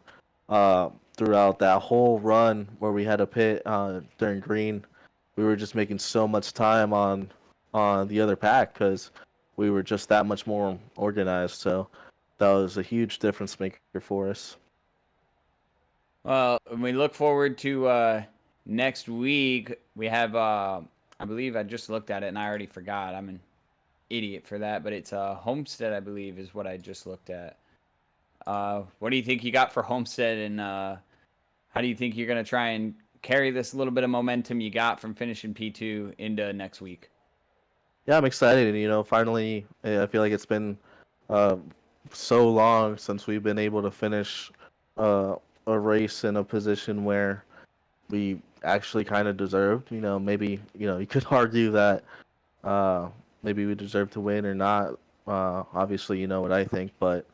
throughout that whole run where we had a pit during green. We were just making so much time on the other pack because we were just that much more organized. So that was a huge difference maker for us. Well, we look forward to next week. We have, I I believe I just looked at it and I already forgot. I'm an idiot for that, but it's Homestead, I believe, is what I just looked at. What do you think you got for Homestead, and how do you think you're going to try and carry this little bit of momentum you got from finishing P2 into next week? Yeah, I'm excited. Finally, I feel like it's been so long since we've been able to finish a race in a position where we actually kind of deserved. Maybe you could argue that maybe we deserve to win or not. Obviously, you know what I think, but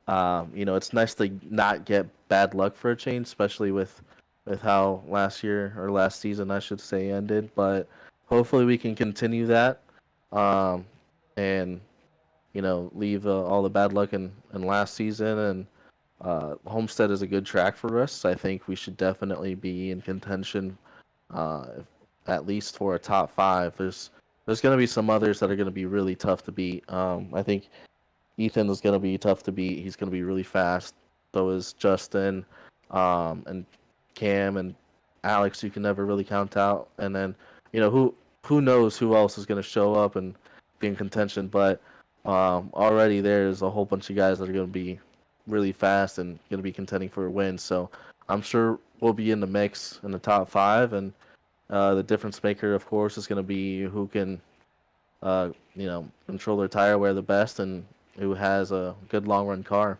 it's nice to not get bad luck for a change, especially with how last year or last season, I should say, ended. But hopefully, we can continue that, and leave all the bad luck in last season. And Homestead is a good track for us. I think we should definitely be in contention, at least for a top 5. There's going to be some others that are going to be really tough to beat. I think Ethan is going to be tough to beat. He's going to be really fast. So is Justin, and Cam and Alex. You can never really count out. And then who knows who else is going to show up and be in contention. But already there's a whole bunch of guys that are going to be really fast and going to be contending for a win. So I'm sure we'll be in the mix in the top 5. And the difference maker, of course, is going to be who can, control their tire wear the best and who has a good long run car.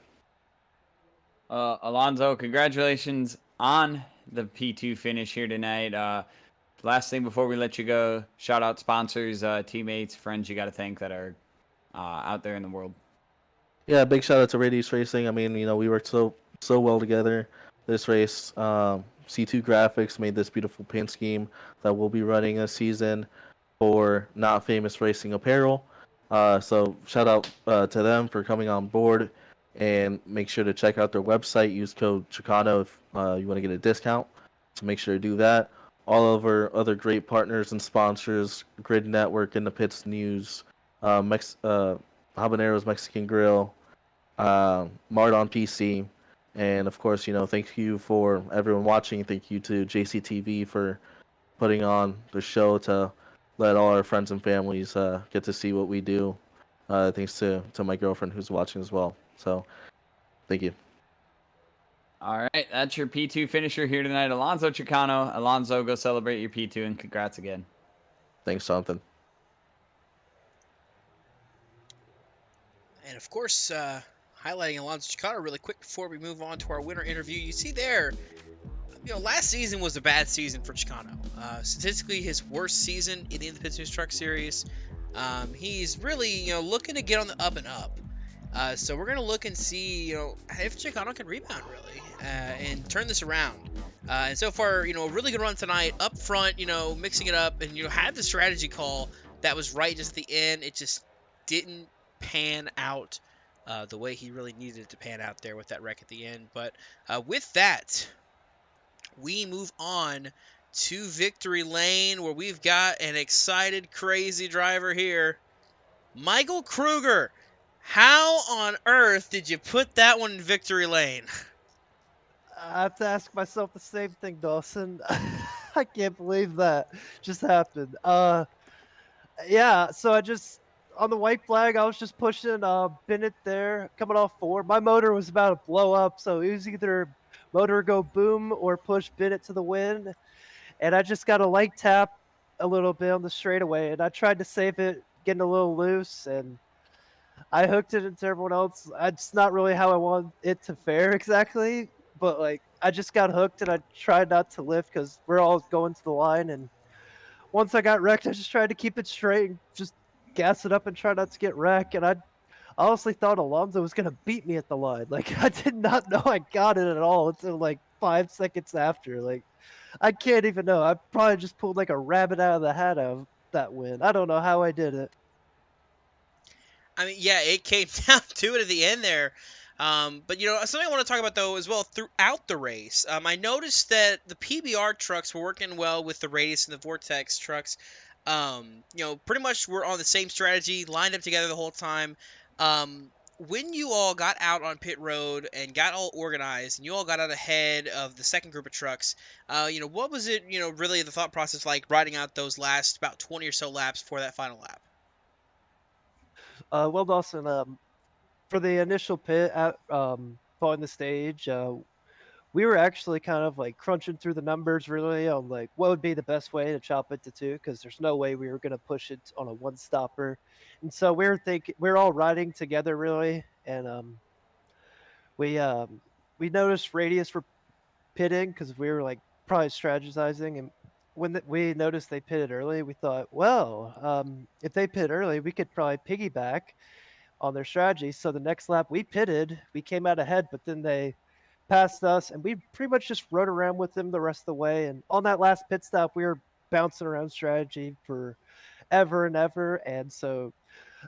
Alonso, congratulations on the P2 finish here tonight. Last thing before we let you go, shout out sponsors, teammates, friends you got to thank that are out there in the world. Yeah, big shout out to Radius Racing. I mean, we worked so well together this race. C2 Graphics made this beautiful paint scheme that we'll be running this season for Not Famous Racing Apparel. So shout out to them for coming on board, and make sure to check out their website. Use code Chicano if you want to get a discount. So make sure to do that. All of our other great partners and sponsors: Grid Network, In the Pits News, Habanero's Mexican Grill, Mart on PC, and of course, thank you for everyone watching. Thank you to JCTV for putting on the show to let all our friends and families get to see what we do. Thanks to my girlfriend who's watching as well. So, thank you. All right, that's your P2 finisher here tonight, Alonso Chicano. Alonso, go celebrate your P2, and congrats again. Thanks, Jonathan. And of course, highlighting Alonso Chicano really quick before we move on to our winner interview. You see there, last season was a bad season for Chicano. Statistically, his worst season in the Pits News Truck Series. He's really, looking to get on the up and up. So we're going to look and see, if Chicano can rebound, really, and turn this around. And so far, a really good run tonight. Up front, mixing it up, and, had the strategy call that was right just at the end. It just didn't pan out the way he really needed it to pan out there with that wreck at the end. But with that, we move on to Victory Lane, where we've got an excited, crazy driver here. Michael Kruger, how on earth did you put that one in Victory Lane? I have to ask myself the same thing, Dawson. I can't believe that just happened. Yeah, so on the white flag, I was just pushing Bennett there, coming off 4. My motor was about to blow up, so it was either motor go boom or push Bennett to the wind. And I just got a light tap a little bit on the straightaway, and I tried to save it, getting a little loose, and I hooked it into everyone else. It's not really how I want it to fare exactly, but I just got hooked, and I tried not to lift because we're all going to the line. And once I got wrecked, I just tried to keep it straight and just gas it up and try not to get wrecked. And I honestly thought Alonso was going to beat me at the line. I did not know I got it at all until 5 seconds after. I can't even know. I probably just pulled a rabbit out of the hat of that win. I don't know how I did it. I mean, yeah, it came down to it at the end there. But, something I want to talk about, though, as well, throughout the race. I noticed that the PBR trucks were working well with the Radius and the Vortex trucks. Pretty much we're on the same strategy, lined up together the whole time. when you all got out on pit road and got all organized and you all got out ahead of the second group of trucks, what was it, really the thought process like riding out those last about 20 or so laps for that final lap? Well, Dawson, for the initial pit at following the stage, we were actually kind of like crunching through the numbers really on like what would be the best way to chop it to two because there's no way we were going to push it on a one stopper, and so we were thinking we're all riding together really, and we um, we noticed Radius were pitting because we were like probably strategizing, and when we noticed they pitted early, we thought, well, if they pit early, we could probably piggyback on their strategy. So the next lap we pitted, we came out ahead, but then they passed us, and we pretty much just rode around with them the rest of the way. And on that last pit stop, we were bouncing around strategy for ever and ever. And so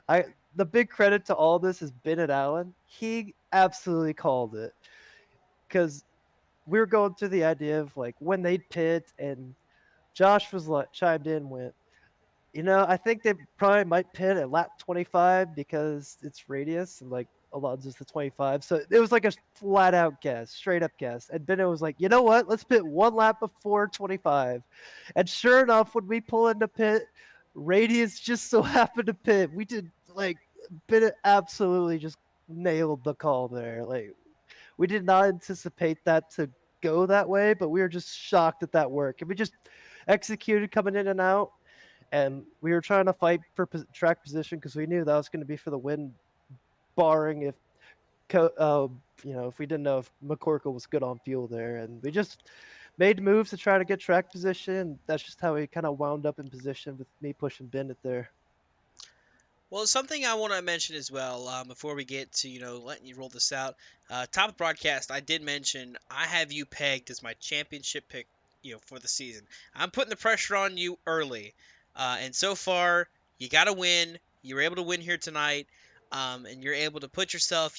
I the big credit to all this is Bennett Allen. He absolutely called it because we were going through the idea of like when they'd pit, and Josh was like chimed in, went, I think they probably might pit at lap 25 because it's Radius and like Alonso's the 25. So it was like a flat out guess, straight up guess. And Bennett was like, you know what? Let's pit one lap before 25. And sure enough, when we pull into pit, Radius just so happened to pit. We did like Bennett absolutely just nailed the call there. Like we did not anticipate that to go that way, but we were just shocked at that work. And we just executed coming in and out, and we were trying to fight for track position because we knew that was going to be for the win, barring if if we didn't know if McCorkle was good on fuel there, and we just made moves to try to get track position. That's just how we kind of wound up in position with me pushing Bennett there. Well, something I want to mention as well before we get to letting you roll this out. Top of the broadcast, I did mention I have you pegged as my championship pick, for the season. I'm putting the pressure on you early, and so far you got to win. You were able to win here tonight, and you're able to put yourself,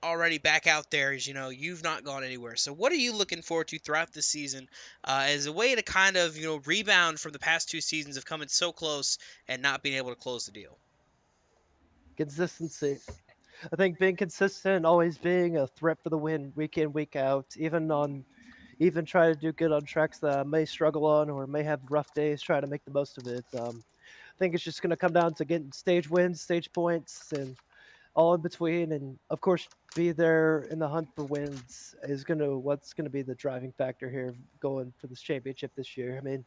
already back out there. As you've not gone anywhere. So, what are you looking forward to throughout the season as a way to kind of rebound from the past two seasons of coming so close and not being able to close the deal? Consistency. I think being consistent, always being a threat for the win week in, week out, even try to do good on tracks that I may struggle on or may have rough days, try to make the most of it. I think it's just going to come down to getting stage wins, stage points, and all in between. And of course, be there in the hunt for wins is what's going to be the driving factor here going for this championship this year. I mean,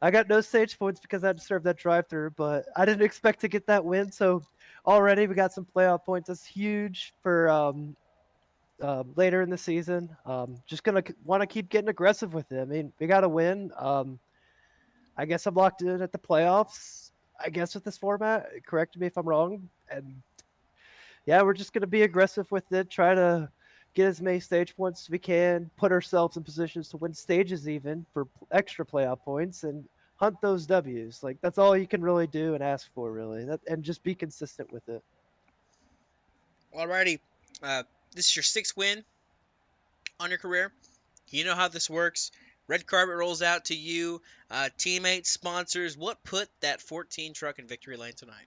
I got no stage points because I had to serve that drive through, but I didn't expect to get that win. So already we got some playoff points. That's huge for later in the season. Just gonna want to keep getting aggressive with it. I mean, we got to win. I guess I'm locked in at the playoffs. I guess with this format, correct me if I'm wrong. And yeah, we're just gonna be aggressive with it. Try to get as many stage points as we can. Put ourselves in positions to win stages even for extra playoff points and hunt those W's. Like that's all you can really do and ask for, really. And just be consistent with it. Alrighty, this is your sixth win on your career. You know how this works. Red carpet rolls out to you, teammates, sponsors. What put that 14 truck in victory lane tonight?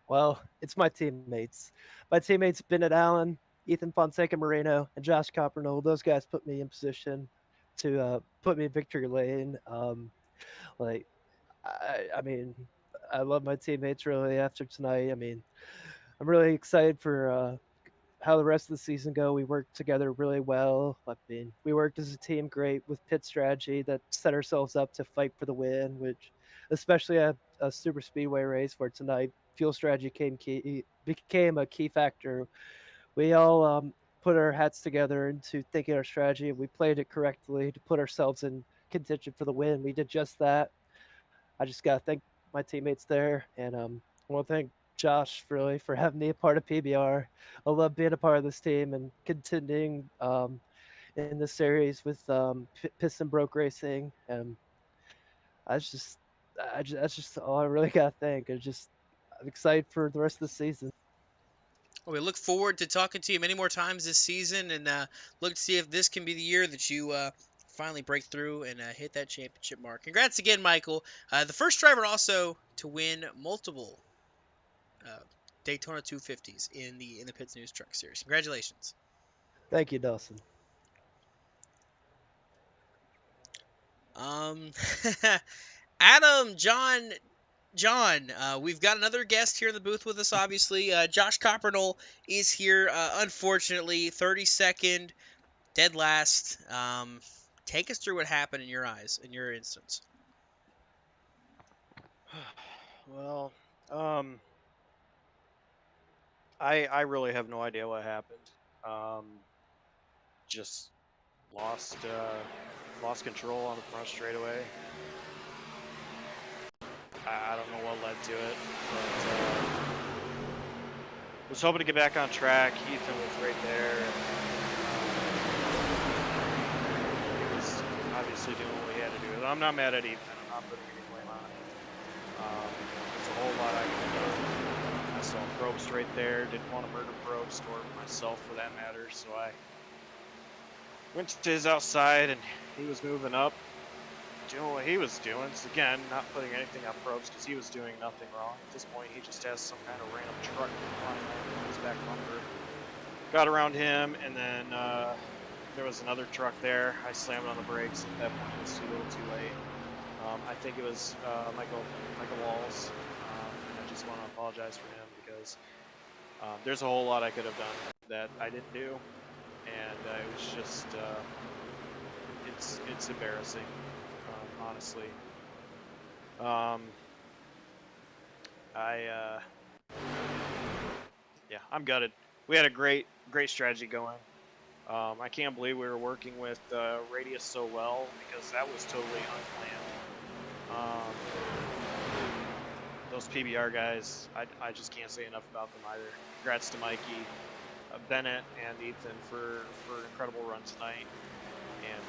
Well, it's my teammates. My teammates Bennett Allen, Ethan Fonseca Moreno, and Josh Coppernoll. Those guys put me in position to put me in victory lane. Like, I mean, I love my teammates really after tonight. I mean, I'm really excited for how the rest of the season go. We worked together really well. I mean, we worked as a team great with pit strategy that set ourselves up to fight for the win, which especially at a super speedway race where tonight fuel strategy became a key factor. We all put our hats together into thinking our strategy, and we played it correctly to put ourselves in contention for the win. We did just that. I just got to thank my teammates there, and I want to thank Josh really for having me a part of PBR. I love being a part of this team and contending in this series with Pist'n'Broke Racing, and that's just all I really got to thank. I'm excited for the rest of the season. Well, we look forward to talking to you many more times this season, and look to see if this can be the year that you finally break through and hit that championship mark. Congrats again, Michael. The first driver also to win multiple Daytona 250s in the Pits News Truck Series. Congratulations. Thank you, Dawson. Adam, John, we've got another guest here in the booth with us, obviously. Josh Coppernell is here, unfortunately. 32nd, dead last. Take us through what happened in your eyes, in your instance. Well, I really have no idea what happened. Just lost control on the front straightaway. I don't know what led to it, but was hoping to get back on track. Ethan was right there. He was obviously doing what he had to do. I'm not mad at Ethan. I'm not putting any blame on it. There's a whole lot I could have done. I saw Probst right there. Didn't want to murder Probst or myself for that matter, so I went to his outside and he was moving up, doing what he was doing. So again, not putting anything on Probst because he was doing nothing wrong. At this point, he just has some kind of random truck flying on his back bumper. Got around him, and then there was another truck there. I slammed on the brakes. At that point, it was a little too late. I think it was Michael Walls. I just want to apologize for him because there's a whole lot I could have done that I didn't do. And it was just, it's embarrassing, honestly. Yeah, I'm gutted. We had a great strategy going. I can't believe we were working with Radius so well because that was totally unplanned. Those PBR guys, I just can't say enough about them either. Congrats to Mikey, Bennett, and Ethan for an incredible run tonight and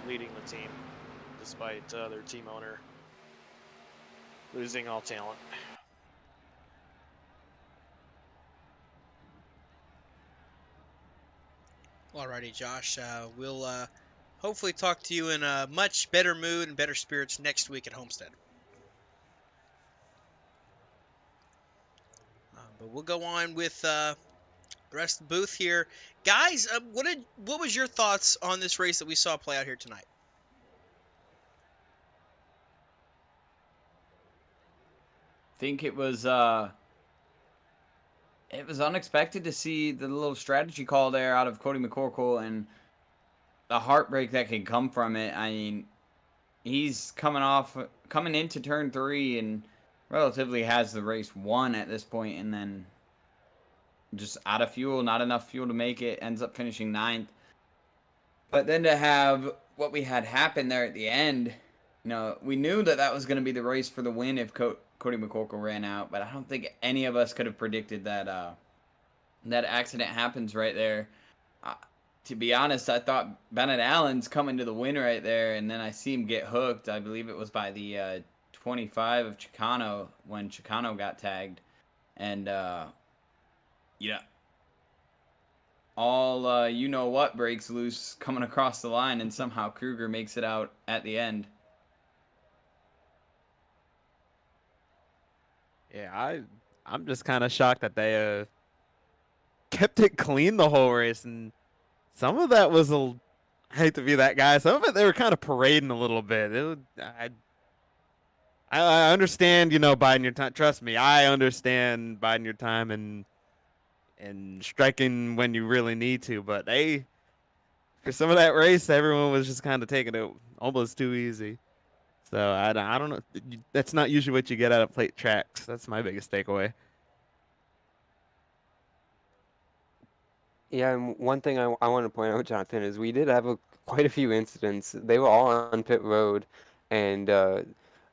leading the team despite their team owner losing all talent. Alrighty, Josh. We'll hopefully talk to you in a much better mood and better spirits next week at Homestead. But we'll go on with the rest of the booth here. Guys, what was your thoughts on this race that we saw play out here tonight? I think it was unexpected to see the little strategy call there out of Cody McCorkle and the heartbreak that could come from it. I mean, he's coming into turn 3 and relatively has the race won at this point, and then just out of fuel, not enough fuel to make it, ends up finishing 9th. But then to have what we had happen there at the end, you know, we knew that was going to be the race for the win if Cody McCorkle ran out, but I don't think any of us could have predicted that that accident happens right there. To be honest, I thought Bennett Allen's coming to the win right there, and then I see him get hooked. I believe it was by the 25 of Chicano when Chicano got tagged. And, yeah, all you-know-what breaks loose coming across the line, and somehow Kruger makes it out at the end. Yeah, I'm just kind of shocked that they kept it clean the whole race, and some of that was I hate to be that guy. Some of it they were kind of parading a little bit. I understand, you know, biding your time. Trust me, I understand biding your time and striking when you really need to. But for some of that race, everyone was just kind of taking it almost too easy. So I don't know. That's not usually what you get out of plate tracks. That's my biggest takeaway. Yeah, and one thing I want to point out, Jonathan, is we did have quite a few incidents. They were all on pit road, and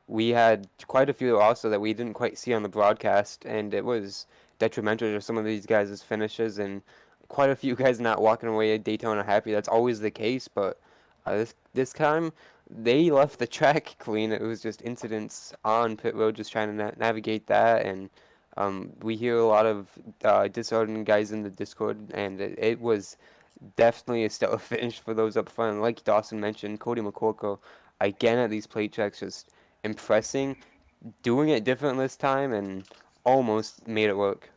we had quite a few also that we didn't quite see on the broadcast, and it was detrimental to some of these guys' finishes, and quite a few guys not walking away at Daytona happy. That's always the case, but this time they left the track clean. It was just incidents on pit road, just trying to navigate that, and we hear a lot of disheartened guys in the Discord, and it was definitely a stellar finish for those up front. Like Dawson mentioned, Cody McCorkle, again at these plate tracks, just impressing, doing it different this time, and almost made it work.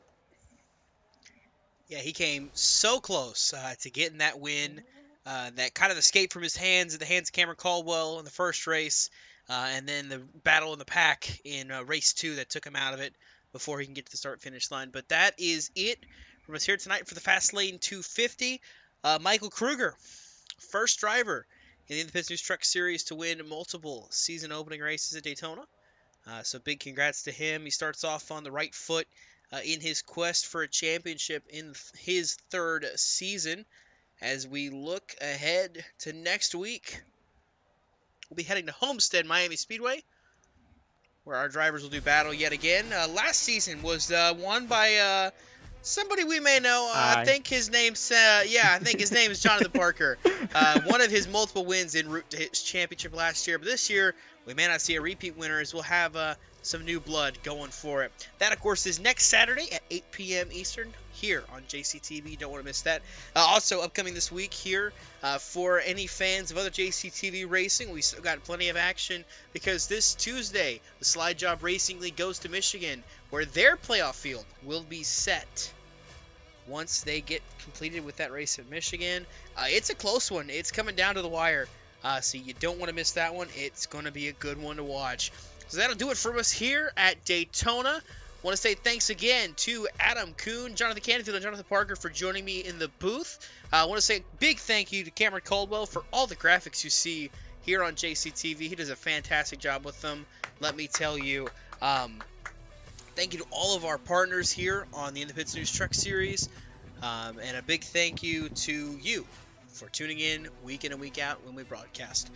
Yeah, he came so close to getting that win. That kind of escape from his hands at the hands of Cameron Caldwell in the first race, and then the battle in the pack in race 2 that took him out of it before he can get to the start-finish line. But that is it from us here tonight for the Fastlane 250. Michael Kruger, first driver in the Independence News Truck Series to win multiple season opening races at Daytona. So big congrats to him. He starts off on the right foot in his quest for a championship in his third season. As we look ahead to next week, we'll be heading to Homestead Miami Speedway, where our drivers will do battle yet again. Last season was won by somebody we may know. I think his name's I think his name is Jonathan Parker. One of his multiple wins en route to his championship last year. But this year, we may not see a repeat winner, as we'll have some new blood going for it. That, of course, is next Saturday at 8 p.m. Eastern here on JCTV. Don't want to miss that. Also, upcoming this week here for any fans of other JCTV racing, we still got plenty of action because this Tuesday, the Slide Job Racing League goes to Michigan, where their playoff field will be set once they get completed with that race at Michigan. It's a close one. It's coming down to the wire. So you don't want to miss that one. It's going to be a good one to watch. So that'll do it for us here at Daytona. Want to say thanks again to Adam Kuhn, Jonathan Canfield, and Jonathan Parker for joining me in the booth. I want to say a big thank you to Cameron Caldwell for all the graphics you see here on JCTV. He does a fantastic job with them, let me tell you. Thank you to all of our partners here on the Independence News Truck Series. And a big thank you to you for tuning in week week out when we broadcast.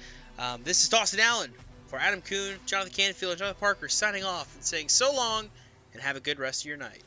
This is Dawson Allen for Adam Kuhn, Jonathan Canfield, and Jonathan Parker signing off and saying so long and have a good rest of your night.